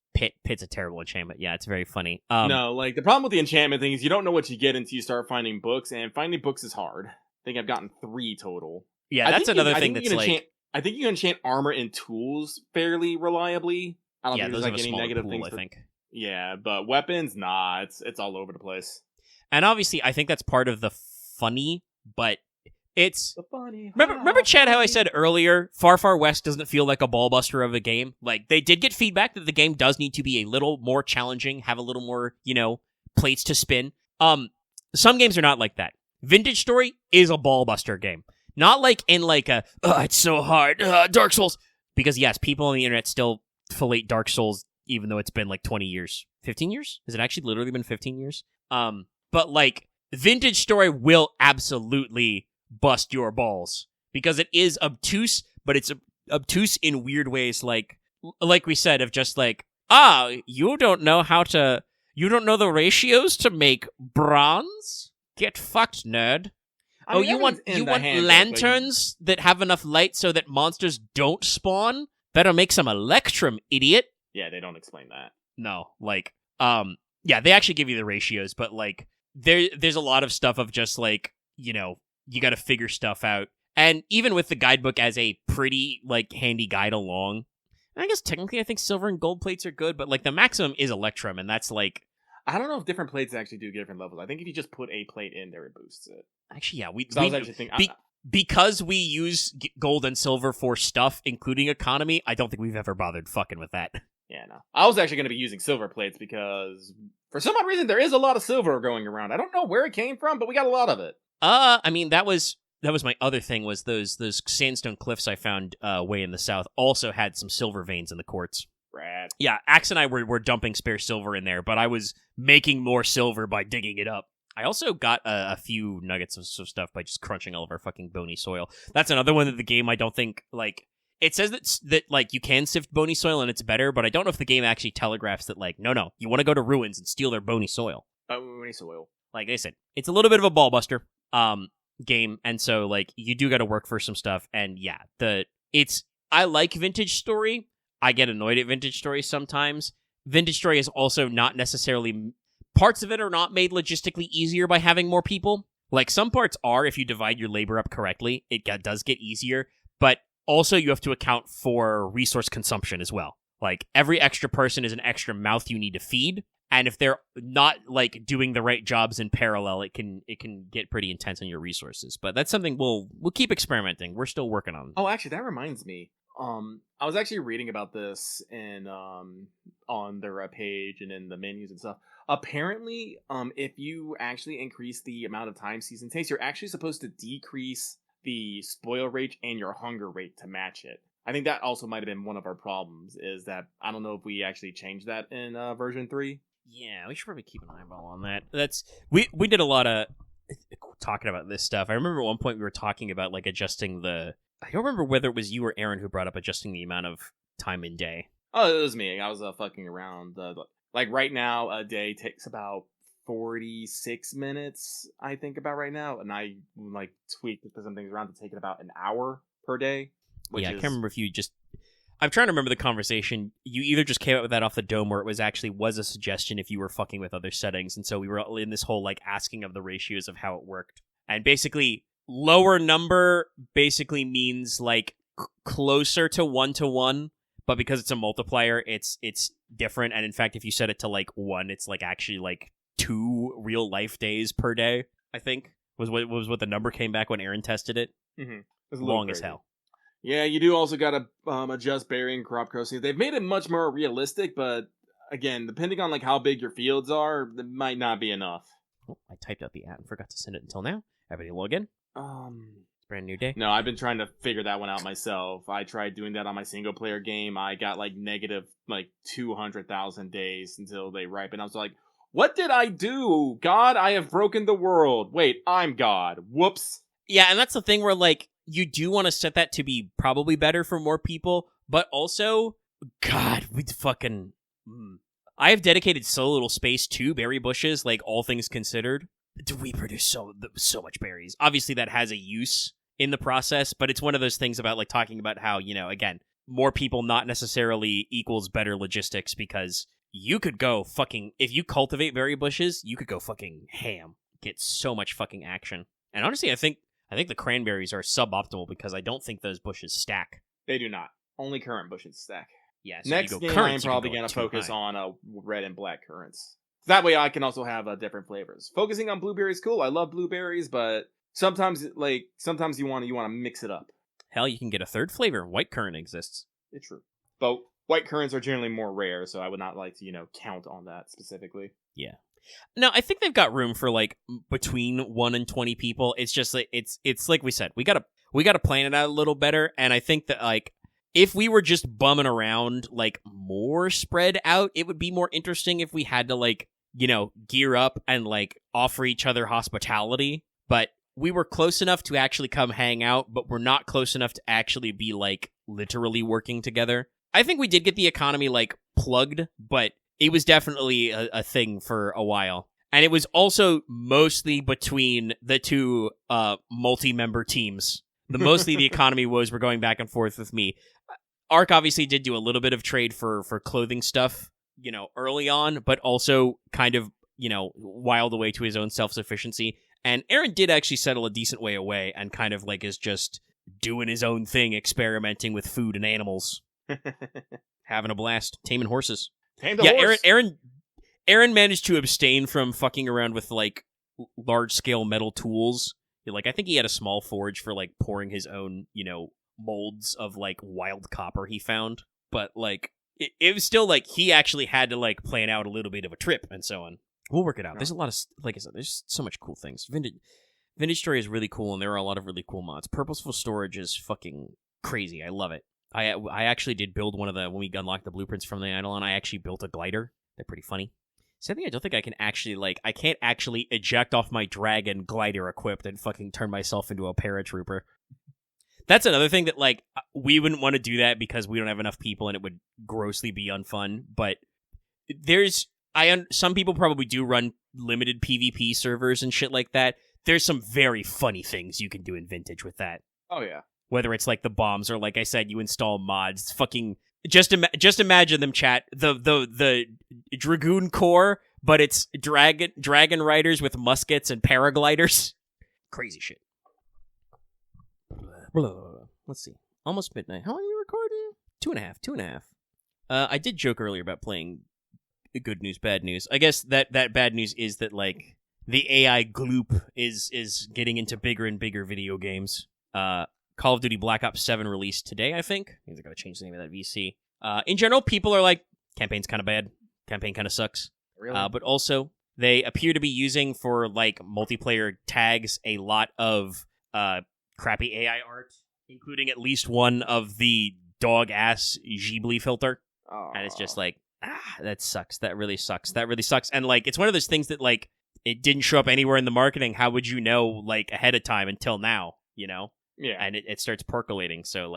Pit's a terrible enchantment. Yeah, it's very funny. No, like, the problem with the enchantment thing is you don't know what you get until you start finding books, and finding books is hard. I think I've gotten 3 total. Yeah, that's another thing that's like... I think you can enchant armor and tools fairly reliably. I don't think those there's have like a any smaller negative pool, things. I think. Yeah, but weapons, nah, it's all over the place. And obviously, I think that's part of the funny, but it's... The funny. Remember, Chad, how I said earlier, Far Far West doesn't feel like a ballbuster of a game? Like, they did get feedback that the game does need to be a little more challenging, have a little more, plates to spin. Some games are not like that. Vintage Story is a ballbuster game. Not like in like a, it's so hard, Dark Souls. Because yes, people on the internet still fillet Dark Souls, even though it's been like 20 years. 15 years? Has it actually literally been 15 years? But like, Vintage Story will absolutely bust your balls. Because it is obtuse, but it's obtuse in weird ways, like we said, of just like, you don't know the ratios to make bronze? Get fucked, nerd. You want lanterns that have enough light so that monsters don't spawn? Better make some Electrum, idiot. Yeah, they don't explain that. No, like, yeah, they actually give you the ratios, but like, there's a lot of stuff of just like, you gotta figure stuff out. And even with the guidebook as a pretty, like, handy guide along, and I guess technically I think silver and gold plates are good, but like, the maximum is Electrum, and that's like... I don't know if different plates actually do different levels. I think if you just put a plate in there, it boosts it. Actually, yeah. Because we use gold and silver for stuff, including economy, I don't think we've ever bothered fucking with that. Yeah, no. I was actually going to be using silver plates because, for some odd reason, there is a lot of silver going around. I don't know where it came from, but we got a lot of it. I mean, that was my other thing, was those sandstone cliffs I found way in the south also had some silver veins in the quartz. Rad. Yeah, Axe and I were dumping spare silver in there, but I was making more silver by digging it up. I also got a few nuggets of stuff by just crunching all of our fucking bony soil. That's another one that the game, I don't think, like... It says that like, you can sift bony soil and it's better, but I don't know if the game actually telegraphs that, like, no, you want to go to ruins and steal their bony soil. Bony soil. Like they said, it's a little bit of a ballbuster game, and so, like, you do got to work for some stuff, and yeah, I like Vintage Story. I get annoyed at Vintage Story sometimes. Vintage Story is also not necessarily... Parts of it are not made logistically easier by having more people. Like, some parts are, if you divide your labor up correctly, it does get easier, but also you have to account for resource consumption as well. Like, every extra person is an extra mouth you need to feed, and if they're not, like, doing the right jobs in parallel, it can get pretty intense on your resources. But that's something we'll keep experimenting. We're still working on. Oh, actually, that reminds me. I was actually reading about this in on their page and in the menus and stuff. Apparently, if you actually increase the amount of time season takes, you're actually supposed to decrease the spoil rate and your hunger rate to match it. I think that also might have been one of our problems, is that I don't know if we actually changed that in version 3. Yeah, we should probably keep an eyeball on that. We did a lot of talking about this stuff. I remember at one point we were talking about, like, adjusting the... I don't remember whether it was you or Aaron who brought up adjusting the amount of time in day. Oh, it was me. I was fucking around. Like, right now, a day takes about 46 minutes, I think, about right now. And I, like, tweaked some things around to take it about an hour per day. I can't remember if you just... I'm trying to remember the conversation. You either just came up with that off the dome, or it was a suggestion if you were fucking with other settings. And so we were in this whole, like, asking of the ratios of how it worked. And basically... Lower number basically means, like, closer to 1-to-1, but because it's a multiplier, it's different. And in fact, if you set it to, like, 1, it's, like, actually, like, 2 real life days per day, I think, was what the number came back when Aaron tested it. Mm-hmm. It was long as hell. Yeah, you do also got to adjust berry and crop crossing. They've made it much more realistic, but, again, depending on, like, how big your fields are, it might not be enough. Oh, I typed out the ad and forgot to send it until now. Everybody log in. It's a brand new day. No, I've been trying to figure that one out myself. I tried doing that on my single player game. I got like negative 200,000 days until they ripen. I was like, what did I do? God, I have broken the world. Wait, I'm God. Whoops. Yeah, and that's the thing where, like, you do want to set that to be probably better for more people, but also, God, I have dedicated so little space to berry bushes, like, all things considered. We produce so much berries. Obviously, that has a use in the process, but it's one of those things about, like, talking about how, again, more people not necessarily equals better logistics, because you could go fucking, if you cultivate berry bushes, you could go fucking ham. Get so much fucking action. And honestly, I think the cranberries are suboptimal because I don't think those bushes stack. They do not. Only currant bushes stack. Yeah, so Next you go game, currants, I'm probably going to focus on red and black currants. That way I can also have different flavors. Focusing on blueberries, cool. I love blueberries, but sometimes you want to mix it up. Hell, you can get a third flavor. White currant exists. It's true. But white currants are generally more rare, so I would not like to, count on that specifically. Yeah. No, I think they've got room for between 1 and 20 people. It's just it's like we said, we gotta plan it out a little better. And I think that if we were just bumming around more spread out, it would be more interesting if we had to gear up and offer each other hospitality. But we were close enough to actually come hang out, but we're not close enough to actually be literally working together. I think we did get the economy plugged, but it was definitely a thing for a while. And it was also mostly between the two multi-member teams. Mostly the economy woes were going back and forth with me. Ark obviously did do a little bit of trade for clothing stuff, early on, but also kind of, wiled away to his own self-sufficiency. And Aaron did actually settle a decent way away and kind of is just doing his own thing, experimenting with food and animals. Having a blast. Taming horses. Horse. Aaron managed to abstain from fucking around with large-scale metal tools. I think he had a small forge for pouring his own, molds of wild copper he found. But it was still he actually had to plan out a little bit of a trip and so on. We'll work it out. There's a lot of, like I said, there's so much cool things. Vintage Story is really cool, and there are a lot of really cool mods. Purposeful Storage is fucking crazy. I love it. I actually did build one of when we unlocked the blueprints from the Eidolon, I actually built a glider. They're pretty funny. Something I don't think I can actually, I can't actually eject off my dragon glider equipped and fucking turn myself into a paratrooper. That's another thing that, we wouldn't want to do that because we don't have enough people and it would grossly be unfun, but some people probably do run limited PvP servers and shit like that. There's some very funny things you can do in Vintage with that. Oh, yeah. Whether it's the bombs or, like I said, you install mods. It's fucking just imagine them, chat. The Dragoon Corps, but it's dragon riders with muskets and paragliders. Crazy shit. Let's see. Almost midnight. How long are you recording? 2.5. I did joke earlier about playing good news, bad news. I guess that bad news is that the AI gloop is getting into bigger and bigger video games. Call of Duty Black Ops 7 released today, I think. I think they're going to change the name of that VC. In general, people are campaign's kind of bad. Campaign kind of sucks. Really? But also, they appear to be using for, multiplayer tags a lot of crappy AI art, including at least one of the dog-ass Ghibli filter. Oh. And it's just that sucks. That really sucks. And, it's one of those things that, it didn't show up anywhere in the marketing. How would you know, ahead of time until now, Yeah. And it starts percolating. So,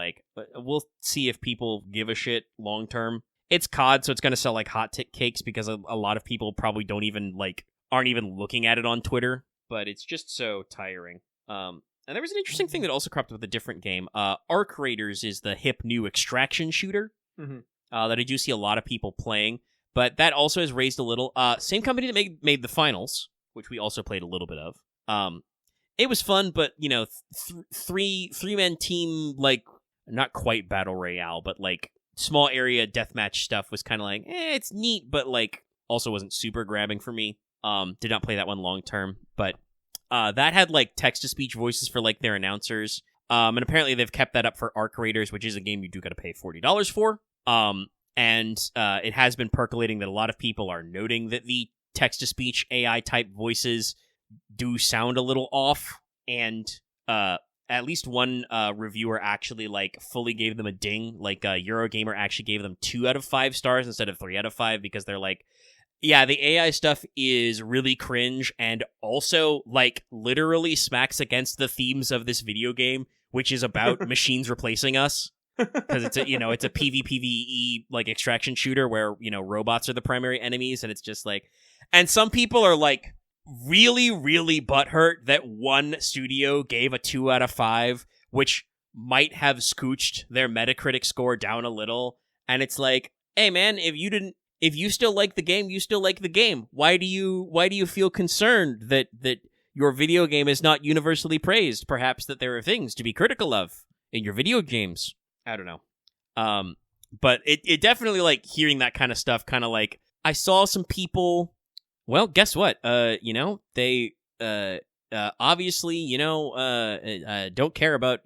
we'll see if people give a shit long term. It's COD, so it's going to sell hot cakes because a lot of people probably don't even, aren't even looking at it on Twitter. But it's just so tiring. And there was an interesting thing that also cropped up with a different game. Arc Raiders is the hip new extraction shooter that I do see a lot of people playing. But that also has raised a little. Same company that made the finals, which we also played a little bit of. It was fun, but, three-man team, not quite Battle Royale, but, small area deathmatch stuff was kind of it's neat, but, also wasn't super grabbing for me. Did not play that one long-term, but that had, text-to-speech voices for, their announcers. And apparently they've kept that up for Arc Raiders, which is a game you do gotta pay $40 for. And it has been percolating that a lot of people are noting that the text-to-speech AI-type voices do sound a little off, and at least one reviewer actually fully gave them a ding. Eurogamer actually gave them 2 out of 5 stars instead of 3 out of 5 because they're yeah, the AI stuff is really cringe and also literally smacks against the themes of this video game, which is about machines replacing us. Because it's a PvPvE extraction shooter where robots are the primary enemies, and it's just and some people are really, really butthurt that one studio gave a 2 out of 5, which might have scooched their Metacritic score down a little, and it's like, hey man, if you still like the game, you still like the game. Why do you feel concerned that your video game is not universally praised? Perhaps that there are things to be critical of in your video games. I don't know. But it definitely, like, hearing that kind of stuff, kind of like, I saw some people, well, guess what? They obviously, don't care about,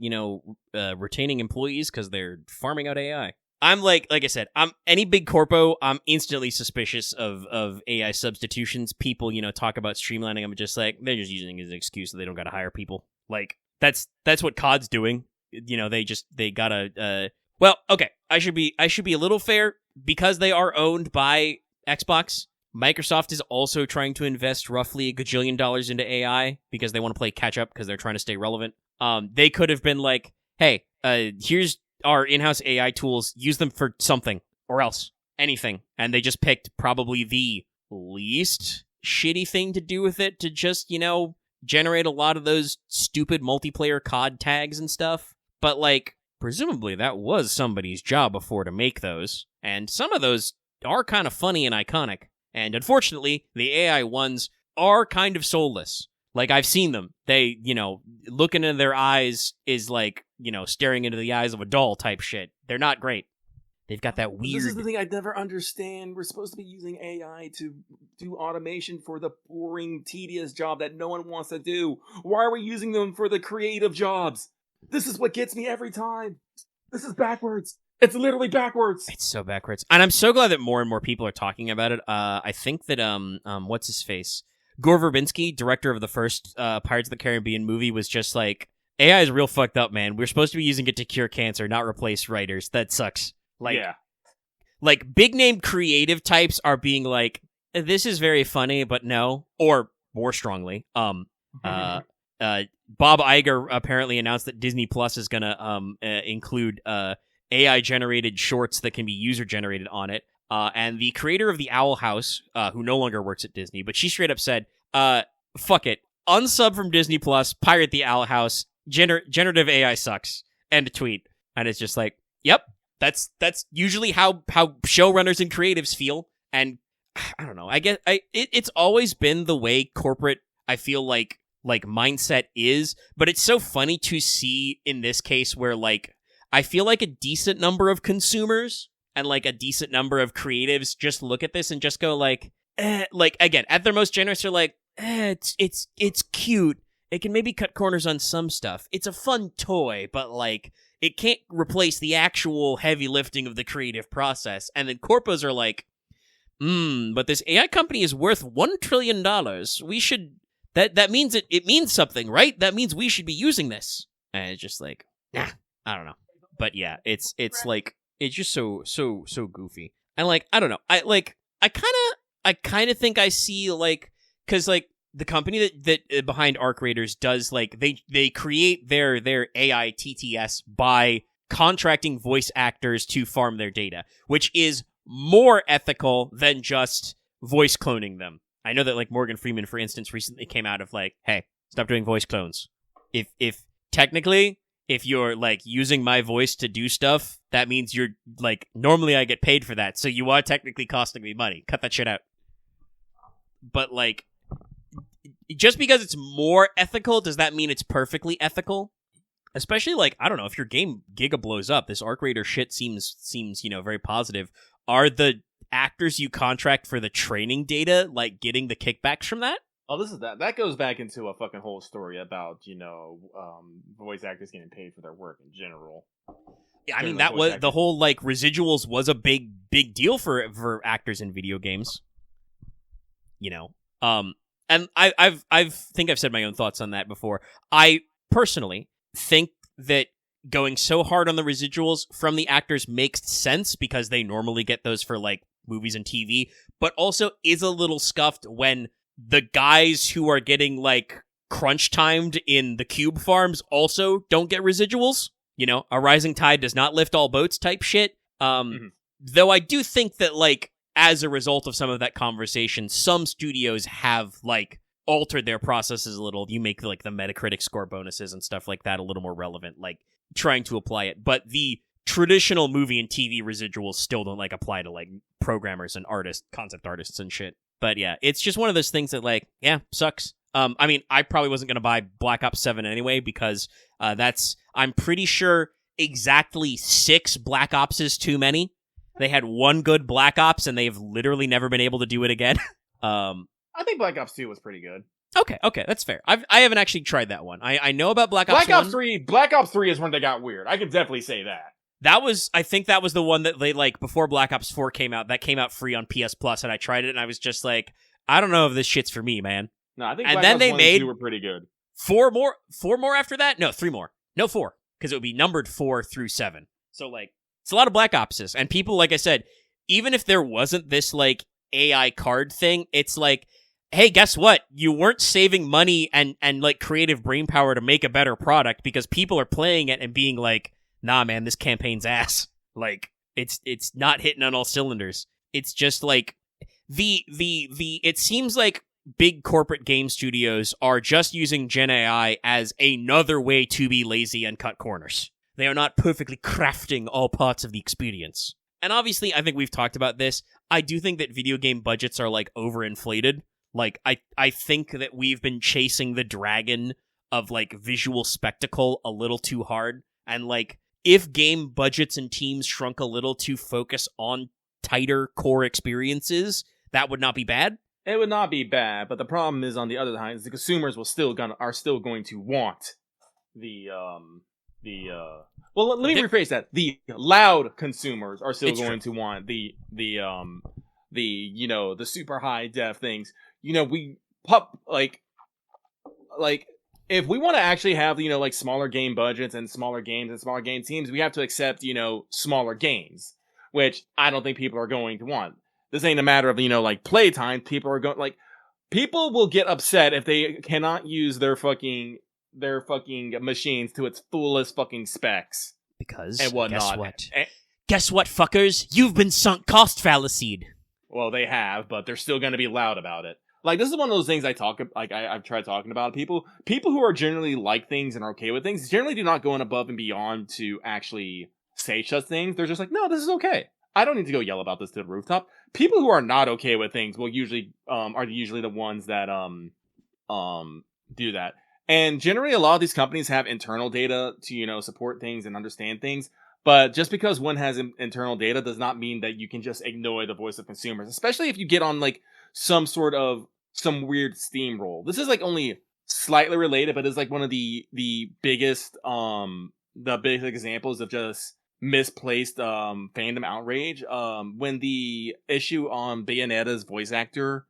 retaining employees because they're farming out AI. I'm like I said, any big corpo, I'm instantly suspicious of AI substitutions. People, talk about streamlining. I'm just like, they're just using it as an excuse that they don't got to hire people. Like, that's what COD's doing. They gotta, well, okay, I should be a little fair because they are owned by Xbox. Microsoft is also trying to invest roughly $1 gajillion into AI because they want to play catch up because they're trying to stay relevant. They could have been like, hey, here's our in-house AI tools, use them for something or else anything. And they just picked probably the least shitty thing to do with it to just, generate a lot of those stupid multiplayer COD tags and stuff. But like, presumably that was somebody's job before to make those. And some of those are kind of funny and iconic. And unfortunately, the AI ones are kind of soulless. Like, I've seen them. They, looking into their eyes is like, staring into the eyes of a doll type shit. They're not great. They've got that weird... This is the thing I'd never understand. We're supposed to be using AI to do automation for the boring, tedious job that no one wants to do. Why are we using them for the creative jobs? This is what gets me every time. This is backwards. It's literally backwards. It's so backwards. And I'm so glad that more and more people are talking about it. I think that, what's his face? Gore Verbinski, director of the first Pirates of the Caribbean movie, was just like, AI is real fucked up, man. We're supposed to be using it to cure cancer, not replace writers. That sucks. Like, yeah. Like, big-name creative types are being like, this is very funny, but no. Or, more strongly, Bob Iger apparently announced that Disney Plus is gonna include AI-generated shorts that can be user-generated on it. And the creator of The Owl House, who no longer works at Disney, but she straight up said, fuck it. Unsub from Disney Plus, pirate The Owl House, generative AI sucks. End tweet. And it's just like, yep, that's usually how showrunners and creatives feel. And I don't know, I guess it's always been the way corporate, I feel like mindset is, but it's so funny to see in this case where, like, I feel like a decent number of consumers and like a decent number of creatives just look at this and just go like, like, again, at their most generous, they're like, it's cute. It can maybe cut corners on some stuff. It's a fun toy, but like, it can't replace the actual heavy lifting of the creative process. And then corpos are like, but this AI company is worth $1 trillion. We should, that means it means something, right? That means we should be using this. And it's just like, nah, I don't know. But yeah, it's like, it's just so goofy. And like, I don't know. I kind of think I see, like, cause like the company that behind Arc Raiders does, like, they create their AI TTS by contracting voice actors to farm their data, which is more ethical than just voice cloning them. I know that, like, Morgan Freeman, for instance, recently came out of like, hey, stop doing voice clones. If technically, if you're like using my voice to do stuff, that means you're like, normally I get paid for that, so you are technically costing me money. Cut that shit out. But like, just because it's more ethical, does that mean it's perfectly ethical? Especially, like, I don't know, if your game Giga blows up, this Arc Raider shit seems very positive. Are the actors you contract for the training data, like, getting the kickbacks from that? Oh, this is that. That goes back into a fucking whole story about, voice actors getting paid for their work in general. Yeah, I mean, that was the whole, like, residuals was a big deal for actors in video games. And I think I've said my own thoughts on that before. I personally think that going so hard on the residuals from the actors makes sense because they normally get those for, like, movies and TV, but also is a little scuffed when the guys who are getting, like, crunch timed in the cube farms also don't get residuals. A rising tide does not lift all boats type shit. Though I do think that, like, as a result of some of that conversation, some studios have, like, altered their processes a little. You make like the Metacritic score bonuses and stuff like that a little more relevant, like trying to apply it. But the traditional movie and TV residuals still don't like apply to like programmers and artists, concept artists and shit. But yeah, it's just one of those things that like, yeah, sucks. I mean, I probably wasn't going to buy Black Ops 7 anyway because I'm pretty sure exactly 6 Black Ops is too many. They had one good Black Ops and they've literally never been able to do it again. I think Black Ops 2 was pretty good. Okay, that's fair. I haven't actually tried that one. I know about Black Ops 1. Black Ops 3 is when they got weird. I could definitely say that. I think that was the one that they, like, before Black Ops 4 came out, that came out free on PS Plus, and I tried it, and I was just like, I don't know if this shit's for me, man. No, I think and Black then Ops they 1 made and 2 were pretty good. 4 more after that? No, 3 more. No, 4, because it would be numbered 4 through 7. So, like, it's a lot of Black Opses, and people, like I said, even if there wasn't this, like, AI card thing, it's like, hey, guess what? You weren't saving money and like, creative brainpower to make a better product because people are playing it and being like, nah, man, this campaign's ass. Like, it's not hitting on all cylinders. It's just, like, it seems like big corporate game studios are just using Gen AI as another way to be lazy and cut corners. They are not perfectly crafting all parts of the experience. And obviously, I think we've talked about this. I do think that video game budgets are, like, overinflated. Like, I think that we've been chasing the dragon of, like, visual spectacle a little too hard. And, like, if game budgets and teams shrunk a little to focus on tighter core experiences, that would not be bad. It would not be bad, but the problem is, on the other hand, is the consumers are still going to want well, let me rephrase that. The loud consumers are still going to want the super high def things. If we want to actually have, like, smaller game budgets and smaller games and smaller game teams, we have to accept, smaller games, which I don't think people are going to want. This ain't a matter of, like, playtime. People will get upset if they cannot use their fucking machines to its fullest fucking specs. Because, and whatnot. Guess what? Guess what, fuckers? You've been sunk cost fallacied. Well, they have, but they're still going to be loud about it. Like, this is one of those things I've tried talking about. People who are generally like things and are okay with things generally do not go above and beyond to actually say such things. They're just like, no, this is okay. I don't need to go yell about this to the rooftop. People who are not okay with things will usually are usually the ones that do that. And generally, a lot of these companies have internal data to support things and understand things. But just because one has internal data does not mean that you can just ignore the voice of consumers, especially if you get on, like, some weird steamroll. This is, like, only slightly related, but it's, like, one of the biggest examples of just misplaced fandom outrage. When the issue on Bayonetta's voice actor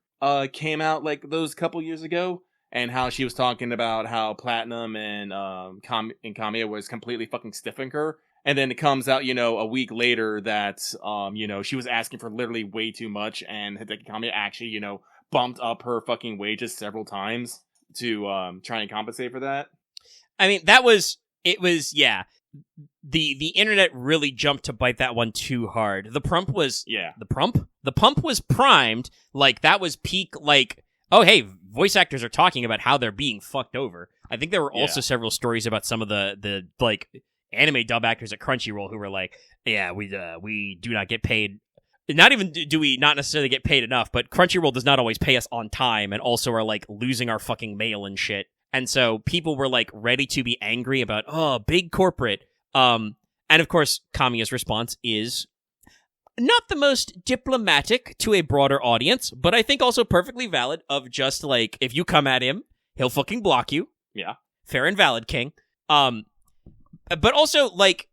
came out, like, those couple years ago, and how she was talking about how Platinum and Kamiya was completely fucking stiffing her. And then it comes out, a week later that, she was asking for literally way too much, and Hideki Kamiya actually, bumped up her fucking wages several times to try and compensate for that. I mean, yeah. The internet really jumped to bite that one too hard. The pump was primed. Like, that was peak, like, oh, hey, voice actors are talking about how they're being fucked over. I think there were also several stories about some of the like, anime dub actors at Crunchyroll who were like, yeah, we do not get paid. Not even do we not necessarily get paid enough, but Crunchyroll does not always pay us on time, and also are, like, losing our fucking mail and shit. And so people were, like, ready to be angry about, oh, big corporate. And of course, Kamiya's response is not the most diplomatic to a broader audience, but I think also perfectly valid, of just, like, if you come at him, he'll fucking block you. Yeah. Fair and valid, King. But also, like,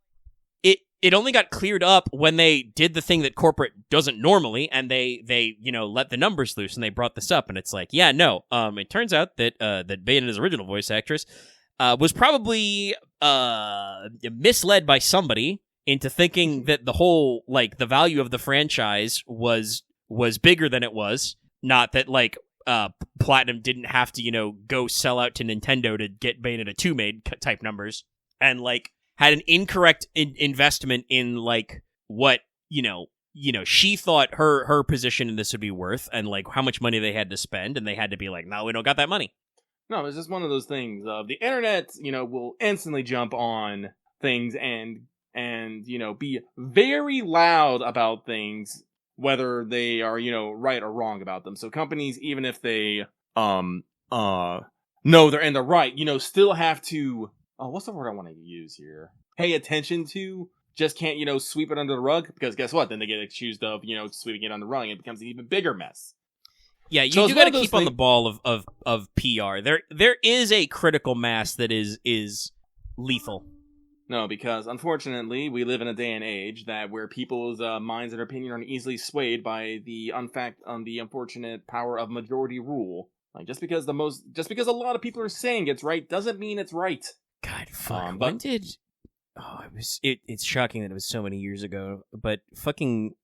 it only got cleared up when they did the thing that corporate doesn't normally, and they let the numbers loose, and they brought this up, and it's like, yeah, no. It turns out that Bayonetta's original voice actress was probably misled by somebody into thinking that the whole, like, the value of the franchise was bigger than it was. Not that, like, Platinum didn't have to, go sell out to Nintendo to get Bayonetta 2 made type numbers, and, like, had an incorrect investment in, like, what, she thought her position in this would be worth and like how much money they had to spend, and they had to be like, no, we don't got that money. No, it's just one of those things of the internet, will instantly jump on things and be very loud about things, whether they are, right or wrong about them. So companies, even if they, know they're in the right, still have to, what's the word I want to use here? Pay attention to, just can't, sweep it under the rug, because guess what? Then they get accused of, sweeping it under the rug, and it becomes an even bigger mess. Yeah, you do got to keep on the ball of PR. There is a critical mass that is lethal. No, because unfortunately, we live in a day and age where people's minds and opinion are easily swayed by the unfortunate power of majority rule. Like just because a lot of people are saying it's right doesn't mean it's right. God, fuck. It's shocking that it was so many years ago, but fucking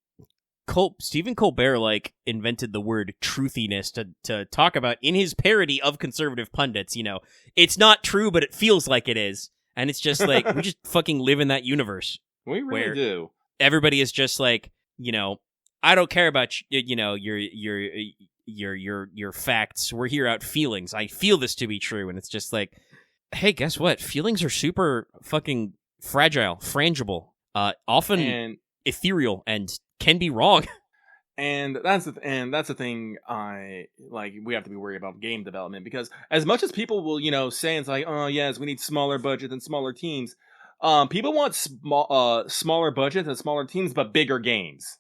Stephen Colbert like invented the word truthiness to talk about in his parody of conservative pundits. It's not true, but it feels like it is. And it's just like, we just fucking live in that universe. We really do. Everybody is just like, I don't care about, your facts. We're here out feelings. I feel this to be true. And it's just like, hey, guess what? Feelings are super fucking fragile, frangible, often ethereal, and can be wrong. And that's the thing we have to be worried about game development, because as much as people will, say it's like, oh yes, we need smaller budget and smaller teams, people want smaller budgets and smaller teams, but bigger games.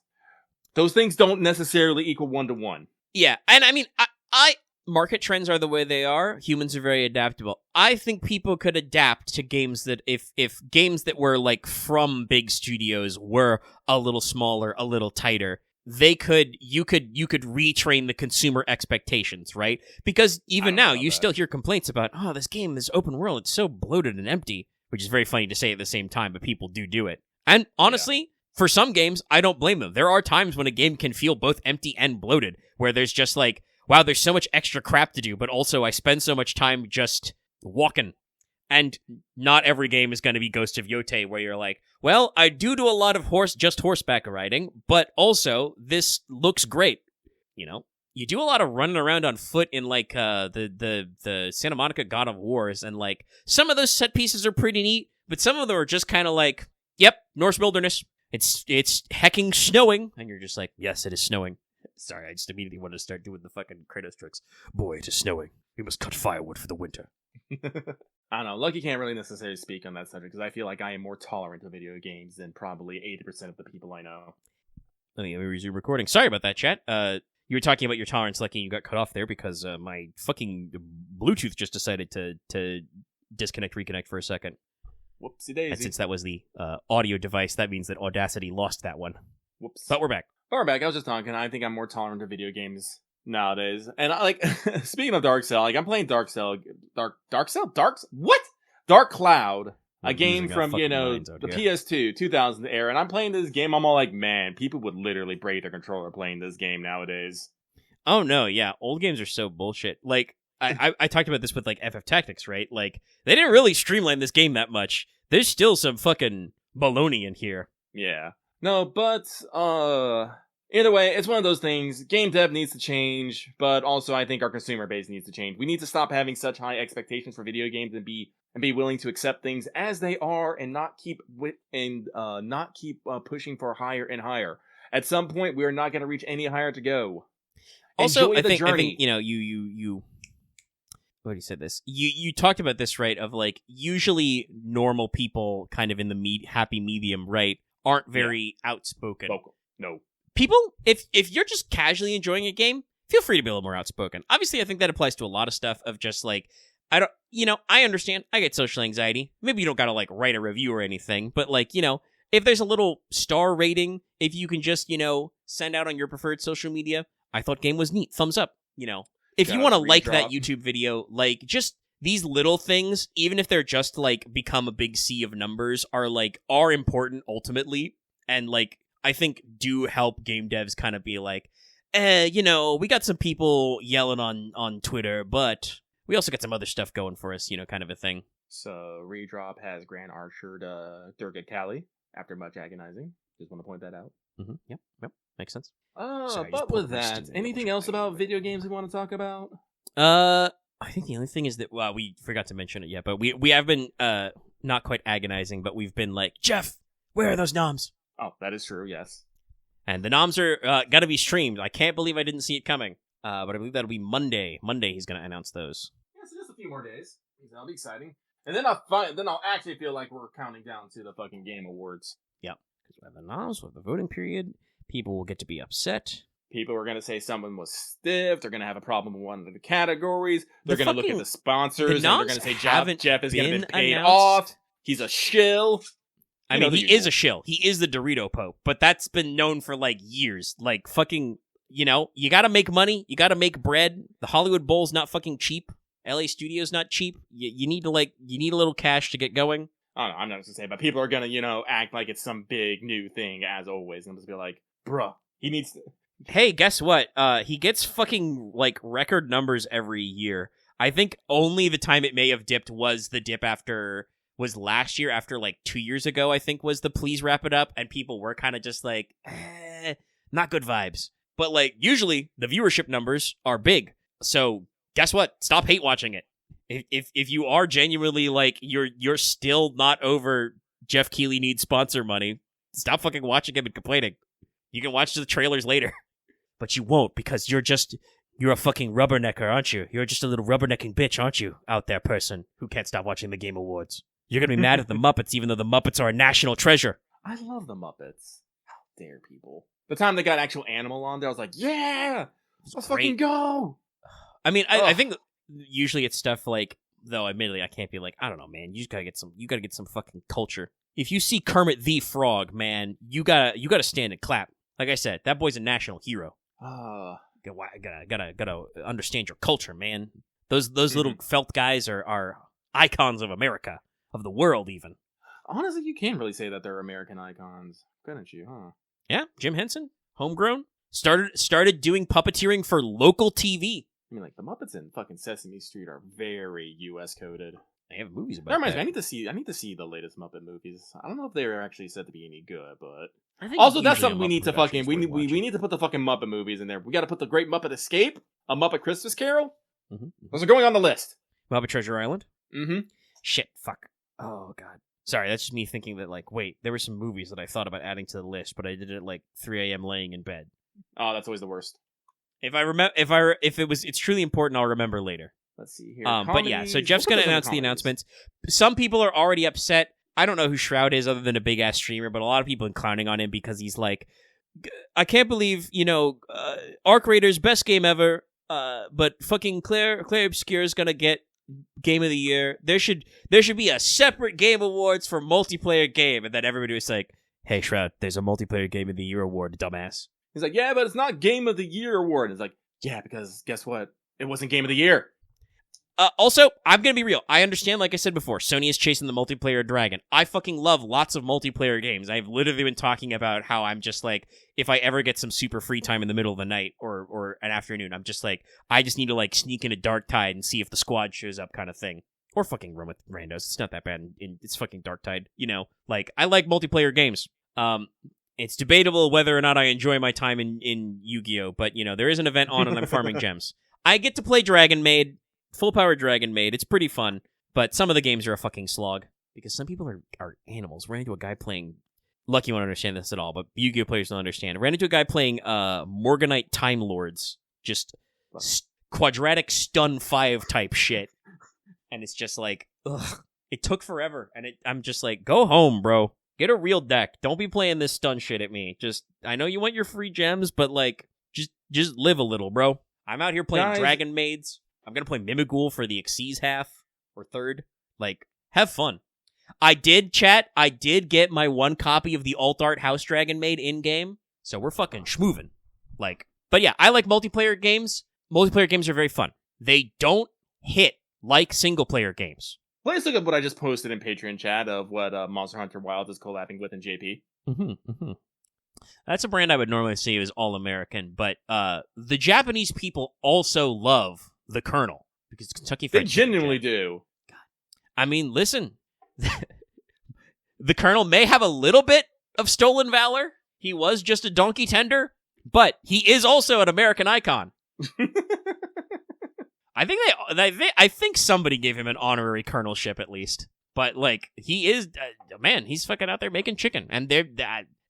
Those things don't necessarily equal 1-to-1. Yeah, and I mean, I market trends are the way they are. Humans are very adaptable. I think people could adapt to games that if games that were like from big studios were a little smaller, a little tighter, you could retrain the consumer expectations, right? Because even now, you still hear complaints about, oh, this game, this open world, it's so bloated and empty, which is very funny to say at the same time, but people do it. And honestly, for some games, I don't blame them. There are times when a game can feel both empty and bloated, where there's just like, wow, there's so much extra crap to do, but also I spend so much time just walking. And not every game is going to be Ghost of Yotei, where you're like, well, I do a lot of horseback riding, but also this looks great. You do a lot of running around on foot in like the Santa Monica God of Wars, and like some of those set pieces are pretty neat, but some of them are just kind of like, yep, Norse wilderness. It's hecking snowing, and you're just like, yes, it is snowing. Sorry, I just immediately wanted to start doing the fucking Kratos tricks. Boy, it is snowing. We must cut firewood for the winter. I don't know. Lucky can't really necessarily speak on that subject, because I feel like I am more tolerant of video games than probably 80% of the people I know. Let me resume recording. Sorry about that, chat. You were talking about your tolerance, Lucky, and you got cut off there because my fucking Bluetooth just decided to reconnect for a second. Whoopsie daisy. And since that was the audio device, that means that Audacity lost that one. Whoops. But we're back. I was just talking. I think I'm more tolerant of video games nowadays. And speaking of Dark Cell, I'm playing Dark Cloud, a game from, the PS2, 2000 era. And I'm playing this game. I'm all like, man, people would literally break their controller playing this game nowadays. Oh, no, yeah. Old games are so bullshit. Like, I talked about this with, like, FF Tactics, right? Like, they didn't really streamline this game that much. There's still some fucking baloney in here. Yeah. No, but, either way, it's one of those things. Game dev needs to change, but also I think our consumer base needs to change. We need to stop having such high expectations for video games and be willing to accept things as they are, and not keep pushing for higher and higher. At some point, we are not going to reach any higher to go. Also, I think you what you said this. You talked about this, right? Of like, usually normal people, kind of in the happy medium, right, aren't very outspoken. Vocal. No. People, if you're just casually enjoying a game, feel free to be a little more outspoken. Obviously, I think that applies to a lot of stuff of just like, I understand, I get social anxiety. Maybe you don't gotta like write a review or anything, but like, if there's a little star rating, if you can just, send out on your preferred social media, I thought game was neat, thumbs up, If you want to like that YouTube video, like just these little things, even if they're just like become a big sea of numbers, are important ultimately, and like I think do help game devs kind of be like, we got some people yelling on Twitter, but we also got some other stuff going for us, kind of a thing. So Redrop has Grand Archer to Durga Kali after much agonizing. Just want to point that out. Yep. Makes sense. But Sorry, just with poured my that, steam anything else about video games we want to talk about? I think the only thing is that we forgot to mention it yet, but we have been not quite agonizing, but we've been like, Jeff, where are those noms? Oh, that is true. Yes. And the noms are got to be streamed. I can't believe I didn't see it coming. But I believe that'll be Monday. Monday he's going to announce those. Yeah, so just a few more days. That'll be exciting. And then I'll actually feel like we're counting down to the fucking Game Awards. Yep. Because we have the noms, we have the voting period. People will get to be upset. People are going to say someone was stiff. They're going to have a problem with one of the categories. They're going to look at the sponsors. And they're going to say Jeff is going to be paid off. He's a shill. I mean, he is a shill. He is the Dorito Pope. But that's been known for, like, years. Like, fucking, you know, you got to make money. You got to make bread. The Hollywood Bowl's not fucking cheap. LA Studio's not cheap. You need to, like, you need a little cash to get going. I don't know. I'm not going to say, but people are going to, you know, act like it's some big new thing, as always. And just be like, bruh, he needs to... Hey, guess what? He gets fucking, like, record numbers every year. I think only the time it may have dipped was the dip was last year, after, like, 2 years ago, I think, was the please wrap it up, and people were kind of just like, not good vibes. But, like, usually, the viewership numbers are big. So, guess what? Stop hate watching it. If you are genuinely, like, you're still not over Jeff Keighley needs sponsor money, stop fucking watching him and complaining. You can watch the trailers later. But you won't, because you're a fucking rubbernecker, aren't you? You're just a little rubbernecking bitch, aren't you, out there, person who can't stop watching the Game Awards. You're gonna be mad at the Muppets, even though the Muppets are a national treasure. I love the Muppets. How dare people. The time they got actual animal on there, I was like, yeah! Let's fucking go! I mean, I think usually it's stuff like, though admittedly I can't be like, I don't know, man, you gotta get some fucking culture. If you see Kermit the Frog, man, you gotta stand and clap. Like I said, that boy's a national hero. Gotta understand your culture, man. Those little felt guys are icons of America, of the world, even. Honestly, you can't really say that they're American icons, couldn't you? Huh? Yeah, Jim Henson, homegrown, started doing puppeteering for local TV. I mean, like the Muppets in fucking Sesame Street are very U.S. coded. They have movies about that. Reminds that. me, I need to see the latest Muppet movies. I don't know if they're actually said to be any good, but I think also that's something we need to fucking we need to put the fucking Muppet movies in there. We got to put the Great Muppet Escape, A Muppet Christmas Carol. Those are going on the list. Muppet Treasure Island. Mm-hmm. Shit. Fuck. Oh god. Sorry, that's just me thinking that, like, wait, there were some movies that I thought about adding to the list, but I did it at like 3 a.m. laying in bed. Oh, that's always the worst. If it's truly important, I'll remember later. Let's see here. But yeah, so Jeff's going to announce the announcements. Some people are already upset. I don't know who Shroud is other than a big-ass streamer, but a lot of people are clowning on him because he's like, I can't believe, Arc Raiders, best game ever, but fucking Claire Obscure is going to get Game of the Year. There should be a separate Game Awards for multiplayer game. And then everybody was like, hey, Shroud, there's a multiplayer Game of the Year award, dumbass. He's like, yeah, but it's not Game of the Year award. It's like, yeah, because guess what? It wasn't Game of the Year. Also, I'm going to be real. I understand, like I said before, Sony is chasing the multiplayer dragon. I fucking love lots of multiplayer games. I've literally been talking about how I'm just like, if I ever get some super free time in the middle of the night or an afternoon, I'm just like, I just need to like sneak into Dark Tide and see if the squad shows up kind of thing. Or fucking run with randos. It's not that bad. It's fucking Dark Tide. Like, I like multiplayer games. It's debatable whether or not I enjoy my time in Yu-Gi-Oh! But, there is an event on and I'm farming gems. I get to play Dragon Maid. Full power Dragon Maid. It's pretty fun, but some of the games are a fucking slog because some people are animals. Ran into a guy playing. Lucky won't understand this at all, but Yu-Gi-Oh players don't understand. Ran into a guy playing Morganite Time Lords, just quadratic stun 5 type shit, and it's just like, ugh. It took forever, and I'm just like, go home, bro. Get a real deck. Don't be playing this stun shit at me. I know you want your free gems, but like, just live a little, bro. I'm out here playing Dragon Maids. I'm going to play Mimighoul for the Xyz half or third. Like, have fun. I did get my 1 copy of the Alt Art House Dragon Maid in-game, so we're fucking schmoovin'. Like, but yeah, I like multiplayer games. Multiplayer games are very fun. They don't hit like single-player games. Let's look at what I just posted in Patreon chat of what Monster Hunter Wilds is collabing with in JP. That's a brand I would normally say is all-American, but the Japanese people also love the Colonel, because Kentucky Fried Chicken. They genuinely do. God. I mean, listen, the Colonel may have a little bit of stolen valor, He was just a donkey tender, but he is also an American icon. I think somebody gave him an honorary colonelship at least. But like he is, man, he's fucking out there making chicken, and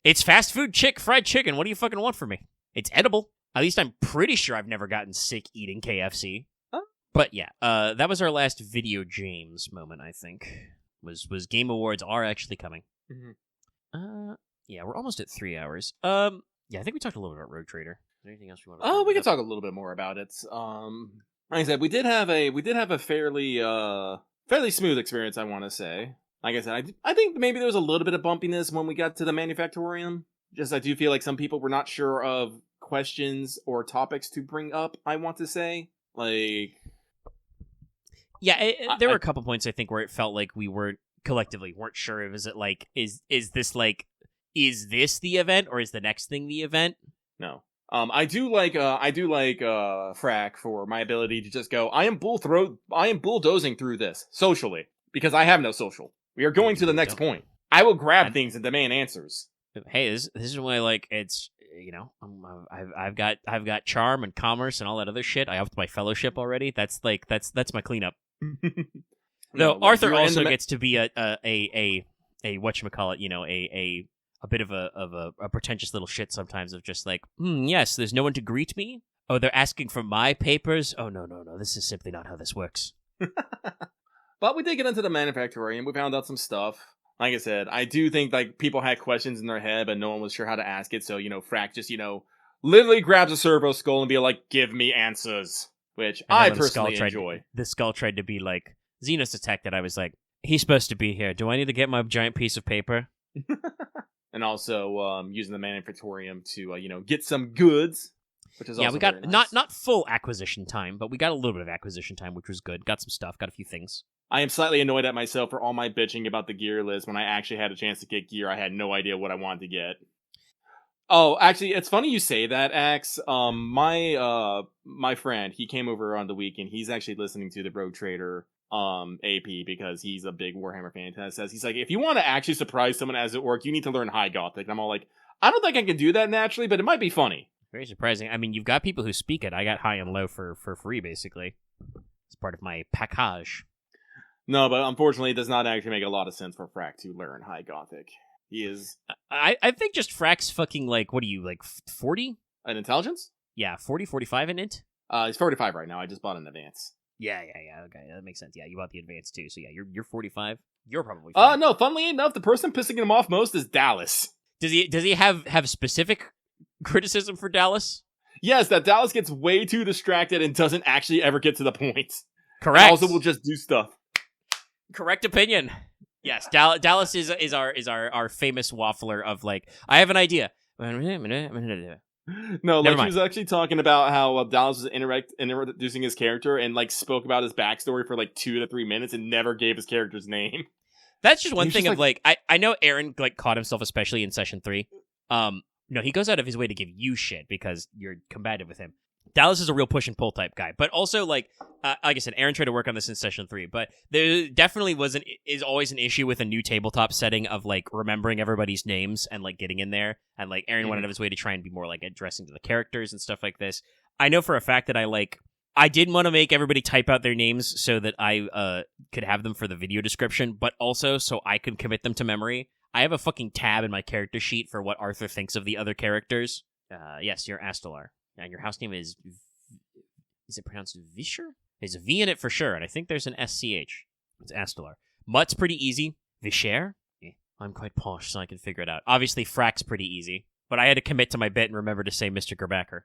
it's fast food fried chicken. What do you fucking want from me? It's edible. At least I'm pretty sure I've never gotten sick eating KFC. Huh? But yeah, that was our last video James moment. I think was Game Awards are actually coming. Mm-hmm. Yeah, we're almost at 3 hours. Yeah, I think we talked a little bit about Rogue Trader. Is there anything else you want to? Oh, we can talk a little bit more about it. Like I said, we did have a fairly smooth experience, I want to say. Like I said, I think maybe there was a little bit of bumpiness when we got to the Manufactorium. Just I do feel like some people were not sure of questions or topics to bring up, I want to say. Like... Yeah, there were a couple points, I think, where it felt like we collectively weren't sure. Is it like, is this the event, or is the next thing the event? No. I do like Frack for my ability to just go, I am bulldozing through this socially because I have no social. We are going to the next point. I will grab things and demand answers. Hey, this is why it's I've got charm and commerce and all that other shit. I upped my fellowship already. That's my cleanup. Though Arthur also gets to be a whatchamacallit, a bit of a pretentious little shit sometimes of just like, yes, there's no one to greet me. Oh, they're asking for my papers? Oh, no, this is simply not how this works. But we did get into the Manufactorium. We found out some stuff. Like I said, I do think like people had questions in their head, but no one was sure how to ask it. So, Frack just, literally grabs a servo skull and be like, give me answers. Which I personally enjoy. The skull tried to be like, Xenos detected. I was like, he's supposed to be here. Do I need to get my giant piece of paper? And also using the Manufactorium to, get some goods. Which is also we got very nice. not full acquisition time, but we got a little bit of acquisition time, which was good. Got some stuff, got a few things. I am slightly annoyed at myself for all my bitching about the gear list. When I actually had a chance to get gear, I had no idea what I wanted to get. Oh, actually, it's funny you say that, Axe. My friend, he came over on the weekend. He's actually listening to the Rogue Trader AP because he's a big Warhammer fan. And says he's like, if you want to actually surprise someone as it work, you need to learn High Gothic. And I'm all like, I don't think I can do that naturally, but it might be funny. Very surprising. I mean, you've got people who speak it. I got high and low for free, basically. It's part of my package. No, but unfortunately, it does not actually make a lot of sense for Frack to learn High Gothic. He is... I think just Frack's fucking, like, what are you, like, 40? An intelligence? Yeah, 40, 45 in int? He's 45 right now. I just bought an advance. Yeah, okay, that makes sense. Yeah, you bought the advance, too, so yeah, you're 45. You're probably 45. No, funnily enough, the person pissing him off most is Dallas. Does he have specific criticism for Dallas? Yes, that Dallas gets way too distracted and doesn't actually ever get to the point. Correct. And also will just do stuff. Correct opinion. Yes, Dallas is our famous waffler of like, I have an idea. No, like he was actually talking about how Dallas was introducing his character and like spoke about his backstory for like 2 to 3 minutes and never gave his character's name. That's just one thing of like I know Aaron like caught himself especially in session 3. No, he goes out of his way to give you shit because you're combative with him. Dallas is a real push and pull type guy, but also like I said, Aaron tried to work on this in session 3, but there definitely is always an issue with a new tabletop setting of like remembering everybody's names and like getting in there, and like Aaron went out of his way to try and be more like addressing to the characters and stuff like this. I know for a fact that I didn't want to make everybody type out their names so that I could have them for the video description, but also so I could commit them to memory. I have a fucking tab in my character sheet for what Arthur thinks of the other characters. Yes, you're Astalar. And your house name is it pronounced Vischer? There's a V in it for sure, and I think there's an SCH. It's Astalar. Mutt's pretty easy. Vischer? I'm quite posh, so I can figure it out. Obviously, Frack's pretty easy, but I had to commit to my bit and remember to say Mr. Gerbacker.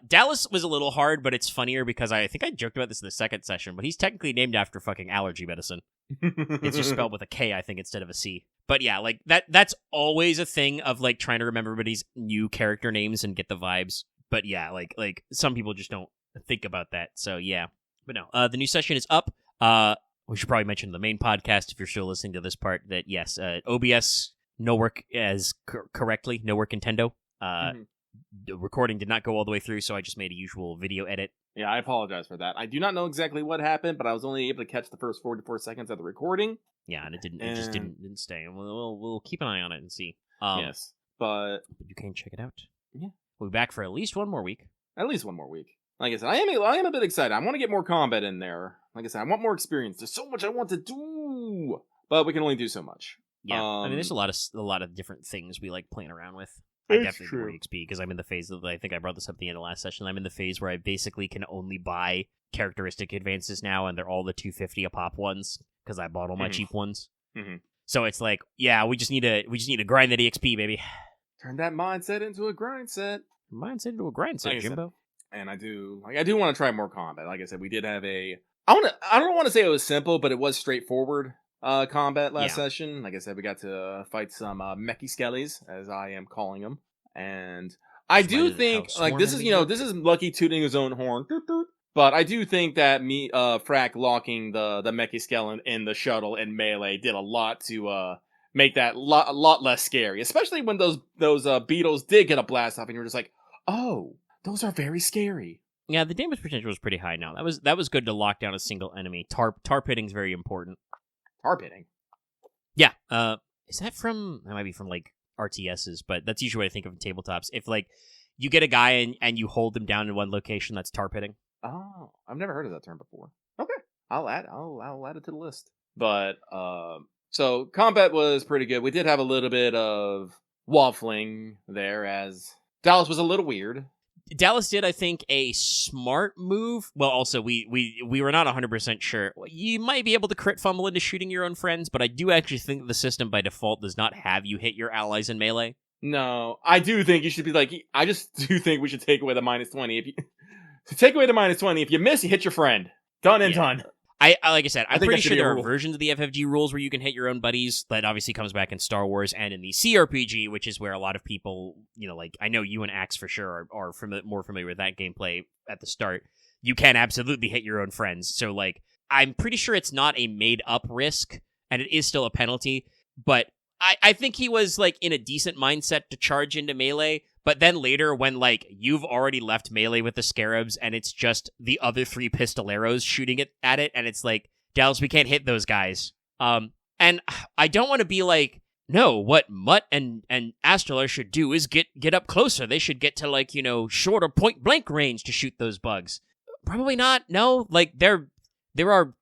Dallas was a little hard, but it's funnier because I think I joked about this in the second session, but he's technically named after fucking allergy medicine. It's just spelled with a K, I think, instead of a C. But yeah, like that's always a thing of like trying to remember everybody's new character names and get the vibes. But yeah, like some people just don't think about that. So yeah. But no, the new session is up. We should probably mention the main podcast if you're still listening to this part that yes, OBS no work as correctly, no work Nintendo. The recording did not go all the way through, so I just made a usual video edit. Yeah, I apologize for that. I do not know exactly what happened, but I was only able to catch the first 44 seconds of the recording. Yeah, and it just didn't stay. We'll keep an eye on it and see. Yes. but you can check it out. Yeah. We'll be back for at least one more week. At least one more week. Like I said, I am a bit excited. I want to get more combat in there. Like I said, I want more experience. There's so much I want to do, but we can only do so much. Yeah, I mean, there's a lot of different things we like playing around with. I It's definitely true. do XP because I'm in the phase of, I think I brought this up at the end of last session. I'm in the phase where I basically can only buy characteristic advances now, and they're all the 250 a pop ones because I bought all my cheap ones. Mm-hmm. So it's like, yeah, we just need to grind that EXP, baby. Turn that mindset into a grind set. Mindset into a grind set, Like I said, Jimbo. And I do want to try more combat. Like I said, we did have I don't want to say it was simple, but it was straightforward combat last session. Like I said, we got to fight some mechy skellies, as I am calling them. And I do think, like, this is Lucky tooting his own horn. Doot, doot. But I do think that Frack locking the mechy skeleton in the shuttle and melee did a lot to make that a lot less scary. Especially when those beetles did get a blast off and you're just like, oh, those are very scary. Yeah, the damage potential was pretty high now. That was good to lock down a single enemy. Tarp hitting's very important. Tarp hitting? Yeah. Is that might be from, like, RTSs, but that's usually what I think of in tabletops. If, like, you get a guy and you hold them down in one location, that's tarp hitting. Oh, I've never heard of that term before. Okay. I'll add it to the list. But, so combat was pretty good. We did have a little bit of waffling there as Dallas was a little weird. Dallas did, I think, a smart move. Well, also, we were not 100% sure. You might be able to crit fumble into shooting your own friends, but I do actually think the system by default does not have you hit your allies in melee. No, I do think you should be like, I just do think we should take away the -20. If you take away the -20, if you miss, you hit your friend. Done and done. Like I said, I'm pretty sure there are rule. versions of the FFG rules where you can hit your own buddies. That obviously comes back in Star Wars and in the CRPG, which is where a lot of people, like, I know you and Axe for sure are more familiar with that gameplay at the start. You can absolutely hit your own friends. So, like, I'm pretty sure it's not a made-up risk, and it is still a penalty, but I think he was, like, in a decent mindset to charge into melee. But then later, when, like, you've already left melee with the scarabs, and it's just the other 3 pistoleros shooting at it, and it's like, Dallas, we can't hit those guys. And I don't want to be like, no, what Mutt and Astralar should do is get up closer. They should get to, like, shorter point-blank range to shoot those bugs. Probably not, no. Like, there are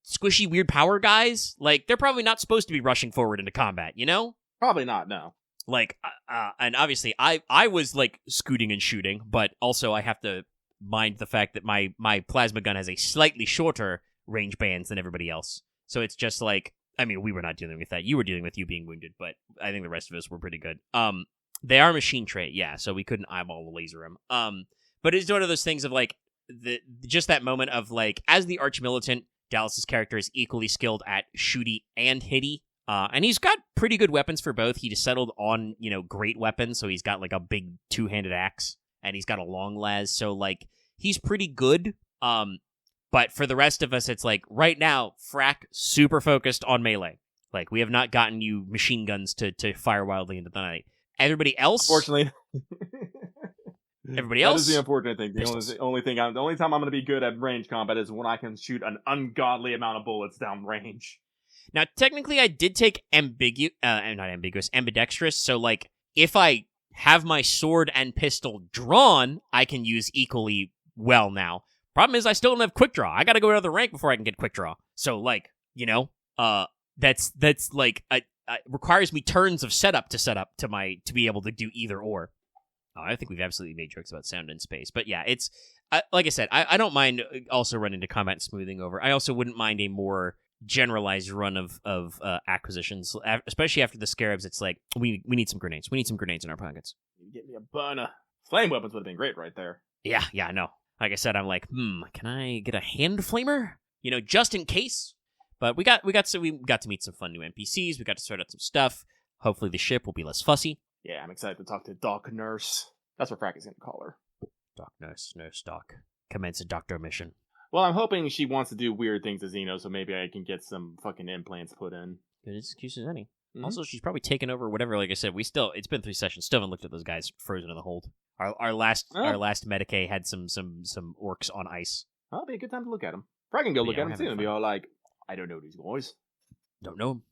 squishy, weird power guys. Like, they're probably not supposed to be rushing forward into combat, Probably not, no. Like, and obviously, I was, like, scooting and shooting, but also I have to mind the fact that my plasma gun has a slightly shorter range bands than everybody else. So it's just like, I mean, we were not dealing with that. You were dealing with you being wounded, but I think the rest of us were pretty good. They are machine trait, yeah, so we couldn't eyeball laser them. But it's one of those things of, like, just that moment of, like, as the arch militant, Dallas's character is equally skilled at shooty and hitty. And he's got pretty good weapons for both. He just settled on, great weapons. So he's got, like, a big 2-handed axe, and he's got a long las. So, like, he's pretty good. But for the rest of us, it's like, right now, Frack, super focused on melee. Like, we have not gotten you machine guns to fire wildly into the night. Everybody else? Fortunately. Everybody else? That is the unfortunate thing. The only time I'm going to be good at range combat is when I can shoot an ungodly amount of bullets down range. Now, technically, I did take ambidextrous, so, like, if I have my sword and pistol drawn, I can use equally well now. Problem is, I still don't have quick draw. I gotta go to another rank before I can get quick draw. So, like, that's like, requires me turns of setup to be able to do either or. I think we've absolutely made jokes about sound in space, but yeah, it's, like I said, I don't mind also running into combat and smoothing over. I also wouldn't mind a more generalized run of acquisitions, especially after the scarabs. It's like, we need some grenades. We need some grenades in our pockets. Get me a burner. Flame weapons would have been great right there. Yeah, I know. Like I said, I'm like, can I get a hand flamer? Just in case. But we got to meet some fun new NPCs. We got to sort out some stuff. Hopefully the ship will be less fussy. Yeah, I'm excited to talk to Doc Nurse. That's what Frack is going to call her. Doc Nurse Doc. Commence a doctor mission. Well, I'm hoping she wants to do weird things to Xeno, so maybe I can get some fucking implants put in. Good excuse as any. Mm-hmm. Also, she's probably taken over whatever. Like I said, it's been 3 sessions. Still haven't looked at those guys frozen in the hold. Our last Medicaid had some orcs on ice. That'll be a good time to look at them. Frack can go look at them too and be all like, I don't know these boys. Don't know him.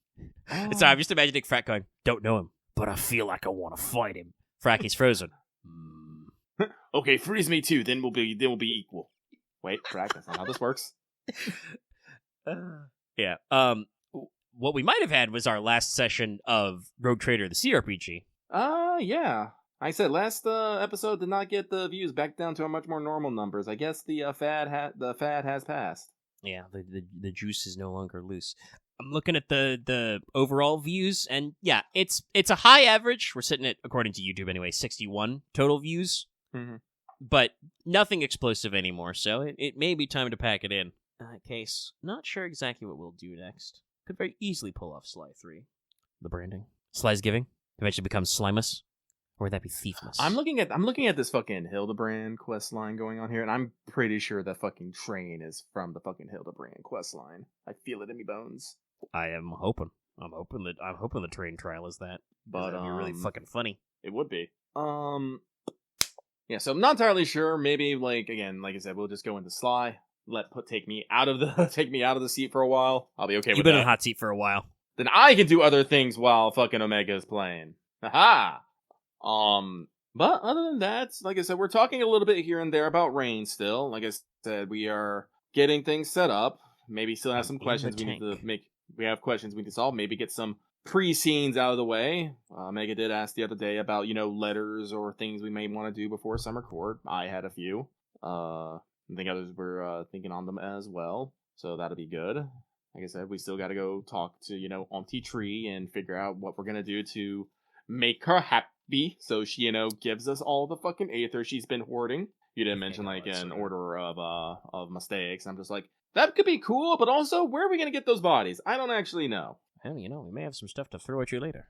So I'm just imagining Frack going, don't know him. but I feel like I want to fight him. Fracky's frozen. Okay, freeze me too. Then we'll be equal. Wait, Frack, that's not how this works. Yeah. What we might have had was our last session of Rogue Trader, the CRPG. Yeah. I said last episode did not get the views back down to a much more normal numbers. I guess the fad has passed. Yeah, the juice is no longer loose. I'm looking at the overall views, and yeah, it's a high average. We're sitting at, according to YouTube anyway, 61 total views. Mm-hmm. But nothing explosive anymore, so it may be time to pack it in. In that case, not sure exactly what we'll do next. Could very easily pull off Sly 3. The branding. Sly's Giving eventually becomes Slimus. Or would that be Thiefmas? I'm looking at this fucking Hildebrand quest line going on here, and I'm pretty sure that fucking train is from the fucking Hildebrand quest line. I feel it in my bones. I am hoping. I'm hoping the train trial is that. But that'd be really fucking funny. It would be. Yeah, so I'm not entirely sure. Maybe like I said, we'll just go into Sly. Take me out of the seat for a while. I'll be okay with that. You've been in a hot seat for a while. Then I can do other things while fucking Omega is playing. Haha. But other than that, like I said, we're talking a little bit here and there about Rain still. Like I said, we are getting things set up. Maybe still have some questions we need to make. We have questions we need to solve. Maybe get some pre-scenes out of the way. Omega did ask the other day about, letters or things we may want to do before Summer Court. I had a few. I think others were thinking on them as well. So that'll be good. Like I said, we still got to go talk to, Auntie Tree and figure out what we're going to do to make her happy. So she, gives us all the fucking aether she's been hoarding. You didn't mention an order of mistakes. I'm just like, that could be cool, but also, where are we going to get those bodies? I don't actually know. Hell, we may have some stuff to throw at you later.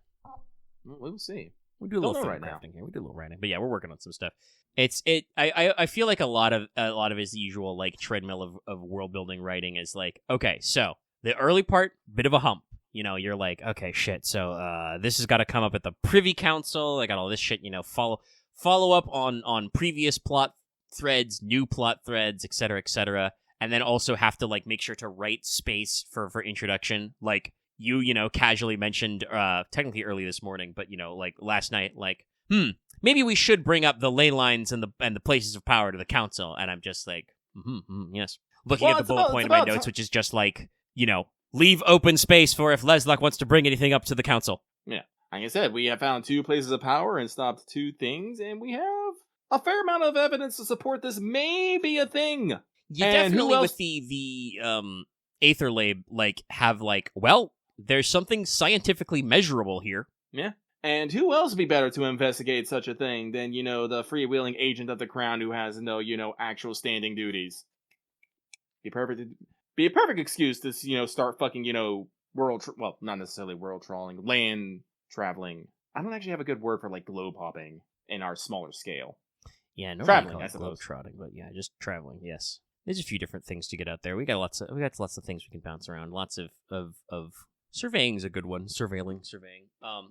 We'll see. We do a little right crafting here. We do a little writing, but yeah, we're working on some stuff. I feel like a lot of his usual like treadmill of world building writing is like, okay, so the early part, bit of a hump. You're like, okay, shit. So this has got to come up at the Privy Council. I got all this shit. Follow up on previous plot threads, new plot threads, etc., and then also have to like make sure to write space for introduction, like. You casually mentioned, technically early this morning, but, like, last night, like, maybe we should bring up the ley lines and the places of power to the council, and I'm just like, yes. Looking at the bullet point in my notes, which is just like, leave open space for if Leslock wants to bring anything up to the council. Yeah. Like I said, we have found 2 places of power and stopped 2 things, and we have a fair amount of evidence to support this may be a thing. You definitely, with the Aether Lab, like, have, like, well... There's something scientifically measurable here. Yeah. And who else would be better to investigate such a thing than, the freewheeling agent of the crown who has no, actual standing duties? Be a perfect excuse to, start fucking, not necessarily world trawling, land traveling. I don't actually have a good word for, like, globe hopping in our smaller scale. Yeah, no traveling, I suppose. Globe trotting, but yeah, just traveling, yes. There's a few different things to get out there. We got lots of things we can bounce around. Lots of surveying's a good one. Surveying.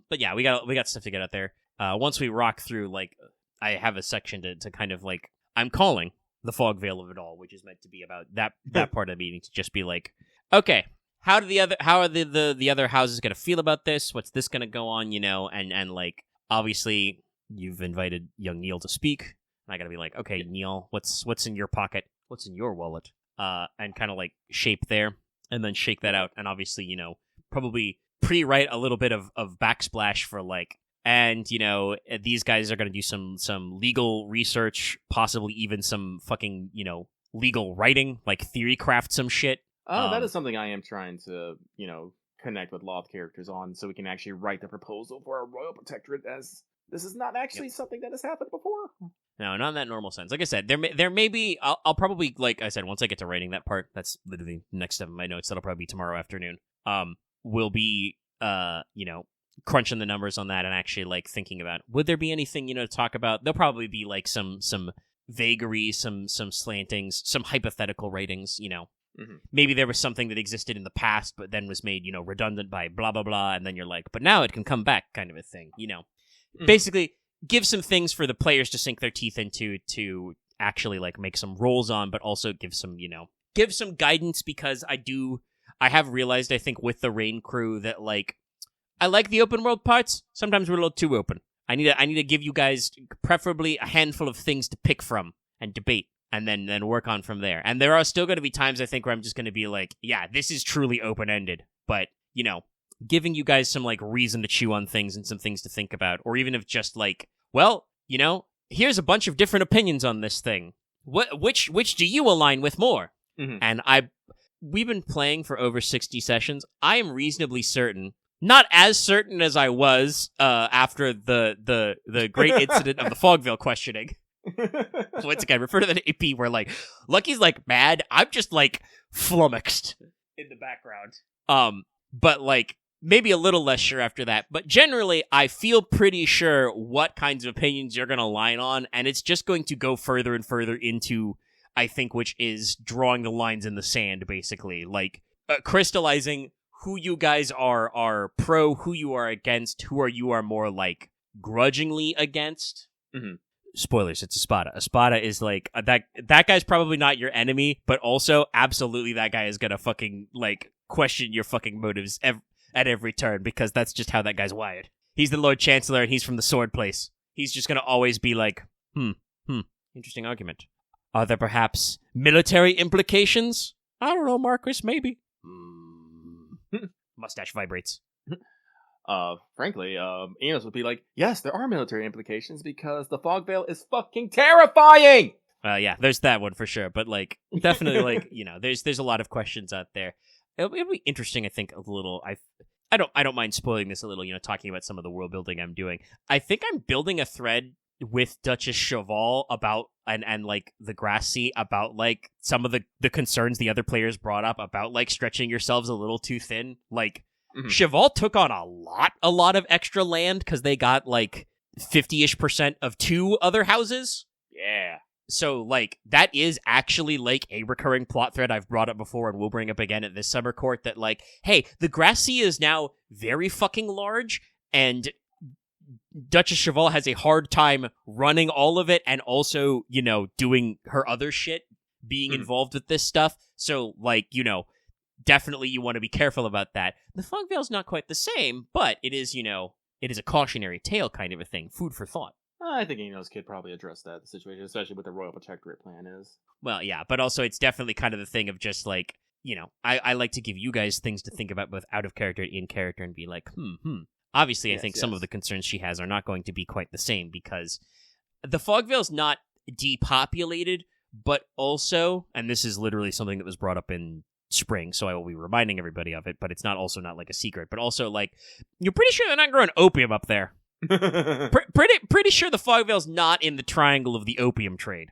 But yeah, we got stuff to get out there. Once we rock through, like, I have a section to kind of like, I'm calling the fog veil of it all, which is meant to be about that part of the meeting to just be like, okay, how are the other houses gonna feel about this? What's this gonna go on? And like, obviously you've invited young Neil to speak. And I gotta be like, okay, Neil, what's in your pocket? What's in your wallet? And kind of like shape there, and then shake that out, and obviously, probably pre-write a little bit of backsplash for like, and these guys are going to do some legal research, possibly even some fucking legal writing, like theory craft some shit. That is something I am trying to connect with Loth characters on, so we can actually write the proposal for a royal protectorate, as this is not actually something that has happened before. No, not in that normal sense. Like I said, there may be. I'll probably, like I said, once I get to writing that part, that's literally the next step of my notes. That'll probably be tomorrow afternoon. We'll be, crunching the numbers on that and actually like thinking about, would there be anything to talk about? There'll probably be like some vagaries, some slantings, some hypothetical ratings. Mm-hmm. Maybe there was something that existed in the past, but then was made redundant by blah blah blah, and then you're like, but now it can come back, kind of a thing. Mm-hmm. Basically. Give some things for the players to sink their teeth into to actually like make some rolls on, but also give some guidance, because I have realized, I think, with the Rain crew that like I like the open world parts. Sometimes we're a little too open. I need to give you guys preferably a handful of things to pick from and debate, and then work on from there. And there are still going to be times, I think, where I'm just going to be like, yeah, this is truly open-ended. But, you know, giving you guys some, like, reason to chew on things and some things to think about. Or even if just, like, well, you know, here's a bunch of different opinions on this thing. Which do you align with more? Mm-hmm. And we've been playing for over 60 sessions. I am reasonably certain, not as certain as I was after the great incident of the Fogvale questioning. Once again, refer to the AP where, like, Lucky's, like, mad. I'm just, like, flummoxed in the background. But, like, maybe a little less sure after that. But generally, I feel pretty sure what kinds of opinions you're going to line on, and it's just going to go further and further into, I think, which is drawing the lines in the sand, basically. Like, crystallizing who you guys are pro, who you are against, who you are more, like, grudgingly against. Mm-hmm. Spoilers, it's Espada. Espada is, like, that guy's probably not your enemy, but also, absolutely, that guy is gonna fucking, like, question your fucking motives at every turn, because that's just how that guy's wired. He's the Lord Chancellor, and he's from the Sword Place. He's just gonna always be like, interesting argument. Are there perhaps military implications? I don't know, Marcus, maybe. Mustache vibrates. Frankly, Enos would be like, yes, there are military implications because the Fogvale is fucking terrifying! Yeah, there's that one for sure, but, like, definitely, like, you know, there's a lot of questions out there. It'll be interesting, I think, a little. I don't mind spoiling this a little, you know, talking about some of the world building I'm doing. I think I'm building a thread with Duchess Cheval about, and like, the Grassy about, like, some of the concerns the other players brought up about, like, stretching yourselves a little too thin. Like, Cheval took on a lot of extra land because they got, like, 50-ish% of 2 other houses. Yeah. So, like, that is actually, like, a recurring plot thread I've brought up before and we'll bring up again at this summer court that, like, hey, the Grassy is now very fucking large, and Duchess Cheval has a hard time running all of it and also, you know, doing her other shit, being involved with this stuff. So, like, you know, definitely you want to be careful about that. The Fogvale's not quite the same, but it is, you know, it is a cautionary tale kind of a thing. Food for thought. I think Enos could probably address that, the situation, especially what the Royal Protectorate plan is. Well, yeah, but also it's definitely kind of the thing of just, like, you know, I like to give you guys things to think about both out of character and in character and be like, Obviously, I think some of the concerns she has are not going to be quite the same because the Fogvale's not depopulated, but also, and this is literally something that was brought up in spring, so I will be reminding everybody of it, but it's not like a secret, but also, like, you're pretty sure they're not growing opium up there. Pretty sure the Fogvale's not in the triangle of the opium trade.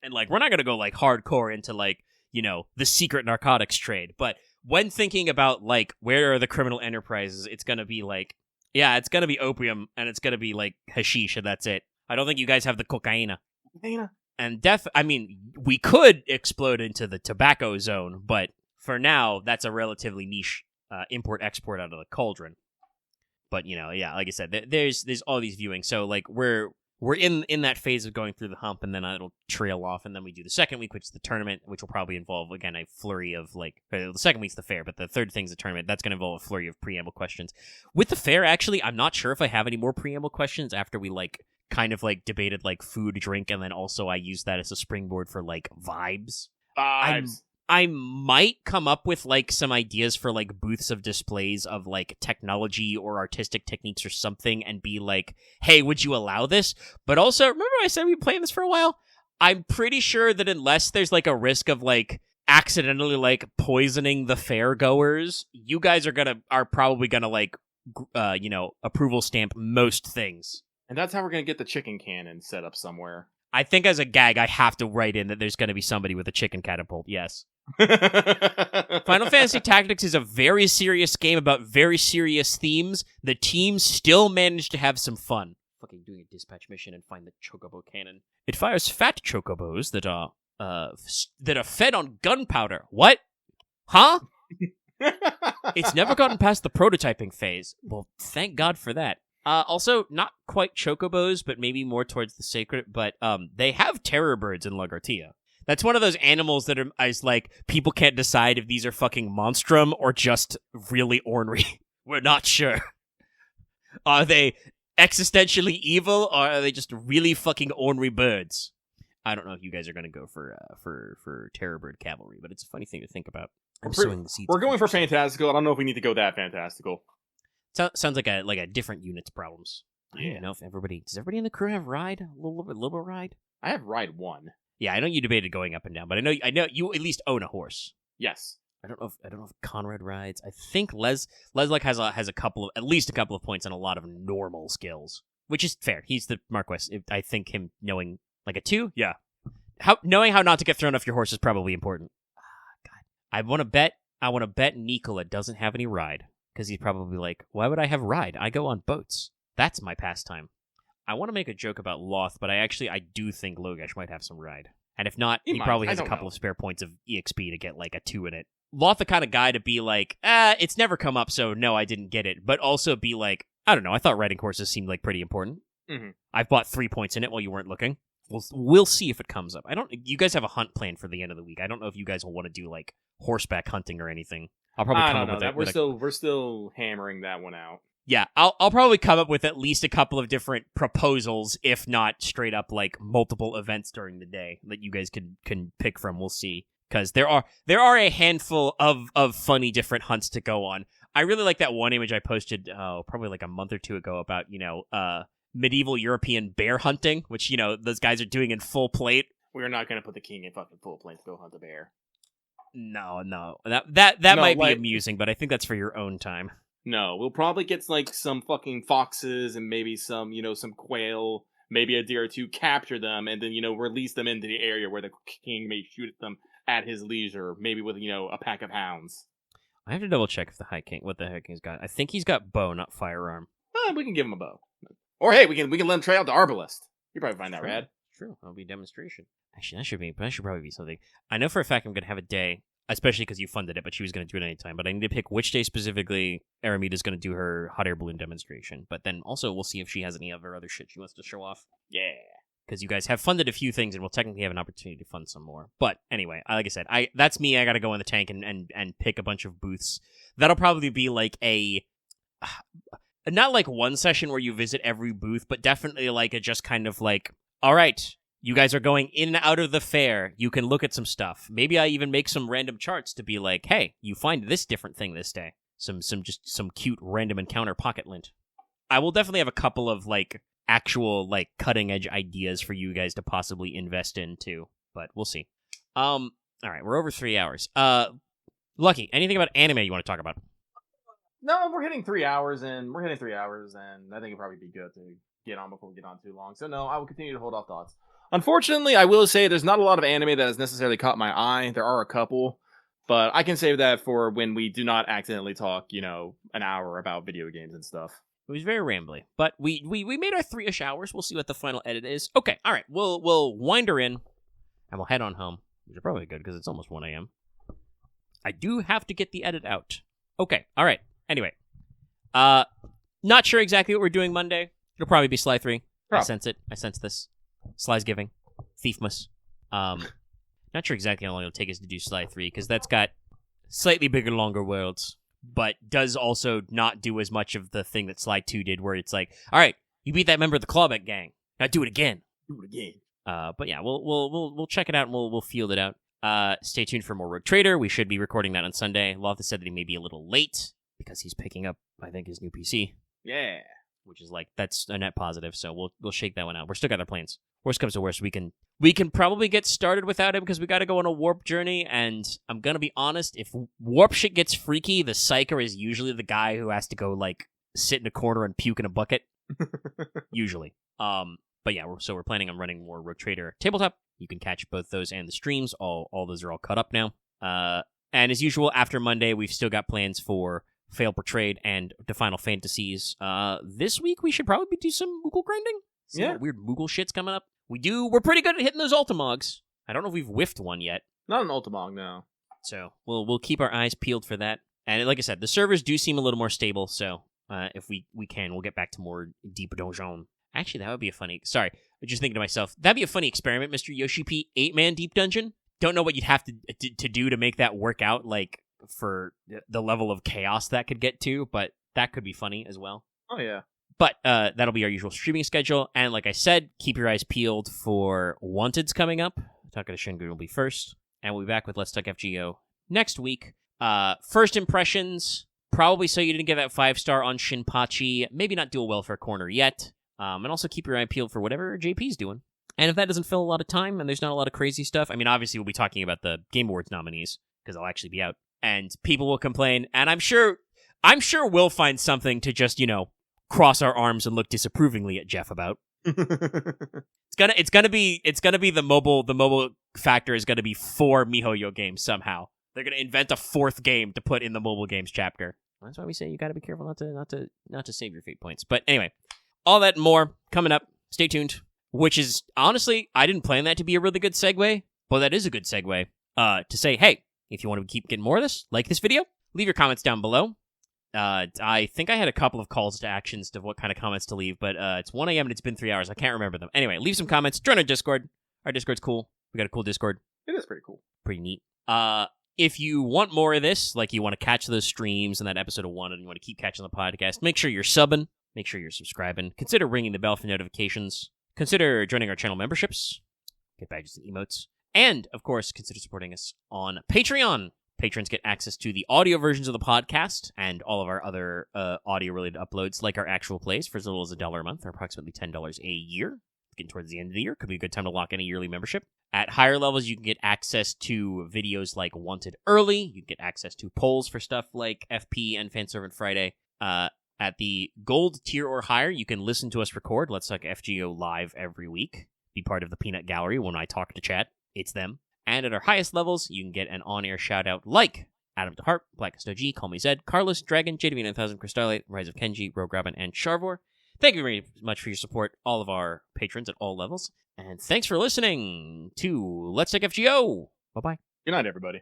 And, like, we're not gonna go, like, hardcore into, like, you know, the secret narcotics trade, but when thinking about, like, where are the criminal enterprises, it's gonna be, like, yeah, it's gonna be opium, and it's gonna be, like, hashish, and that's it. I don't think you guys have the cocaina. And I mean, we could explode into the tobacco zone, but for now, that's a relatively niche import-export out of the cauldron. But, you know, yeah, like I said, there's all these viewings. So, like, we're in that phase of going through the hump, and then it'll trail off, and then we do the second week, which is the tournament, which will probably involve, again, a flurry of, like, the second week's the fair, but the third thing's the tournament. That's going to involve a flurry of preamble questions. With the fair, actually, I'm not sure if I have any more preamble questions after we, like, kind of, like, debated, like, food, drink, and then also I use that as a springboard for, like, vibes. I might come up with, like, some ideas for, like, booths of displays of, like, technology or artistic techniques or something and be like, hey, would you allow this? But also, remember I said we'd be playing this for a while? I'm pretty sure that unless there's, like, a risk of, like, accidentally, like, poisoning the fair goers, you guys are probably gonna, like, you know, approval stamp most things. And that's how we're gonna get the chicken cannon set up somewhere. I think as a gag, I have to write in that there's gonna be somebody with a chicken catapult, yes. Final Fantasy Tactics is a very serious game about very serious themes. The team still managed to have some fun. Fucking doing a dispatch mission and find the chocobo cannon. It fires fat chocobos that are fed on gunpowder. What? Huh? It's never gotten past the prototyping phase. Well, thank God for that. Also, not quite chocobos, but maybe more towards the sacred, but they have terror birds in Lagartia. That's one of those animals that is like, people can't decide if these are fucking monstrum or just really ornery. We're not sure. Are they existentially evil, or are they just really fucking ornery birds? I don't know if you guys are going to go for Terror Bird Cavalry, but it's a funny thing to think about. We're going for fantastical. I don't know if we need to go that fantastical. Sounds like a different unit's problems. Yeah. I don't know if does everybody in the crew have ride? A little bit ride? I have ride 1. Yeah, I know you debated going up and down, but I know you at least own a horse. Yes. I don't know if Conrad rides. I think Les has at least a couple of points on a lot of normal skills, which is fair. He's the Marquess. I think him knowing like a 2, yeah. Knowing how not to get thrown off your horse is probably important. God, I want to bet Nikola doesn't have any ride, because he's probably like, why would I have ride? I go on boats. That's my pastime. I want to make a joke about Loth, but I do think Logesh might have some ride. And if not, he probably has a couple of spare points of EXP to get like a 2 in it. Loth the kind of guy to be like, it's never come up, so no, I didn't get it. But also be like, I don't know, I thought riding horses seemed like pretty important. Mm-hmm. I've bought 3 points in it while you weren't looking. We'll see if it comes up. You guys have a hunt plan for the end of the week. I don't know if you guys will want to do like horseback hunting or anything. I'll probably come up with that. We're still hammering that one out. Yeah, I'll probably come up with at least a couple of different proposals, if not straight up like multiple events during the day that you guys can pick from. We'll see, because there are a handful of funny different hunts to go on. I really like that one image I posted probably like a month or 2 ago about medieval European bear hunting, which those guys are doing in full plate. We're not gonna put the king in fucking full plate to go hunt a bear. No, that might be amusing, but I think that's for your own time. No, we'll probably get like some fucking foxes and maybe some, some quail, maybe a deer or 2, capture them, and then, release them into the area where the king may shoot them at his leisure, maybe with, a pack of hounds. I have to double check what the High King's got. I think he's got bow, not firearm. We can give him a bow. Or hey, we can let him try out the arbalist. You probably find that rad. True, that'll be a demonstration. Actually, that should probably be something. I know for a fact I'm going to have a day, especially because you funded it, but she was going to do it anytime. But I need to pick which day specifically Aramita's going to do her hot air balloon demonstration. But then also we'll see if she has any other shit she wants to show off. Yeah. Because you guys have funded a few things, and we'll technically have an opportunity to fund some more. But anyway, like I said, that's me. I got to go in the tank and pick a bunch of booths. That'll probably be like not like one session where you visit every booth, but definitely like a just kind of like, all right, you guys are going in and out of the fair. You can look at some stuff. Maybe I even make some random charts to be like, hey, you find this different thing this day. Some cute random encounter pocket lint. I will definitely have a couple of like actual like cutting edge ideas for you guys to possibly invest in too, but we'll see. All right, we're over 3 hours. Lucky, anything about anime you want to talk about? No, we're hitting 3 hours, and I think it'd probably be good to get on before we get on too long. So no, I will continue to hold off thoughts. Unfortunately, I will say there's not a lot of anime that has necessarily caught my eye. There are a couple, but I can save that for when we do not accidentally talk, an hour about video games and stuff. It was very rambly, but we made our 3-ish hours. We'll see what the final edit is. Okay, all right, we'll wind her in, and we'll head on home, which is probably good because it's almost 1 a.m. I do have to get the edit out. Okay, all right. Anyway, not sure exactly what we're doing Monday. It'll probably be Sly 3. I sense it. I sense this. Sly's giving. Thiefmas. Not sure exactly how long it'll take us to do Sly 3, because that's got slightly bigger, longer worlds, but does also not do as much of the thing that Sly 2 did, where it's like, all right, you beat that member of the Clawback gang. Now do it again. But yeah, we'll check it out and we'll field it out. Stay tuned for more Rogue Trader. We should be recording that on Sunday. Loth said that he may be a little late because he's picking up, I think, his new PC. Yeah. Which is like, that's a net positive, so we'll shake that one out. We're still got our plans. Worst comes to worst, we can probably get started without him because we got to go on a warp journey, and I'm gonna be honest, if warp shit gets freaky, the psyker is usually the guy who has to go like sit in a corner and puke in a bucket. Usually. But yeah, we're planning on running more Rogue Trader tabletop. You can catch both those and the streams. All those are all caught up now. And as usual, after Monday, we've still got plans for Fail Portrayed and the Final Fantasies. This week we should probably do some Moogle grinding. Some weird Moogle shit's coming up. We're pretty good at hitting those Ultimogs. I don't know if we've whiffed one yet. Not an Ultimog, no. So we'll keep our eyes peeled for that. And like I said, the servers do seem a little more stable, so if we can, we'll get back to more deep donjon. Actually, that would be a funny... Sorry, I'm just thinking to myself, that'd be a funny experiment, Mr. Yoshi P. 8-man deep dungeon. Don't know what you'd have to do to make that work out, like, for the level of chaos that could get to, but That could be funny as well. Oh, yeah. But that'll be our usual streaming schedule. And like I said, keep your eyes peeled for Wanted's coming up. Takara Shingun will be first. And we'll be back with Let's Talk FGO next week. First impressions, probably so you didn't get that 5-star on Shinpachi. Maybe not do a welfare corner yet. And also keep your eye peeled for whatever JP's doing. And if that doesn't fill a lot of time and there's not a lot of crazy stuff, I mean, obviously we'll be talking about the Game Awards nominees because they'll actually be out. And people will complain. And I'm sure we'll find something to just, cross our arms and look disapprovingly at Jeff about. It's gonna be the mobile factor is gonna be 4 MiHoYo games somehow. They're gonna invent a 4th game to put in the mobile games chapter. That's why we say you gotta be careful not to save your fate points. But anyway, all that and more coming up. Stay tuned. Which is honestly, I didn't plan that to be a really good segue, but that is a good segue. To say, hey, if you want to keep getting more of this, like this video, leave your comments down below. I think I had a couple of calls to actions to what kind of comments to leave, but it's 1 a.m. and it's been 3 hours. I can't remember them. Anyway, leave some comments. Join our Discord. Our Discord's cool. We got a cool Discord. It is pretty cool. Pretty neat. If you want more of this, like you want to catch those streams and that episode of 1 and you want to keep catching the podcast, make sure you're subbing. Make sure you're subscribing. Consider ringing the bell for notifications. Consider joining our channel memberships. Get badges and emotes. And, of course, consider supporting us on Patreon. Patrons get access to the audio versions of the podcast and all of our other audio-related uploads, like our actual plays, for as little as $1 a month, or approximately $10 a year. Getting towards the end of the year, could be a good time to lock in a yearly membership. At higher levels, you can get access to videos like Wanted Early. You can get access to polls for stuff like FP and Fanservant Friday. At the gold tier or higher, you can listen to us record Let's Talk FGO live every week. Be part of the Peanut Gallery when I talk to chat. It's them. And at our highest levels, you can get an on-air shout-out like Adam DeHart, Blackest OG, Call Me Zed, Carlos, Dragon, JDV9000, Crystalite, Rise of Kenji, Rogue Robin, and Charvor. Thank you very much for your support, all of our patrons at all levels. And thanks for listening to Let's Talk FGO. Bye-bye. Good night, everybody.